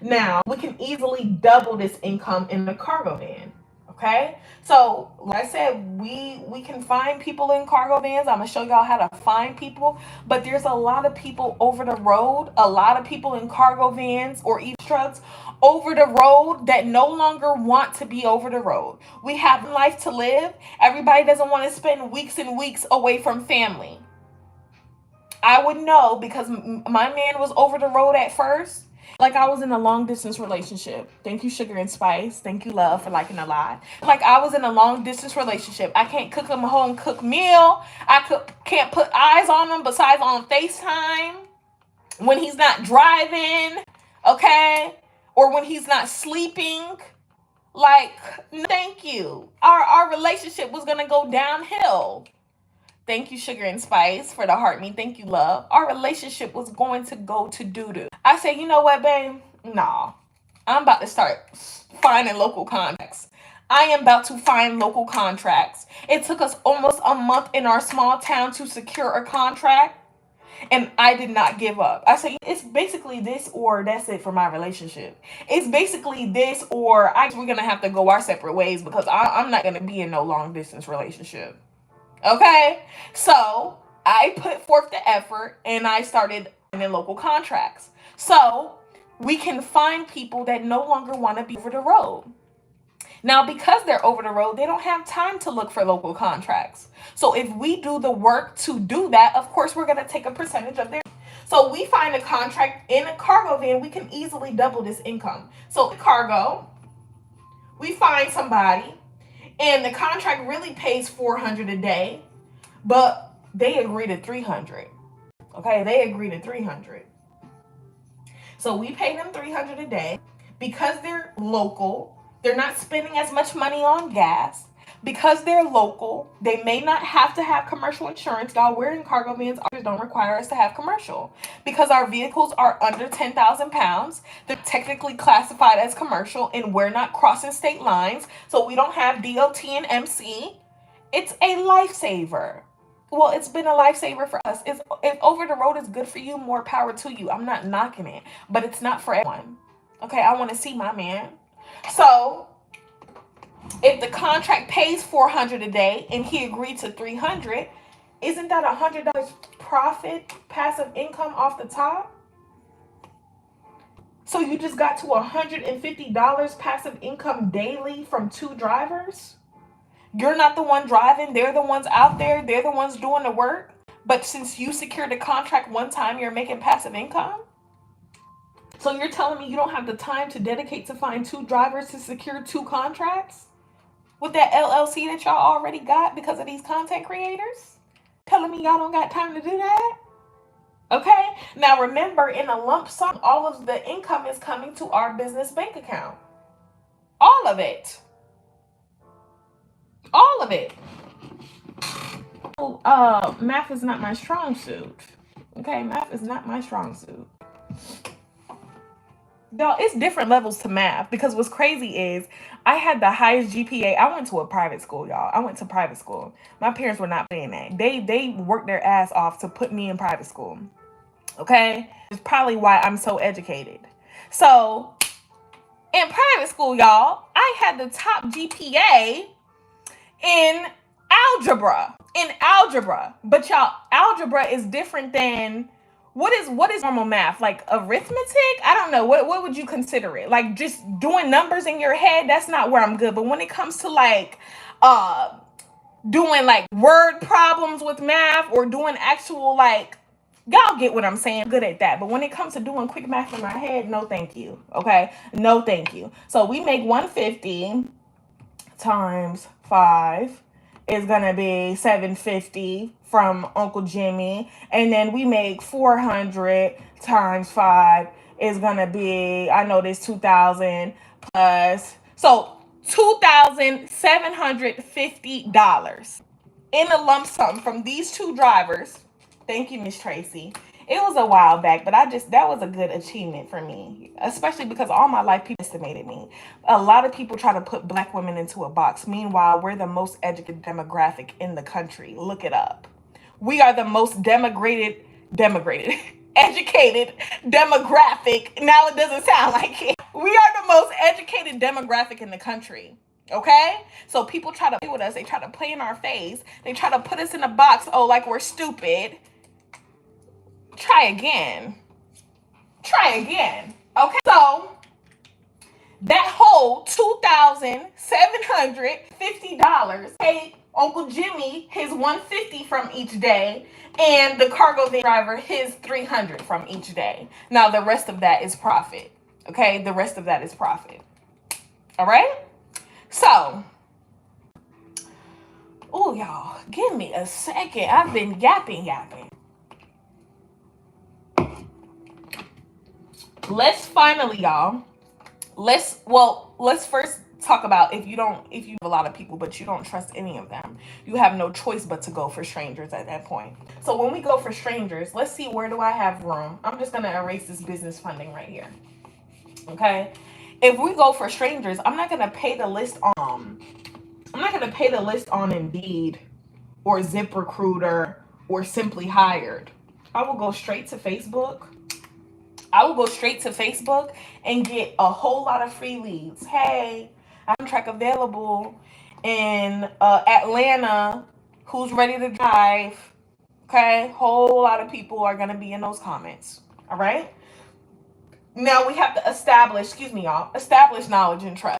Now, we can easily double this income in the cargo van. Okay? So, like I said, we can find people in cargo vans. I'm going to show y'all how to find people. But there's a lot of people over the road, a lot of people in cargo vans or even trucks over the road that no longer want to be over the road. We have life to live. Everybody doesn't want to spend weeks and weeks away from family. I would know because my man was over the road at first. Like I was in a long distance relationship. Thank you, Sugar and Spice. Thank you, love, for liking a lot. Like I was in a long distance relationship. I can't cook him a home cooked meal. Can't put eyes on him besides on FaceTime when he's not driving, okay? Or when he's not sleeping. Like, thank you. Our relationship was gonna go downhill. Thank you, Sugar and Spice, for the heart me. Thank you, love. Our relationship was going to go to doo-doo. I said, you know what, babe? Nah. I'm about to start finding local contracts. I am about to find local contracts. It took us almost a month in our small town to secure a contract, and I did not give up. I said, it's basically this or that's it for my relationship. It's basically this or we're going to have to go our separate ways because I'm not going to be in no long-distance relationship. Okay, so I put forth the effort and I started in local contracts. So we can find people that no longer want to be over the road. Now, because they're over the road, they don't have time to look for local contracts. So if we do the work to do that, of course, we're going to take a percentage of their. So we find a contract in a cargo van, we can easily double this income. So cargo, we find somebody. And the contract really pays $400 a day, but they agree to $300. Okay, they agree to 300. So we pay them 300 a day because they're local. They're not spending as much money on gas. Because they're local, they may not have to have commercial insurance. Y'all, we're in cargo vans. Ours don't require us to have commercial. Because our vehicles are under 10,000 pounds, they're technically classified as commercial, and we're not crossing state lines, so we don't have DOT and MC. It's a lifesaver. Well, it's been a lifesaver for us. If over the road is good for you, more power to you. I'm not knocking it, but it's not for everyone. Okay, I want to see my man. So if the contract pays 400 a day and he agreed to 300, isn't that $100 profit, passive income off the top? So you just got to $150 passive income daily from 2 drivers? You're not the one driving. They're the ones out there. They're the ones doing the work. But since you secured a contract one time, you're making passive income? So you're telling me you don't have the time to dedicate to find 2 drivers to secure 2 contracts? With that LLC that y'all already got because of these content creators? Telling me y'all don't got time to do that? Okay? Now remember, in a lump sum, all of the income is coming to our business bank account. All of it. All of it. Math is not my strong suit. Okay, math is not my strong suit. Y'all, it's different levels to math, because what's crazy is I had the highest GPA. I went to a private school, y'all. I went to private school. My parents were not paying that. They worked their ass off to put me in private school. Okay? It's probably why I'm so educated. So, in private school, y'all, I had the top GPA in algebra. But y'all, algebra is different than what is normal math? Like arithmetic? I don't know. What would you consider it? Like just doing numbers in your head? That's not where I'm good. But when it comes to like doing like word problems with math, or doing actual like, y'all get what I'm saying, I'm good at that. But when it comes to doing quick math in my head, no thank you. Okay? No thank you. So we make 150 times 5 is gonna be 750 from Uncle Jimmy, and then we make 400 times 5 is gonna be, I know this, 2,000 plus, so $2,750 in a lump sum from these 2 drivers. Thank you, Miss Tracy. It was a while back, but that was a good achievement for me, especially because all my life people estimated me. A lot of people try to put Black women into a box. Meanwhile, we're the most educated demographic in the country. Look it up. We are the most educated demographic. Now it doesn't sound like it. We are the most educated demographic in the country. Okay? So people try to play with us. They try to play in our face. They try to put us in a box. Oh, like we're stupid. Try again. Okay, so that whole $2,750 paid Uncle Jimmy his $150 from each day, and the cargo van driver his $300 from each day. Now the rest of that is profit. Okay, the rest of that is profit. All right. So, oh y'all, give me a second. I've been yapping. Let's finally, y'all. Let's first talk about if you have a lot of people but you don't trust any of them, you have no choice but to go for strangers at that point. So when we go for strangers, let's see, where do I have room? I'm just gonna erase this business funding right here. Okay, if we go for strangers, I'm not gonna pay the list on Indeed or ZipRecruiter or Simply Hired. I will go straight to Facebook. And get a whole lot of free leads. Hey, I have a contract available in Atlanta. Who's ready to drive? Okay, whole lot of people are going to be in those comments. All right. Now we have to establish knowledge and trust.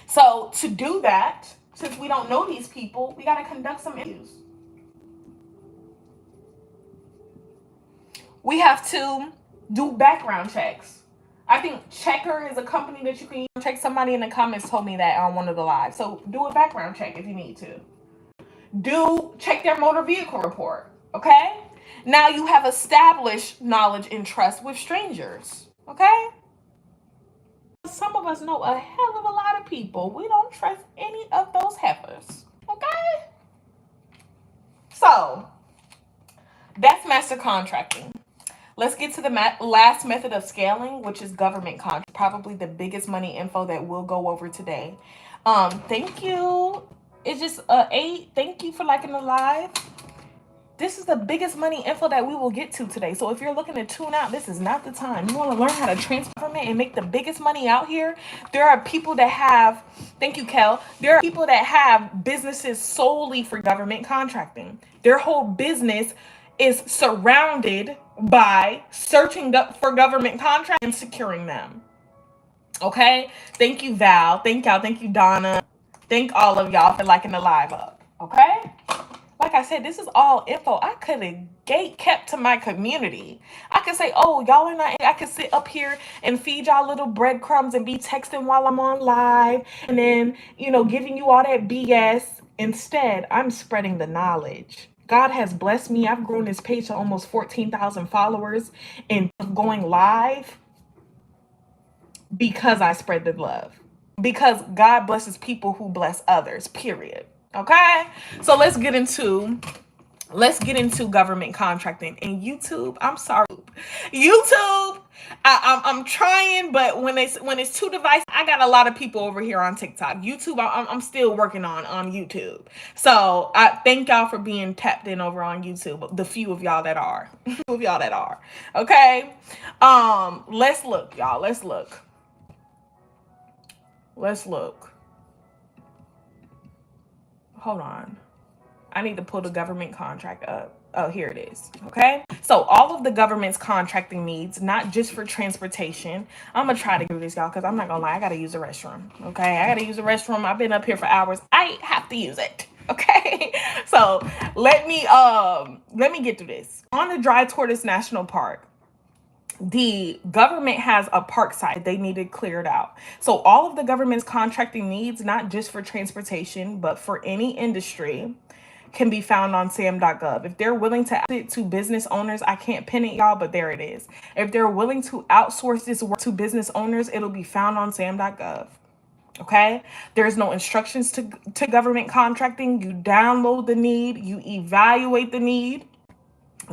So to do that, since we don't know these people, we got to conduct some interviews. We have to do background checks. I think Checker is a company that you can check. Somebody in the comments told me that on one of the lives. So do a background check if you need to. Check their motor vehicle report. Okay? Now you have established knowledge and trust with strangers. Okay? Some of us know a hell of a lot of people. We don't trust any of those heifers. Okay? So, that's master contracting. Let's get to the last method of scaling, which is government contract. Probably the biggest money info that we'll go over today. Thank you. It's just 8. Thank you for liking the live. This is the biggest money info that we will get to today. So if you're looking to tune out, this is not the time. You want to learn how to transfer government and make the biggest money out here? There are people that have, thank you, Kel. There are people that have businesses solely for government contracting. Their whole business is surrounded by searching for government contracts and securing them. Okay? Thank you, Val. Thank y'all. Thank you, Donna. Thank all of y'all for liking the live up. Okay? Like I said, this is all info. I could have gate kept to my community. I could say, oh, y'all are not, I could sit up here and feed y'all little breadcrumbs and be texting while I'm on live and then, giving you all that BS. Instead, I'm spreading the knowledge. God has blessed me. I've grown this page to almost 14,000 followers and going live because I spread the love. Because God blesses people who bless others, period. Okay, so let's get into government contracting. And YouTube, I'm sorry, YouTube, I'm trying, but when it's 2 devices, I got a lot of people over here on TikTok. YouTube, I'm still working on YouTube. So I thank y'all for being tapped in over on YouTube. The few of y'all that are, okay. Let's look, y'all. Let's look. Hold on. I need to pull the government contract up. Oh, here it is. Okay. So all of the government's contracting needs, not just for transportation. I'm going to try to do this, y'all, because I'm not going to lie. I got to use the restroom. Okay. I got to use the restroom. I've been up here for hours. I have to use it. Okay. So let me get through this. On the Dry Tortoise National Park, the government has a park site they needed cleared out. So all of the government's contracting needs, not just for transportation, but for any industry, can be found on sam.gov. If they're willing to outsource it to business owners, I can't pin it, y'all, but there it is. If they're willing to outsource this work to business owners, it'll be found on sam.gov. Okay, there's no instructions to government contracting. You download the need, you evaluate the need.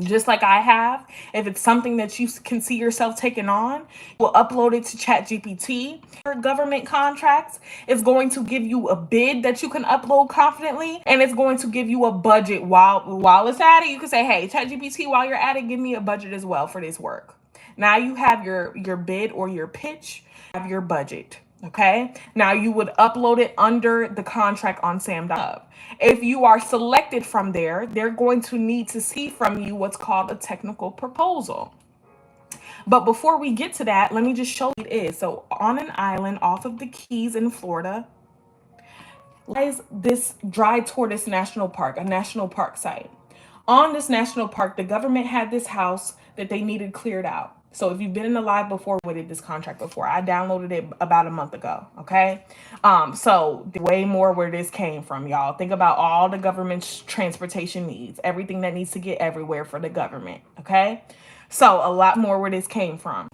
Just like I have. If it's something that you can see yourself taking on, we'll upload it to ChatGPT. For government contracts, it's going to give you a bid that you can upload confidently, and it's going to give you a budget while it's at it. You can say, hey, ChatGPT, while you're at it, give me a budget as well for this work. Now you have your bid or your pitch, have your budget. Okay, now you would upload it under the contract on sam.gov. If you are selected from there, they're going to need to see from you what's called a technical proposal. But before we get to that, let me just show you what it is. So on an island off of the Keys in Florida lies this Dry Tortoise National Park, a national park site. On this national park, the government had this house that they needed cleared out. So if you've been in the live before, we did this contract before. I downloaded it about a month ago. Okay. So way more where this came from, y'all. Think about all the government's transportation needs, everything that needs to get everywhere for the government. Okay. So a lot more where this came from.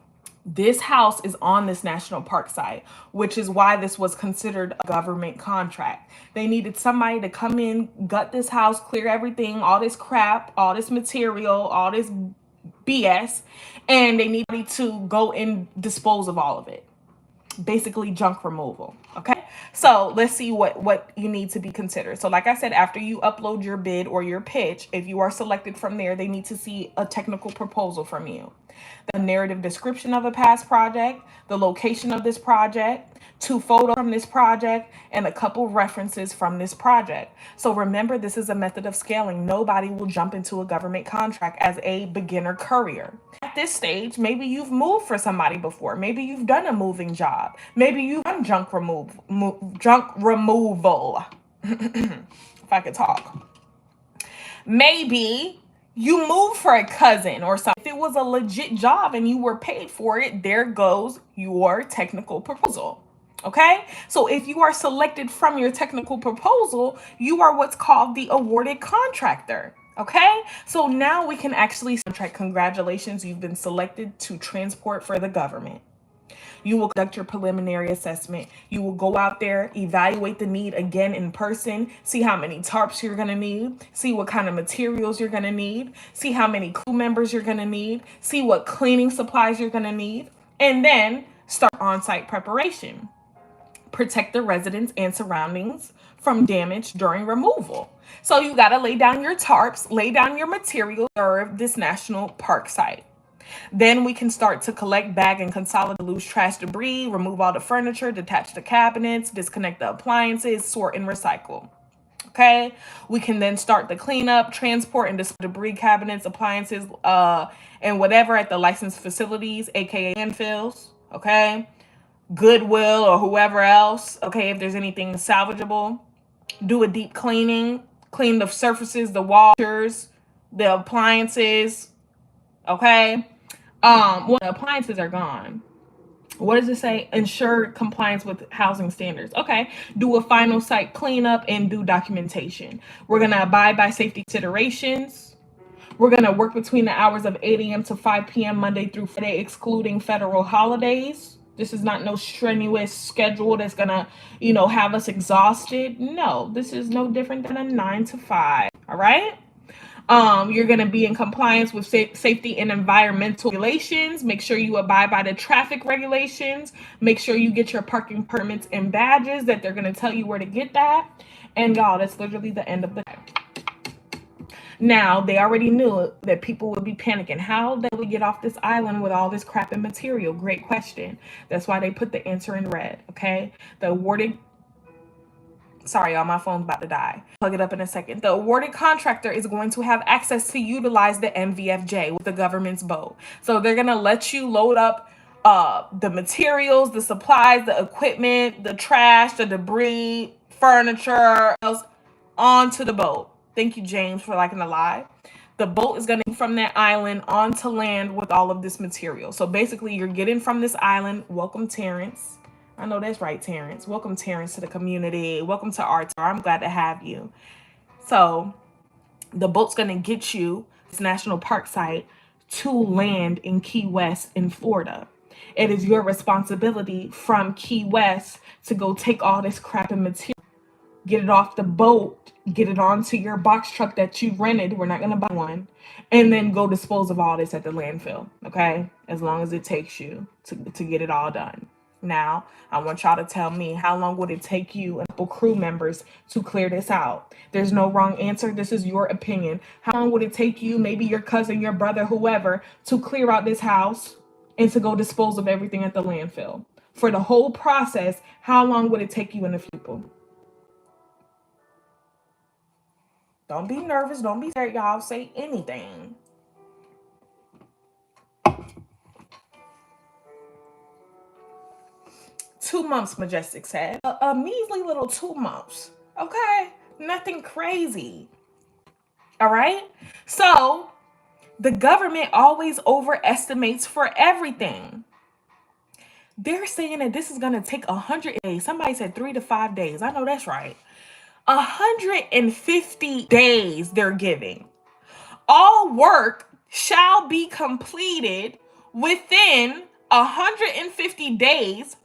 This house is on this national park site, which is why this was considered a government contract. They needed somebody to come in, gut this house, clear everything, all this crap, all this material, all this BS, and they need to go and dispose of all of it. Basically junk removal. Okay, so let's see what you need to be considered. So like I said, after you upload your bid or your pitch, if you are selected from there, they need to see a technical proposal from you, the narrative description of a past project, the location of this project, 2 photos from this project, and a couple references from this project. So remember, this is a method of scaling. Nobody will jump into a government contract as a beginner courier. At this stage, maybe you've moved for somebody before. Maybe you've done a moving job. Maybe you've done junk removal. If I could talk. Maybe you moved for a cousin or something. If it was a legit job and you were paid for it, there goes your technical proposal. Okay, so if you are selected from your technical proposal, you are what's called the awarded contractor. Okay, so now we can actually contract. Congratulations, you've been selected to transport for the government. You will conduct your preliminary assessment. You will go out there, evaluate the need again in person, see how many tarps you're going to need, see what kind of materials you're going to need, see how many crew members you're going to need, see what cleaning supplies you're going to need, and then start on-site preparation. Protect the residents and surroundings from damage during removal. So you got to lay down your tarps, lay down your materials, serve this national park site. Then we can start to collect, bag, and consolidate loose trash debris, remove all the furniture, detach the cabinets, disconnect the appliances, sort and recycle. Okay, we can then start the cleanup, transport, and dispose debris, cabinets, appliances, and whatever at the licensed facilities, aka landfills. Okay, Goodwill or whoever else. Okay, if there's anything salvageable, do a deep cleaning, clean the surfaces, the washers, the appliances. Okay, well, the appliances are gone. What does it say? Ensure compliance with housing standards. Okay. Do a final site cleanup and do documentation. We're going to abide by safety considerations. We're going to work between the hours of 8 a.m. to 5 p.m. Monday through Friday, excluding federal holidays. This is not no strenuous schedule that's going to, have us exhausted. No, this is no different than a 9 to 5. All right. You're going to be in compliance with safety and environmental regulations. Make sure you abide by the traffic regulations. Make sure you get your parking permits and badges that they're going to tell you where to get that. And y'all, that's literally the end of the day. Now, they already knew that people would be panicking. How did we get off this island with all this crap and material? Great question. That's why they put the answer in red, okay? The awarded... Sorry, y'all, my phone's about to die. Plug it up in a second. The awarded contractor is going to have access to utilize the MVFJ with the government's boat. So they're going to let you load up the materials, the supplies, the equipment, the trash, the debris, furniture, else onto the boat. Thank you, James, for liking the live. The boat is going to be from that island onto land with all of this material. So basically, you're getting from this island. Welcome, Terrence. I know that's right, Terrence. Welcome, Terrence, to the community. Welcome to our tour. I'm glad to have you. So the boat's going to get you this national park site to land in Key West in Florida. It is your responsibility from Key West to go take all this crap and material, get it off the boat, get it onto your box truck that you rented. We're not going to buy one. And then go dispose of all this at the landfill. Okay? As long as it takes you to get it all done. Now, I want y'all to tell me, how long would it take you and a couple crew members to clear this out? There's no wrong answer. This is your opinion. How long would it take you, maybe your cousin, your brother, whoever, to clear out this house and to go dispose of everything at the landfill? For the whole process, how long would it take you and the people? Don't be nervous. Don't be scared, y'all. Say anything. Two months, Majestic said. A measly little 2 months. Okay? Nothing crazy. All right? So, the government always overestimates for everything. They're saying that this is going to take 100 days. Somebody said 3 to 5 days. I know that's right. 150 days they're giving. All work shall be completed within 150 days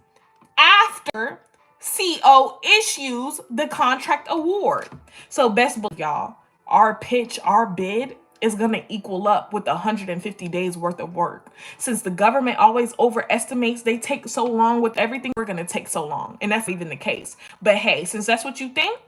after CO issues the contract award. So best believe, y'all, our pitch, our bid is going to equal up with 150 days worth of work. Since the government always overestimates, they take so long with everything, we're going to take so long. And that's even the case. But hey, since that's what you think,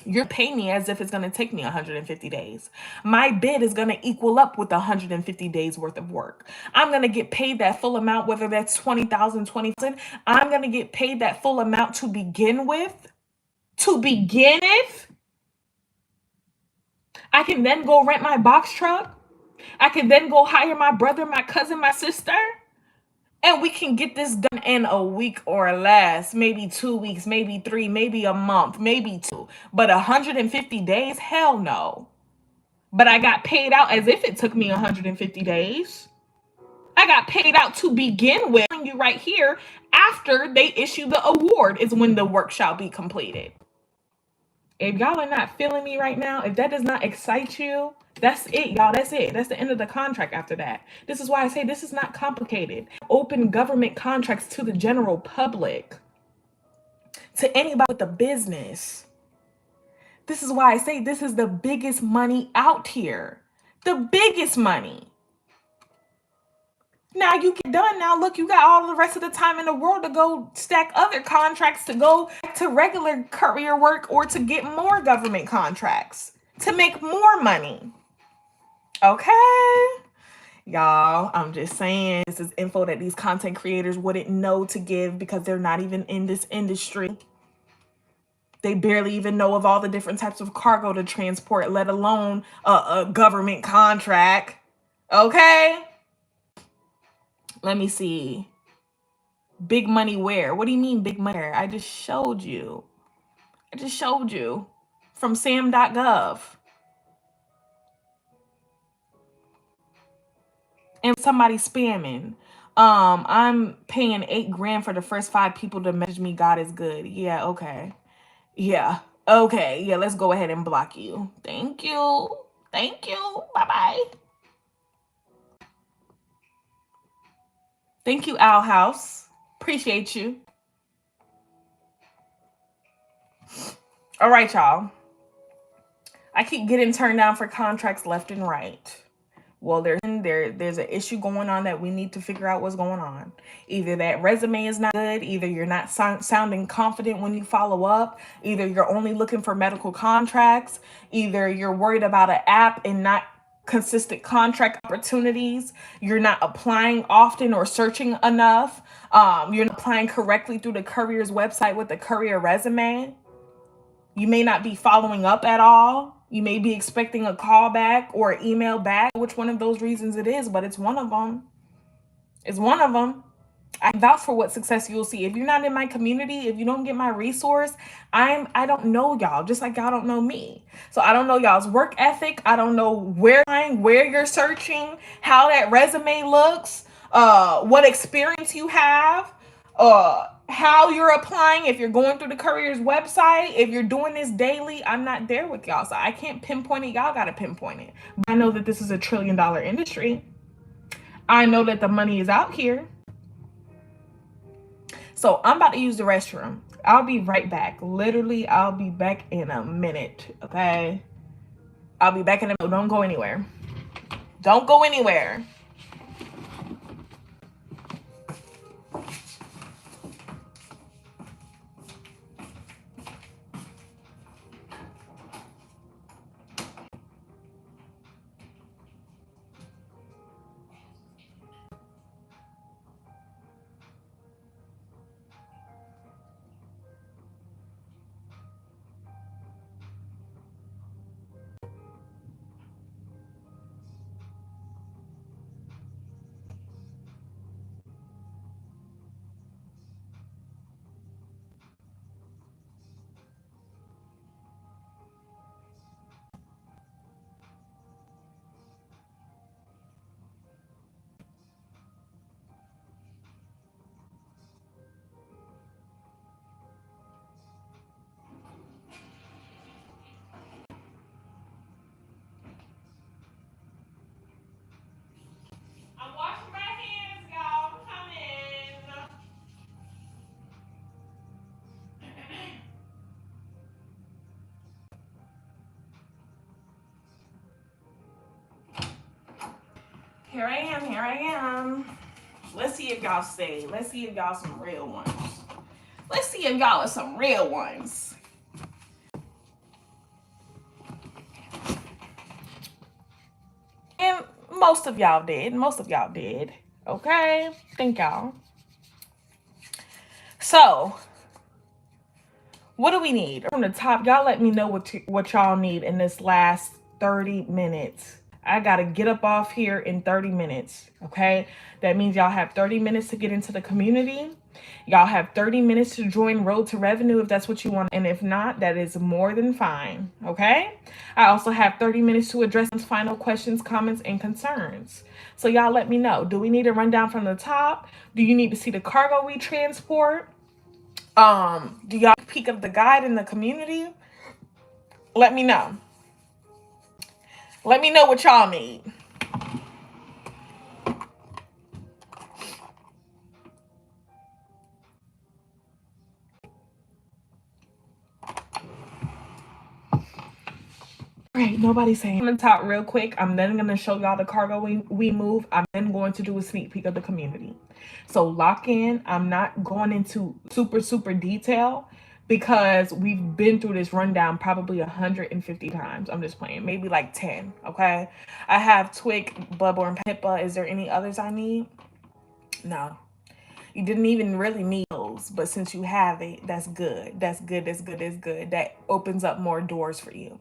you're paying me as if it's going to take me 150 days. My bid is going to equal up with 150 days worth of work. I'm going to get paid that full amount, whether that's 20,000, 20,000. I'm going to get paid that full amount to begin with. I can then go rent my box truck. I can then go hire my brother, my cousin, my sister. And we can get this done in a week or less, maybe 2 weeks, maybe 3, maybe a month, maybe 2. But 150 days? Hell no. But I got paid out as if it took me 150 days. I got paid out to begin with. You right here, after they issue the award is when the work shall be completed. If y'all are not feeling me right now, if that does not excite you, that's it, y'all. That's it. That's the end of the contract after that. This is why I say this is not complicated. Open government contracts to the general public, to anybody with a business. This is why I say this is the biggest money out here. The biggest money. Now you get done. Now look, you got all the rest of the time in the world to go stack other contracts, to go to regular courier work, or to get more government contracts to make more money. Okay? Y'all, I'm just saying, this is info that these content creators wouldn't know to give because they're not even in this industry. They barely even know of all the different types of cargo to transport, let alone a government contract. Okay? Let me see. Big money where? What do you mean big money where? I just showed you. From sam.gov. And somebody spamming. I'm paying $8 grand for the first 5 people to message me God is good. Yeah, okay. Yeah. Okay. Yeah, let's go ahead and block you. Thank you. Bye-bye. Thank you, Owl House. Appreciate you. All right, y'all. I keep getting turned down for contracts left and right. Well, there's an issue going on that we need to figure out what's going on. Either that resume is not good, either you're not sounding confident when you follow up, either you're only looking for medical contracts, either you're worried about an app and not consistent contract opportunities, you're not applying often or searching enough, you're not applying correctly through the courier's website with the courier resume. You may not be following up at all. You may be expecting a call back or email back, which one of those reasons it is, but it's one of them. I vouch for what success you'll see. If you're not in my community, if you don't get my resource, I don't know y'all, just like y'all don't know me. So I don't know y'all's work ethic. I don't know where you're searching, how that resume looks, what experience you have, how you're applying, if you're going through the courier's website, if you're doing this daily. I'm not there with y'all, so I can't pinpoint it. Y'all gotta pinpoint it. But I know that this is a $1 trillion industry. I know that the money is out here. So I'm about to use the restroom. I'll be right back. Literally, I'll be back in a minute, okay? I'll be back in a minute. Don't go anywhere. Don't go anywhere. I'm washing my hands, y'all. I'm coming. Here I am. Let's see if y'all stay. Let's see if y'all some real ones. Let's see if y'all are some real ones. And most of y'all did. Okay? Thank y'all. So, what do we need? From the top, y'all let me know what y'all need in this last 30 minutes. I gotta get up off here in 30 minutes, okay? That means y'all have 30 minutes to get into the community. Y'all have 30 minutes to join Road2Revenue if that's what you want. And if not, that is more than fine, okay? I also have 30 minutes to address final questions, comments, and concerns. So y'all let me know. Do we need a rundown from the top? Do you need to see the cargo we transport? Do y'all peek of the guide in the community? Let me know. Let me know what y'all need. Right, nobody's saying. I'm gonna talk real quick. I'm then gonna show y'all the cargo we move. I'm then going to do a sneak peek of the community. So lock in. I'm not going into super detail because we've been through this rundown probably 150 times. I'm just playing, maybe like 10. Okay, I have Twig, Bloodborne, HIPAA. Is there any others I need? No. You didn't even really need those, but since you have it, that's good. That's good. That's good. That's good. That opens up more doors for you.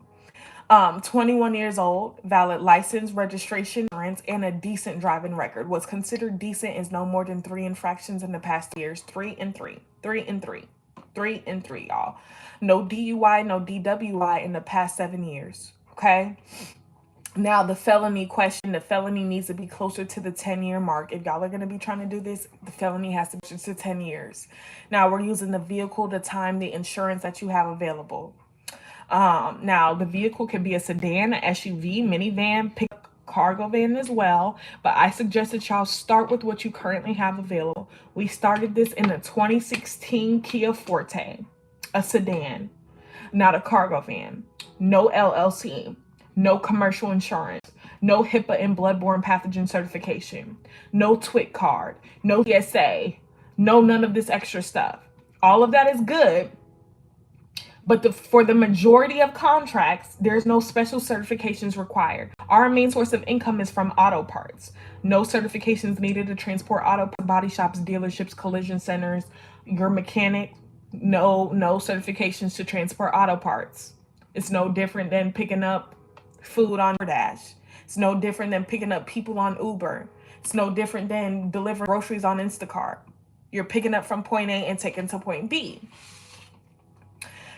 21 years old, valid license, registration, insurance, and a decent driving record. What's considered decent is no more than 3 infractions in the past years. 3 and 3. 3 and 3. 3 and 3, y'all. No DUI, no DWI in the past 7 years. Okay? Now, the felony question, the felony needs to be closer to the 10-year mark. If y'all are going to be trying to do this, the felony has to be closer to 10 years. Now, we're using the vehicle, the time, the insurance that you have available. Now, the vehicle can be a sedan, an SUV, minivan, pickup, cargo van as well. But I suggest that y'all start with what you currently have available. We started this in a 2016 Kia Forte, a sedan, not a cargo van. No LLC, no commercial insurance, no HIPAA and bloodborne pathogen certification, no TWIC card, no TSA, no none of this extra stuff. All of that is good. But for the majority of contracts, there's no special certifications required. Our main source of income is from auto parts. No certifications needed to transport auto body shops, dealerships, collision centers, your mechanic. No certifications to transport auto parts. It's no different than picking up food on DoorDash. It's no different than picking up people on Uber. It's no different than delivering groceries on Instacart. You're picking up from point A and taking to point B.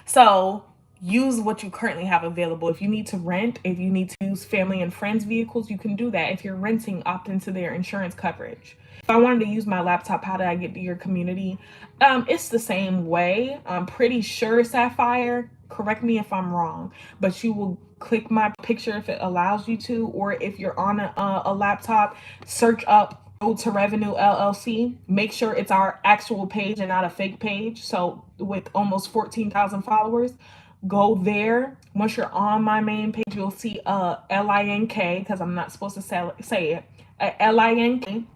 So use what you currently have available. If you need to rent, if you need to use family and friends vehicles, you can do that. If you're renting, opt into their insurance coverage. If I wanted to use my laptop, how did I get to your community? It's the same way. I'm pretty sure, Sapphire, correct me if I'm wrong, but you will click my picture if it allows you to, or if you're on a laptop, search up Road2Revenue LLC. Make sure it's our actual page and not a fake page. So with almost 14,000 followers, go there. Once you're on my main page, you'll see LINK, because I'm not supposed to say it, LINK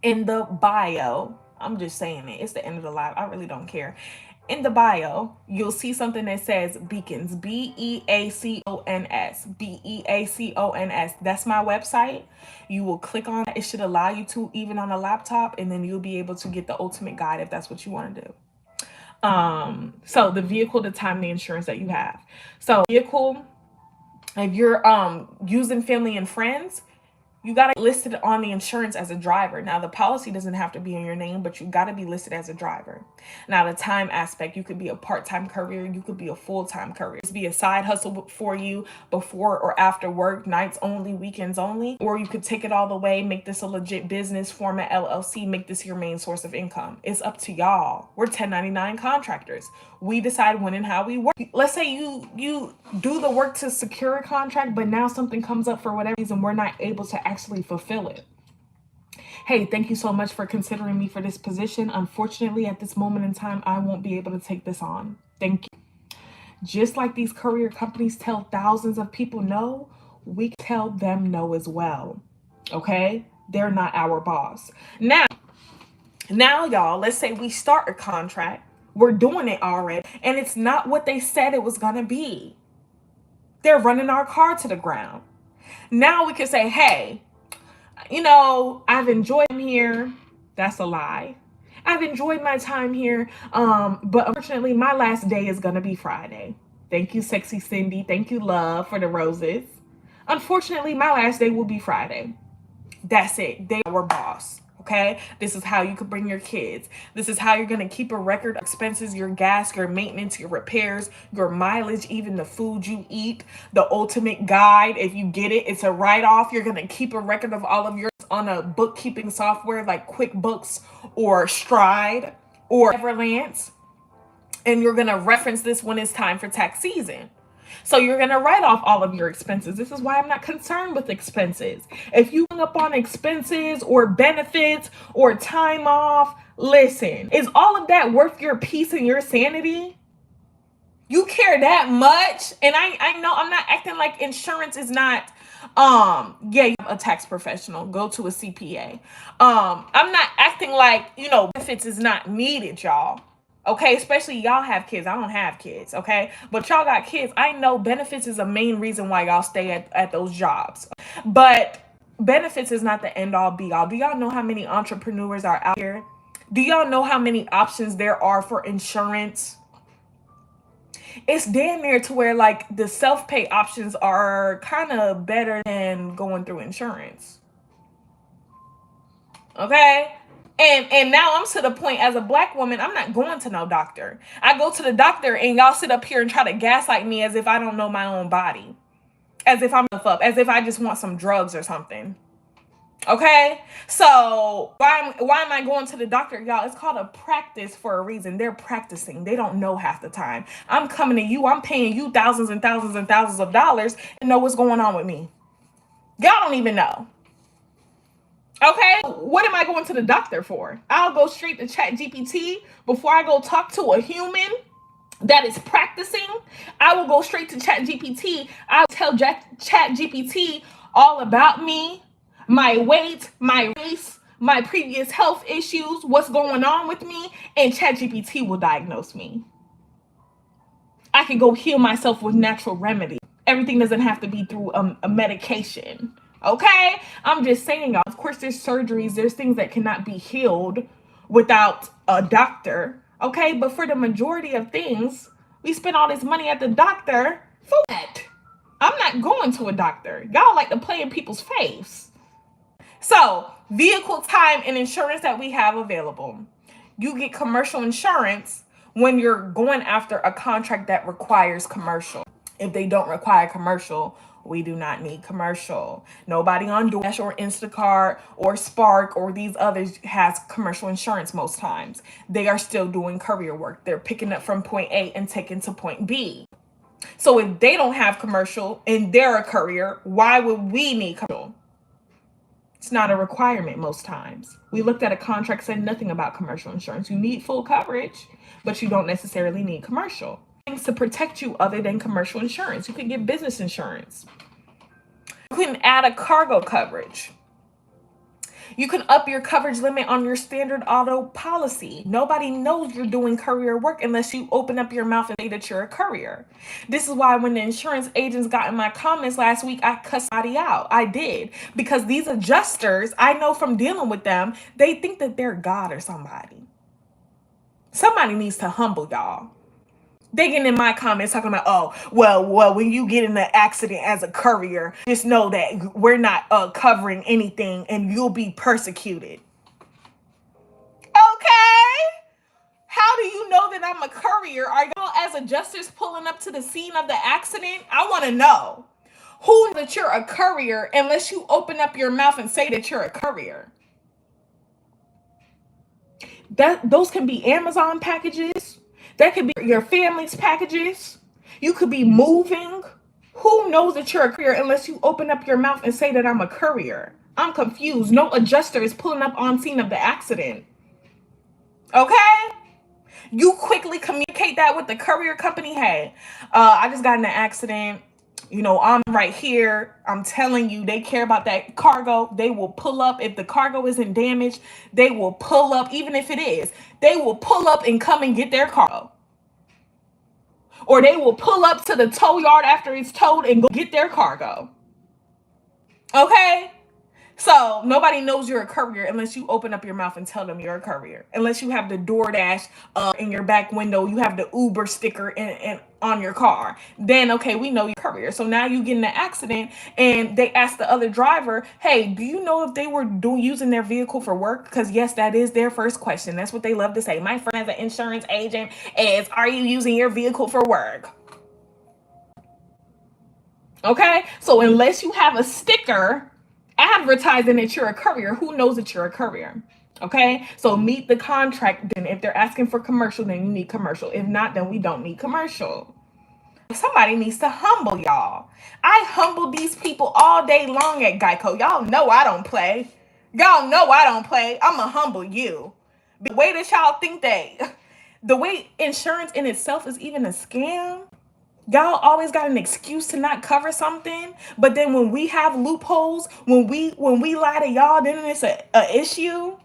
in the bio. I'm just saying it. It's the end of the live. I really don't care. In the bio, you'll see something that says Beacons, BEACONS, BEACONS. That's my website. You will click on it. It should allow you to, even on a laptop, and then you'll be able to get the ultimate guide if that's what you want to do. So the vehicle, the time, the insurance that you have. So vehicle, if you're using family and friends, you got to be listed on the insurance as a driver. Now, the policy doesn't have to be in your name, but you got to be listed as a driver. Now, the time aspect, you could be a part-time courier. You could be a full-time courier. It could be a side hustle for you before or after work, nights only, weekends only. Or you could take it all the way, make this a legit business, form an LLC, make this your main source of income. It's up to y'all. We're 1099 contractors. We decide when and how we work. Let's say you do the work to secure a contract, but now something comes up for whatever reason, we're not able to actually fulfill it. Hey, thank you so much for considering me for this position. Unfortunately, at this moment in time, I won't be able to take this on. Thank you. Just like these courier companies tell thousands of people no, we tell them no as well. Okay? They're not our boss. Now, y'all, let's say we start a contract. We're doing it already, and it's not what they said it was going to be. They're running our car to the ground. Now we can say, hey, I've enjoyed them here. That's a lie. I've enjoyed my time here, but unfortunately, my last day is going to be Friday. Thank you, Sexy Cindy. Thank you, Love, for the roses. Unfortunately, my last day will be Friday. That's it. They are our boss. Okay, this is how you could bring your kids. This is how you're going to keep a record of expenses, your gas, your maintenance, your repairs, your mileage, even the food you eat, the ultimate guide. If you get it, it's a write-off. You're going to keep a record of all of yours on a bookkeeping software like QuickBooks or Stride or Everlance. And you're going to reference this when it's time for tax season. So you're going to write off all of your expenses. This is why I'm not concerned with expenses. If you hang up on expenses or benefits or time off, listen, is all of that worth your peace and your sanity? You care that much? And I know I'm not acting like insurance is not, yeah, you have a tax professional, go to a CPA. I'm not acting like, benefits is not needed, y'all. Okay, especially y'all have kids. I don't have kids, okay? But y'all got kids. I know benefits is a main reason why y'all stay at those jobs. But benefits is not the end all be all. Do y'all know how many entrepreneurs are out here? Do y'all know how many options there are for insurance? It's damn near to where like the self-pay options are kind of better than going through insurance. Okay? And now I'm to the point as a Black woman, I'm not going to no doctor. I go to the doctor and y'all sit up here and try to gaslight me as if I don't know my own body. As if I'm up, as if I just want some drugs or something. Okay? So why am I going to the doctor, y'all? It's called a practice for a reason. They're practicing. They don't know half the time. I'm coming to you. I'm paying you thousands and thousands and thousands of dollars and know what's going on with me. Y'all don't even know. Okay, what am I going to the doctor for? I'll go straight to ChatGPT before I go talk to a human that is practicing. I will go straight to ChatGPT. I'll tell ChatGPT all about me, my weight, my race, my previous health issues, what's going on with me, and ChatGPT will diagnose me. I can go heal myself with natural remedy. Everything doesn't have to be through a medication. Okay? I'm just saying, y'all, of course there's surgeries, there's things that cannot be healed without a doctor. Okay? But for the majority of things, we spend all this money at the doctor for what? I'm not going to a doctor. Y'all like to play in people's face. So, vehicle, time, and insurance that we have available. You get commercial insurance when you're going after a contract that requires commercial. If they don't require commercial, we do not need commercial. Nobody on DoorDash or Instacart or Spark or these others has commercial insurance most times. They are still doing courier work. They're picking up from point A and taking to point B. So if they don't have commercial and they're a courier, why would we need commercial? It's not a requirement most times. We looked at a contract, said nothing about commercial insurance. You need full coverage, but you don't necessarily need commercial. Things to protect you other than commercial insurance. You can get business insurance. You can add a cargo coverage. You can up your coverage limit on your standard auto policy. Nobody knows you're doing courier work unless you open up your mouth and say that you're a courier. This is why when the insurance agents got in my comments last week, I cussed somebody out. I did. Because these adjusters, I know from dealing with them, they think that they're God or somebody. Somebody needs to humble y'all. They get in my comments talking about, oh, well, when you get in an accident as a courier, just know that we're not covering anything and you'll be persecuted. Okay. How do you know that I'm a courier? Are y'all as adjusters pulling up to the scene of the accident? I want to know. Who knows that you're a courier unless you open up your mouth and say that you're a courier? Those can be Amazon packages. That could be your family's packages. You could be moving. Who knows that you're a courier unless you open up your mouth and say that I'm a courier? I'm confused. No adjuster is pulling up on scene of the accident. Okay? You quickly communicate that with the courier company. Hey, I just got in an accident. I'm right here. I'm telling you, they care about that cargo. They will pull up. If the cargo isn't damaged, they will pull up. Even if it is, they will pull up and come and get their cargo. Or they will pull up to the tow yard after it's towed and go get their cargo. Okay? So nobody knows you're a courier unless you open up your mouth and tell them you're a courier. Unless you have the DoorDash in your back window, you have the Uber sticker in on your car. Then, okay, we know you're a courier. So now you get in an accident and they ask the other driver, hey, do you know if they were using their vehicle for work? Because yes, that is their first question. That's what they love to say. My friend as an insurance agent is, are you using your vehicle for work? Okay, so unless you have a sticker advertising that you're a courier, who knows that you're a courier? Okay, so meet the contract. Then if they're asking for commercial, then you need commercial. If not, then we don't need commercial. Somebody needs to humble y'all. I humble these people all day long at Geico. Y'all know I don't play. Y'all know I don't play. I'ma humble you. The way that y'all think that, the way insurance in itself is even a scam. Y'all always got an excuse to not cover something, but then when we have loopholes, when we lie to y'all, then it's a issue.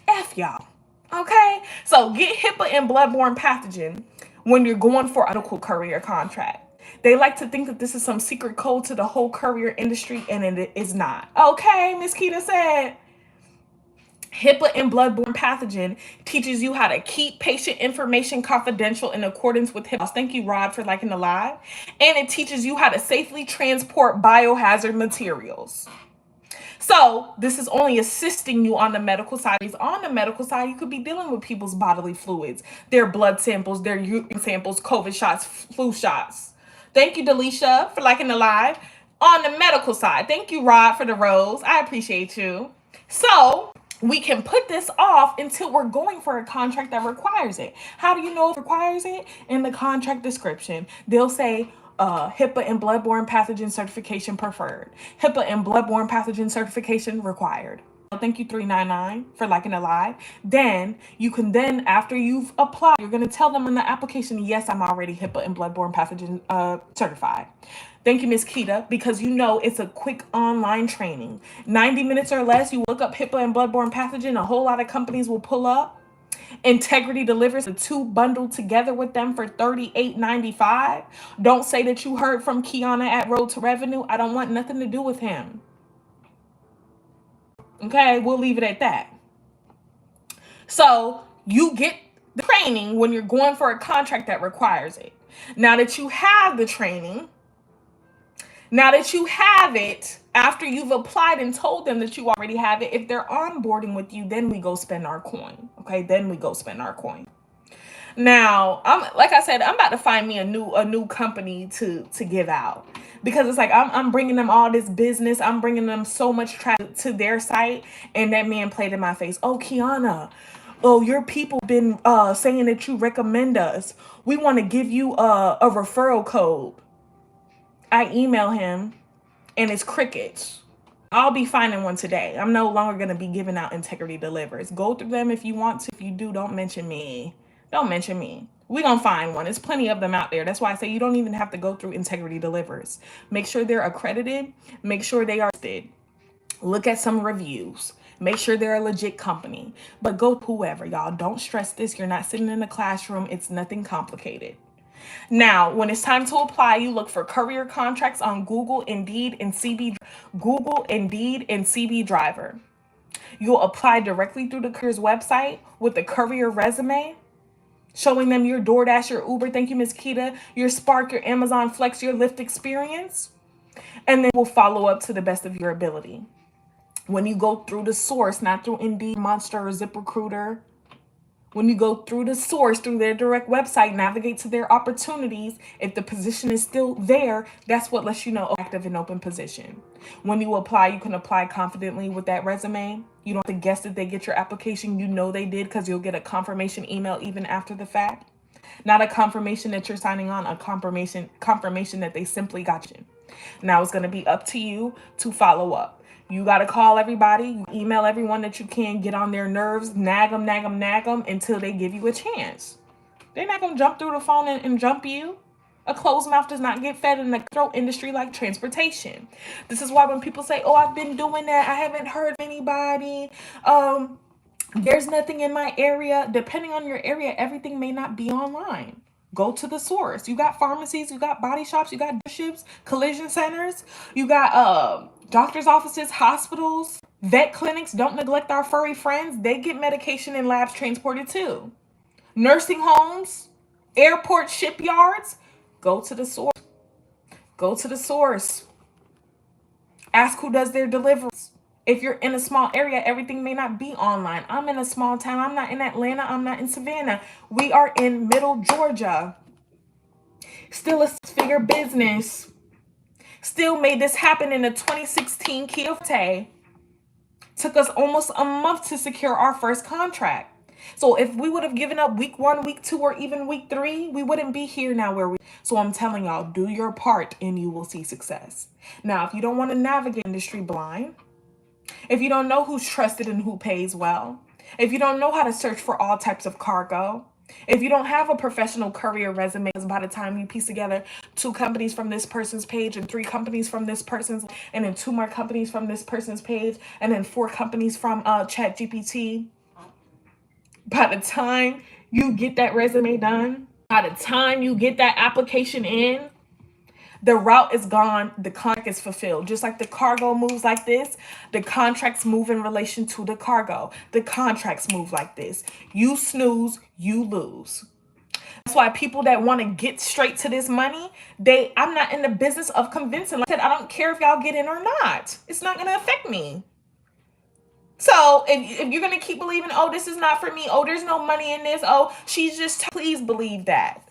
F y'all. Okay? So get HIPAA and bloodborne pathogen when you're going for a medical courier contract. They like to think that this is some secret code to the whole courier industry, and it is not. Okay, Miss Keita said. HIPAA and bloodborne pathogen teaches you how to keep patient information confidential in accordance with HIPAA. Thank you, Rod, for liking the live. And it teaches you how to safely transport biohazard materials. So this is only assisting you on the medical side. On the medical side, you could be dealing with people's bodily fluids, their blood samples, their urine samples, COVID shots, flu shots. Thank you, Delisha, for liking the live. On the medical side, thank you, Rod, for the rose. I appreciate you. So we can put this off until we're going for a contract that requires it. How do you know if it requires it? In the contract description, they'll say HIPAA and bloodborne pathogen certification preferred. HIPAA and bloodborne pathogen certification required. Thank you, 399, for liking the live. Then you can after you've applied, you're going to tell them in the application, yes, I'm already HIPAA and bloodborne pathogen certified. Thank you, Miss Keita, because you know it's a quick online training. 90 minutes or less, you look up HIPAA and bloodborne pathogen, a whole lot of companies will pull up. Integrity delivers the two bundled together with them for $38.95. Don't say that you heard from Kiana at Road2Revenue. I don't want nothing to do with him. Okay, we'll leave it at that. So you get the training when you're going for a contract that requires it. Now that you have the training, now that you have it, after you've applied and told them that you already have it, if they're onboarding with you, then we go spend our coin. Okay, then we go spend our coin. Now, like I said, I'm about to find me a new company to give out, because it's like I'm bringing them all this business. I'm bringing them so much traffic to their site, and that man played in my face. Oh, Kiana, oh, your people been saying that you recommend us. We want to give you a referral code. I email him, and it's crickets. I'll be finding one today. I'm no longer going to be giving out Integrity Delivers. Go through them if you want to. If you do, don't mention me. Don't mention me. We're going to find one. There's plenty of them out there. That's why I say you don't even have to go through Integrity Delivers. Make sure they're accredited. Make sure they are listed. Look at some reviews. Make sure they're a legit company. But go whoever, y'all. Don't stress this. You're not sitting in a classroom. It's nothing complicated. Now, when it's time to apply, you look for courier contracts on Google, Indeed, and CB Driver. You'll apply directly through the courier's website with the courier resume, showing them your DoorDash, your Uber, thank you, Ms. Keita, your Spark, your Amazon Flex, your Lyft experience, and then we'll follow up to the best of your ability. When you go through the source, not through Indeed, Monster, or ZipRecruiter, when you go through the source, through their direct website, navigate to their opportunities. If the position is still there, that's what lets you know active and open position. When you apply, you can apply confidently with that resume. You don't have to guess that they get your application. You know they did, because you'll get a confirmation email even after the fact. Not a confirmation that you're signing on, a confirmation that they simply got you. Now it's going to be up to you to follow up. You got to call everybody, email everyone that you can, get on their nerves, nag them until they give you a chance. They're not going to jump through the phone and jump you. A closed mouth does not get fed in the throat industry like transportation. This is why when people say, oh, I've been doing that, I haven't heard anybody. There's nothing in my area. Depending on your area, everything may not be online. Go to the source. You got pharmacies, you got body shops, you got dealerships, collision centers, you got doctor's offices, hospitals, vet clinics. Don't neglect our furry friends. They get medication and labs transported too. Nursing homes, airports, shipyards. Go to the source. Go to the source. Ask who does their deliveries. If you're in a small area, everything may not be online. I'm in a small town. I'm not in Atlanta. I'm not in Savannah. We are in Middle Georgia. Still a six-figure business. Still made this happen in a 2016 Kia Forte. Took us almost a month to secure our first contract. So if we would have given up week 1, week 2, or even week 3, we wouldn't be here now where we. So I'm telling y'all, do your part and you will see success. Now, if you don't want to navigate industry blind, if you don't know who's trusted and who pays well, if you don't know how to search for all types of cargo, if you don't have a professional courier resume, by the time you piece together 2 companies from this person's page and 3 companies from this person's, and then 2 more companies from this person's page, and then 4 companies from ChatGPT, by the time you get that resume done, by the time you get that application in, the route is gone, the contract is fulfilled. Just like the cargo moves like this, the contracts move in relation to the cargo. The contracts move like this. You snooze, you lose. That's why people that want to get straight to this money, I'm not in the business of convincing. Like I said, I don't care if y'all get in or not. It's not going to affect me. So if you're going to keep believing, oh, this is not for me. Oh, there's no money in this. Oh, she's just, please believe that.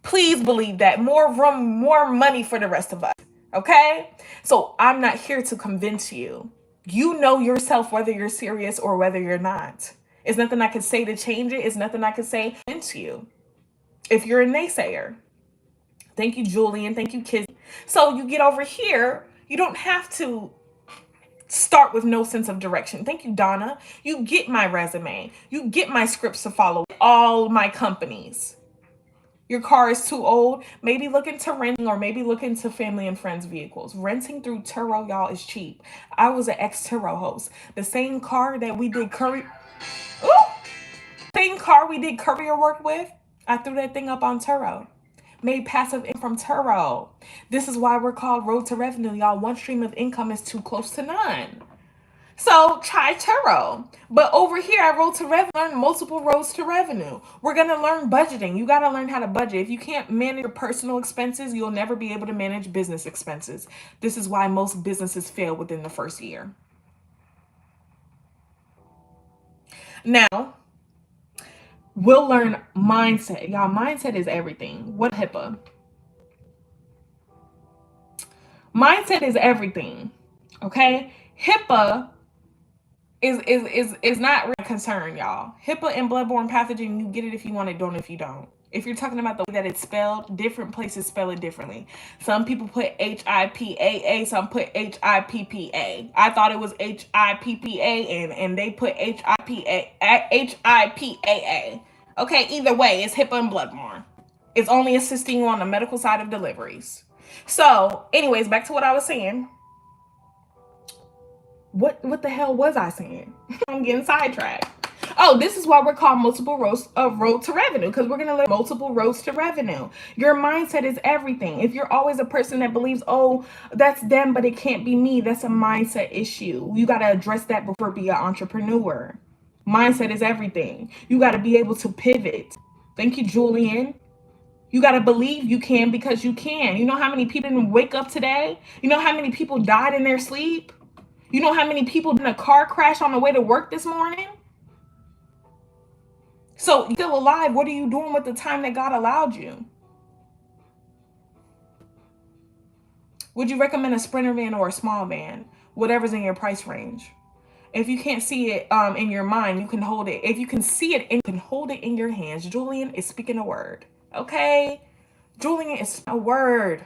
Please believe that. More room, more money for the rest of us. Okay? So I'm not here to convince you. You know yourself whether you're serious or whether you're not. It's nothing I can say to change it. It's nothing I can say to convince you. If you're a naysayer. Thank you, Julian. Thank you, Kizzy. So you get over here. You don't have to start with no sense of direction. Thank you, Donna. You get my resume. You get my scripts to follow. All my companies. Your car is too old, maybe look into renting, or maybe look into family and friends vehicles. Renting through Turo, y'all, is cheap. I was an ex-Turo host. The same car that we did courier work with, I threw that thing up on Turo. Made passive income from Turo. This is why we're called Road2Revenue, y'all. One stream of income is too close to none. So try Turo. But over here at Road2Revenue, learn multiple roads to revenue. We're going to learn budgeting. You got to learn how to budget. If you can't manage your personal expenses, you'll never be able to manage business expenses. This is why most businesses fail within the first year. Now, we'll learn mindset. Y'all, mindset is everything. What HIPAA? Mindset is everything. Okay? HIPAA is not really a concern, y'all. HIPAA and bloodborne pathogen, you get it if you want it, don't if you don't. If you're talking about the way that it's spelled, different places spell it differently. Some people put HIPAA, some put HIPPA. I thought it was HIPPA, and they put HIPAA. Okay, either way, it's HIPAA and bloodborne. It's only assisting you on the medical side of deliveries. So, anyways, back to what I was saying. What the hell was I saying? I'm getting sidetracked. Oh, this is why we're called multiple roads of Road to Revenue, because we're going to learn multiple roads to revenue. Your mindset is everything. If you're always a person that believes, oh, that's them, but it can't be me, that's a mindset issue. You got to address that before being an entrepreneur. Mindset is everything. You got to be able to pivot. Thank you, Julian. You got to believe you can because you can. You know how many people didn't wake up today? You know how many people died in their sleep? You know how many people in a car crash on the way to work this morning? So you're still alive. What are you doing with the time that God allowed you? Would you recommend a Sprinter van or a small van? Whatever's in your price range. If you can't see it in your mind, you can hold it. If you can see it, you can hold it in your hands. Julian is speaking a word. Okay? Julian is a word.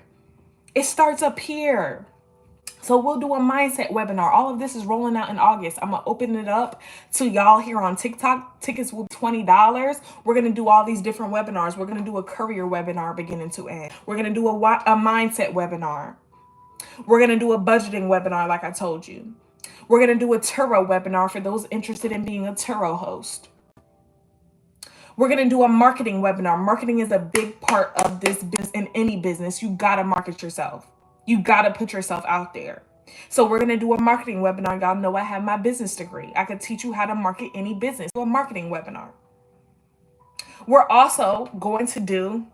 It starts up here. So we'll do a mindset webinar. All of this is rolling out in August. I'm going to open it up to y'all here on TikTok. Tickets will be $20. We're going to do all these different webinars. We're going to do a courier webinar beginning to end. We're going to do a mindset webinar. We're going to do a budgeting webinar like I told you. We're going to do a Turo webinar for those interested in being a Turo host. We're going to do a marketing webinar. Marketing is a big part of this business. In any business, you got to market yourself. You got to put yourself out there. So we're going to do a marketing webinar. Y'all know I have my business degree. I could teach you how to market any business. Do a marketing webinar. We're also going to do...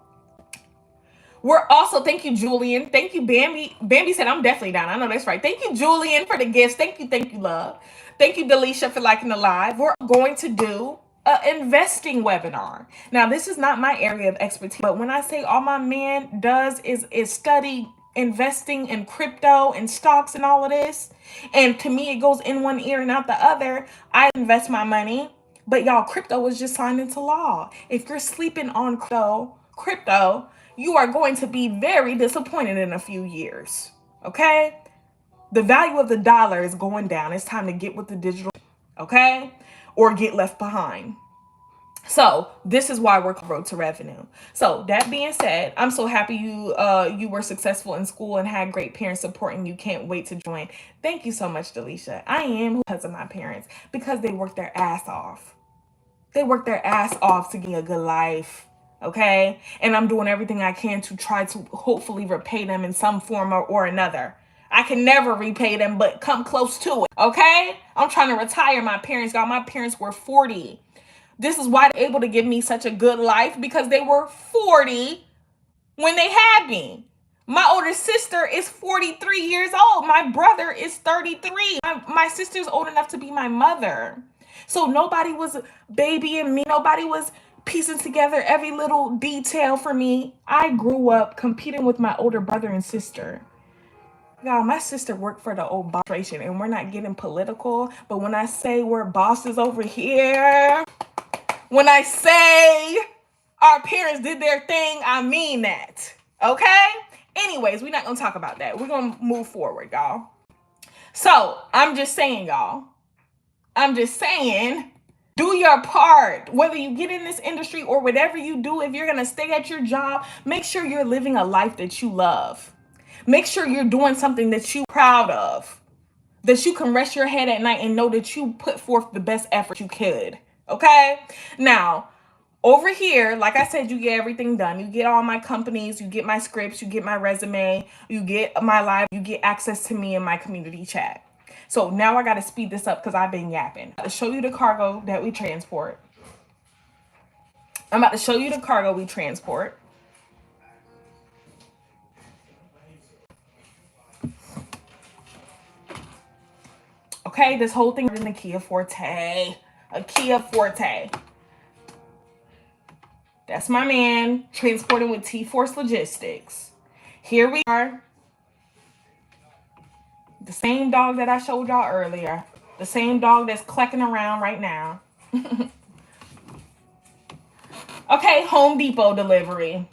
thank you, Julian. Thank you, Bambi. Bambi said, I'm definitely down. I know that's right. Thank you, Julian, for the gifts. Thank you, love. Thank you, Delisha, for liking the live. We're going to do an investing webinar. Now, this is not my area of expertise, but when I say all my man does is study investing in crypto and stocks and all of this, and to me, it goes in one ear and out the other. I invest my money But y'all, crypto was just signed into law. If you're sleeping on crypto, you are going to be very disappointed in a few years. Okay? The value of the dollar is going down. It's time to get with the digital, okay? Or get left behind. So this is why we're called Road to Revenue. So that being said, I'm so happy you were successful in school and had great parents supporting you. Can't wait to join. Thank you so much, Delisha. I am because of my parents, because they worked their ass off. They worked their ass off to get a good life, okay? And I'm doing everything I can to try to hopefully repay them in some form or another. I can never repay them, but come close to it, okay? I'm trying to retire my parents. God, my parents were 40. This is why they're able to give me such a good life, because they were 40 when they had me. My older sister is 43 years old. My brother is 33. My sister's old enough to be my mother. So nobody was babying me. Nobody was piecing together every little detail for me. I grew up competing with my older brother and sister. God, my sister worked for the old boss administration, and we're not getting political, but when I say we're bosses over here, when I say our parents did their thing, I mean that. Okay? Anyways, we're not going to talk about that. We're going to move forward, y'all. So, I'm just saying, y'all. I'm just saying, do your part. Whether you get in this industry or whatever you do, if you're going to stay at your job, make sure you're living a life that you love. Make sure you're doing something that you're proud of. That you can rest your head at night and know that you put forth the best effort you could. Okay? Now, over here, like I said, you get everything done. You get all my companies, you get my scripts, you get my resume, you get my live, you get access to me in my community chat. So now I got to speed this up because I've been yapping. I'll show you the cargo that we transport. I'm about to show you the cargo we transport. Okay, this whole thing is in the Kia Forte. A Kia Forte. That's my man, transporting with T-Force Logistics. Here we are. The same dog that I showed y'all earlier. The same dog that's clucking around right now. Okay, Home Depot delivery.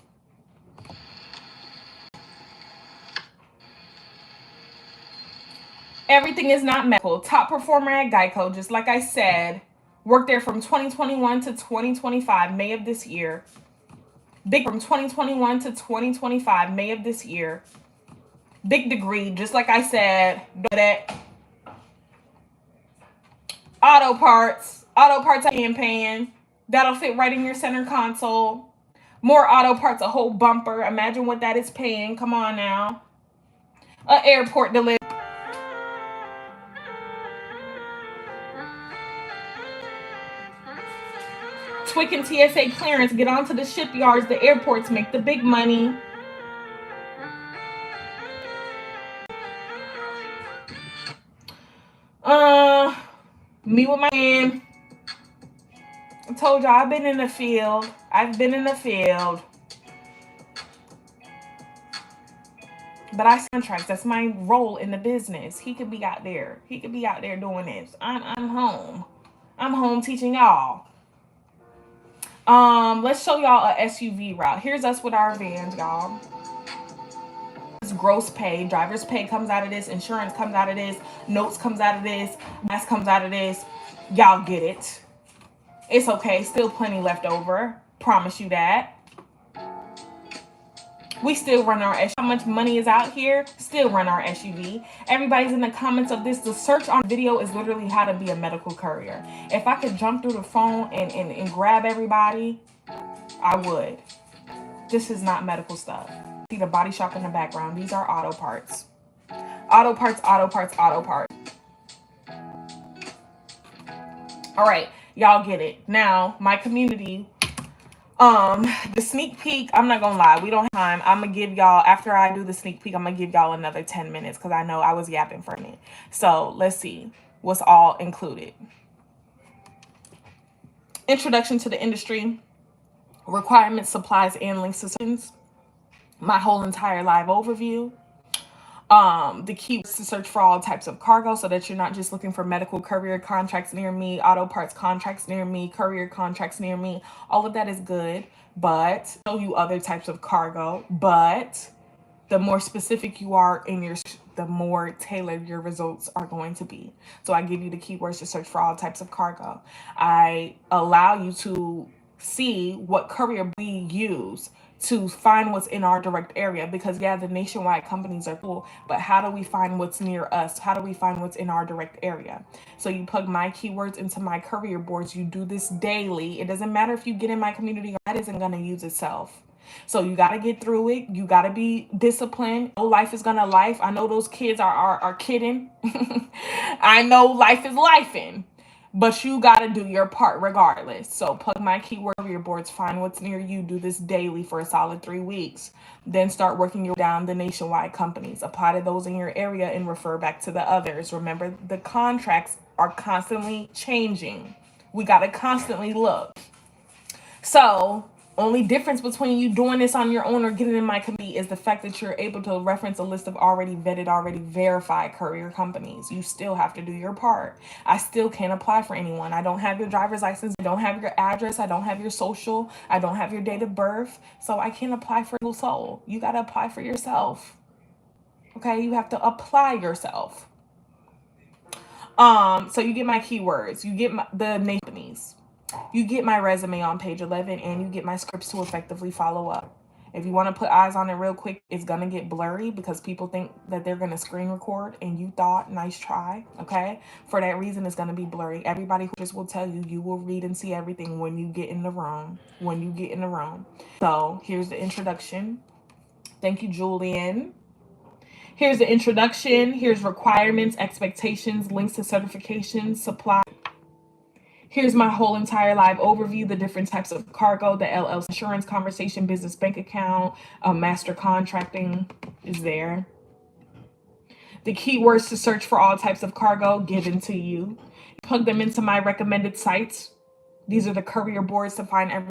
Everything is not medical. Top performer at Geico, just like I said. Worked there from 2021 to 2025, May of this year. Big from 2021 to 2025, May of this year. Big degree, just like I said. That auto parts I am paying. That'll fit right in your center console. More auto parts, a whole bumper. Imagine what that is paying. Come on now. Airport delivery. TWIC and TSA clearance. Get onto the shipyards. The airports make the big money. Me with my man. I told y'all I've been in the field. But I contracts. That's my role in the business. He could be out there. Doing this. I'm home. I'm home teaching y'all. Let's show y'all a SUV route. Here's us with our vans, y'all. This gross pay. Driver's pay comes out of this. Insurance comes out of this. Notes comes out of this. Gas comes out of this. Y'all get it. It's okay. Still plenty left over. Promise you that. We still run our SUV. How much money is out here? Still run our SUV. Everybody's in the comments of this. The search on video is literally how to be a medical courier. If I could jump through the phone and grab everybody, I would. This is not medical stuff. See the body shop in the background. These are auto parts. Auto parts. All right, y'all get it. Now, my community, the sneak peek, I'm not gonna lie, we don't have time. I'm gonna give y'all, after I do the sneak peek, I'm gonna give y'all another 10 minutes because I know I was yapping for a minute. So let's see what's all included. Introduction to the industry, requirements, supplies, and link systems. My whole entire live overview. The keywords to search for all types of cargo, so that you're not just looking for medical courier contracts near me, auto parts contracts near me, courier contracts near me. All of that is good, but show you other types of cargo. But the more specific you are in your, the more tailored your results are going to be. So I give you the keywords to search for all types of cargo. I allow you to see what courier we use to find what's in our direct area, because yeah, the nationwide companies are cool, but how do we find what's near us? How do we find what's in our direct area? So you plug my keywords into my courier boards. You do this daily. It doesn't matter if you get in my community, that isn't going to use itself. So you got to get through it. You got to be disciplined. No, life is going to life. I know those kids are kidding. I know life is lifing. But you got to do your part regardless. So plug my keyword courier boards, find what's near you, do this daily for a solid 3 weeks. Then start working your down the nationwide companies. Apply to those in your area and refer back to the others. Remember, the contracts are constantly changing. We got to constantly look. So only difference between you doing this on your own or getting in my committee is the fact that you're able to reference a list of already vetted, already verified courier companies. You still have to do your part. I still can't apply for anyone. I don't have your driver's license. I don't have your address. I don't have your social. I don't have your date of birth. So I can't apply for a soul. You got to apply for yourself. Okay, you have to apply yourself. So you get my keywords. You get the companies. You get my resume on page 11, and you get my scripts to effectively follow up. If you want to put eyes on it real quick, it's going to get blurry because people think that they're going to screen record, and you thought, nice try. Okay. For that reason, it's going to be blurry. Everybody who just will tell you, you will read and see everything when you get in the room, So here's the introduction. Thank you, Julian. Here's the introduction. Here's requirements, expectations, links to certifications, supply. Here's my whole entire live overview, the different types of cargo, the LLC insurance conversation, business bank account, master contracting is there. The keywords to search for all types of cargo given to you. Plug them into my recommended sites. These are the courier boards to find every